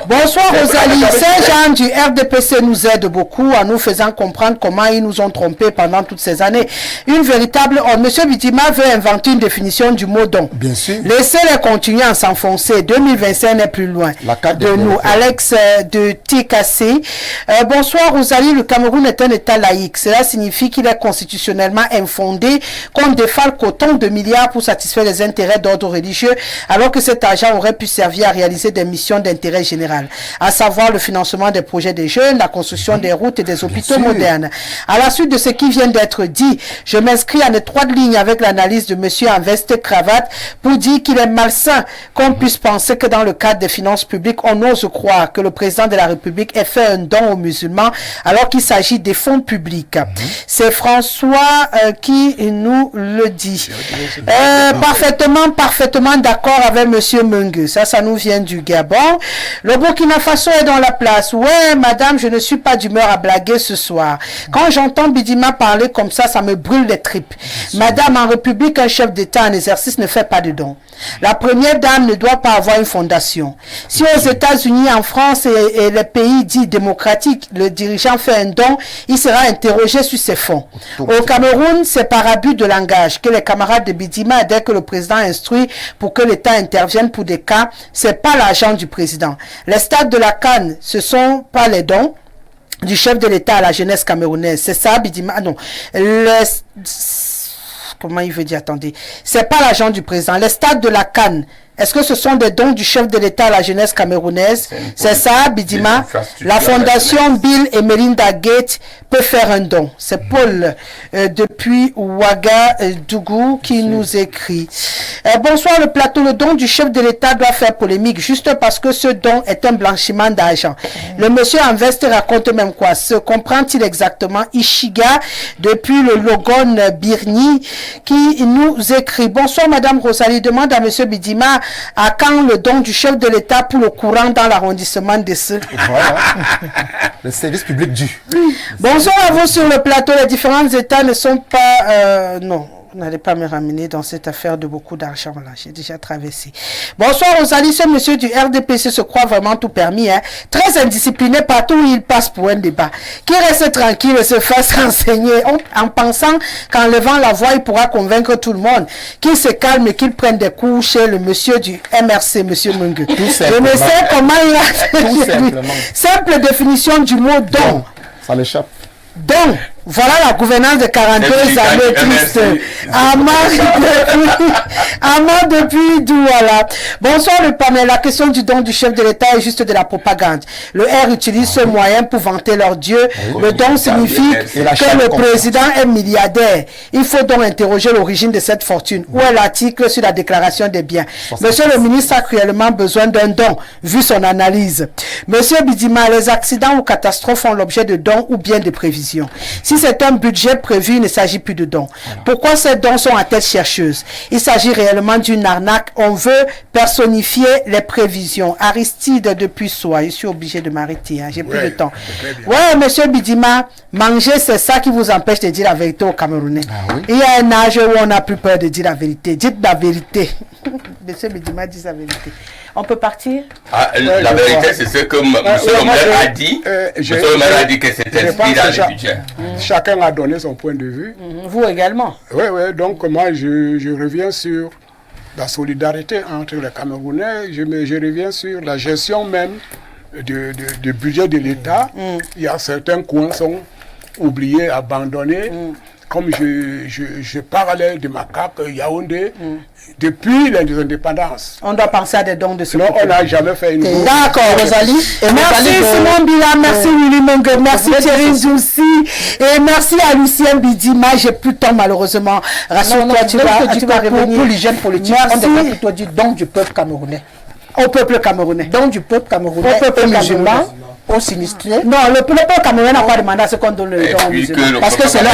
Bonsoir Rosalie, ces gens du RDPC nous aident beaucoup en nous faisant comprendre comment ils nous ont trompés pendant toutes ces années. Une véritable... Monsieur Bidima veut inventer une définition du mot don. Bien sûr. Laissez-les continuer à s'enfoncer. 2025 n'est plus loin La carte de de nous. développement. Alex de TKC. Bonsoir Rosalie, le Cameroun est un État laïque. Cela signifie qu'il est constitutionnellement infondé qu'on défale qu'autant de milliards pour satisfaire les intérêts d'ordre religieux, alors que cet argent aurait pu servir à réaliser des missions d'intérêt général, à savoir le financement des projets des jeunes, la construction des routes et des hôpitaux modernes. À la suite de ce qui vient d'être dit, je m'inscris en étroite ligne avec l'analyse de monsieur en veste cravate pour dire qu'il est malsain qu'on puisse penser que dans le cadre des finances publiques, on ose croire que le président de la République ait fait un don aux musulmans alors qu'il s'agit des fonds publics. C'est François qui nous le dit. Parfaitement d'accord avec monsieur Mungue. Ça nous vient du Gabon. Le Burkina Faso est dans la place. Ouais, madame, je ne suis pas d'humeur à blaguer ce soir. Quand j'entends Bidima parler comme ça me brûle les tripes. Madame, en République, un chef d'État en exercice ne fait pas de dons. La première dame ne doit pas avoir une fondation. Si aux États-Unis, en France et les pays dits démocratiques, le dirigeant fait un don, il sera interrogé sur ses fonds. Au Cameroun, c'est par abus de langage que les camarades de Bidima, dès que le président instruit pour que l'État intervienne pour des cas, c'est pas l'argent du président. Les stades de la CAN, ce sont pas les dons du chef de l'État à la jeunesse camerounaise. C'est ça, Bidima. Ah non. Comment il veut dire? Attendez. C'est pas l'argent du président. Les stades de la CAN, est-ce que ce sont des dons du chef de l'État à la jeunesse camerounaise? C'est ça, Bidima. La fondation Bill et Melinda Gates peut faire un don. C'est Paul depuis Ouagadougou qui nous écrit. Bonsoir le plateau. Le don du chef de l'État doit faire polémique juste parce que ce don est un blanchiment d'argent. Le monsieur en veste raconte même quoi? Se comprend-il exactement? Ishiga depuis le Logon Birni qui nous écrit. Bonsoir madame Rosalie. Demande à monsieur Bidima à quand le don du chef de l'État pour le courant dans l'arrondissement de ce. Voilà. Le service public dû. Bonjour à vous sur le plateau. Les différents États ne sont pas... non. Vous n'allez pas me ramener dans cette affaire de beaucoup d'argent là. J'ai déjà traversé. Bonsoir Rosalie, ce monsieur du RDPC se croit vraiment tout permis. Hein? Très indiscipliné partout où il passe pour un débat. Qu'il reste tranquille et se fasse renseigner en pensant qu'en levant la voix, il pourra convaincre tout le monde. Qu'il se calme et qu'il prenne des coups chez le monsieur du MRC, monsieur Mungue. Je ne sais comment il a... Tout simplement. Simple définition du mot don. Ça l'échappe. Donc, voilà la gouvernance de 42 années triste. Amant depuis Douala. Bonsoir le panel. La question du don du chef de l'État est juste de la propagande. Le R utilise ce moyen pour vanter leur Dieu. Le don signifie que le président est milliardaire. Il faut donc interroger l'origine de cette fortune. Où est l'article sur la déclaration des biens? Monsieur le ministre a cruellement besoin d'un don, vu son analyse. Monsieur Bidima, les accidents ou catastrophes font l'objet de dons ou bien de prévisions. Si c'est un budget prévu, il ne s'agit plus de dons. Pourquoi ces dons sont à tête chercheuse? Il s'agit réellement d'une arnaque. On veut personnifier les prévisions. Aristide depuis Soie. Je suis obligé de m'arrêter. Hein. J'ai plus de temps. Ouais, monsieur Bidima, manger, c'est ça qui vous empêche de dire la vérité aux Camerounais. Ah, oui? Il y a un âge où on n'a plus peur de dire la vérité. Dites la vérité. Monsieur Bidima dit la vérité. On peut partir? La vérité, c'est ce que M. le maire a dit. M. le maire a dit que c'était inscrit dans le budget. Chacun a donné son point de vue. Vous également? Oui, oui. Donc, moi, je reviens sur la solidarité entre les Camerounais. Je reviens sur la gestion même du budget de l'État. Il y a certains coins qui sont oubliés, abandonnés. Comme je parlais de Makak, Yaoundé, depuis l'indépendance. On doit penser à des dons de ce Non, on n'a jamais fait une... D'accord, Rosalie. Merci Simon Bila, merci Willy Mongue, merci Thierry Zoussi, et merci à Lucien Bidima. J'ai plus de temps malheureusement. Rassure-toi, tu vas revenir. Pour l'hygiène politique, on devrait plutôt dire don du peuple camerounais. Au peuple camerounais. Don du peuple camerounais. Au peuple musulman. Aux sinistrés. Non, le peuple camerounais n'a pas demandé à ce qu'on donne le don aux musulmans. Parce que c'est là.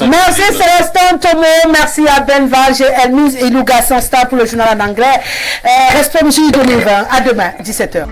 Merci Célestin Tomo, merci à Ben Valge, Elmise et Louga Sansta pour le journal en anglais. Respect M. 2020. À demain, 17h.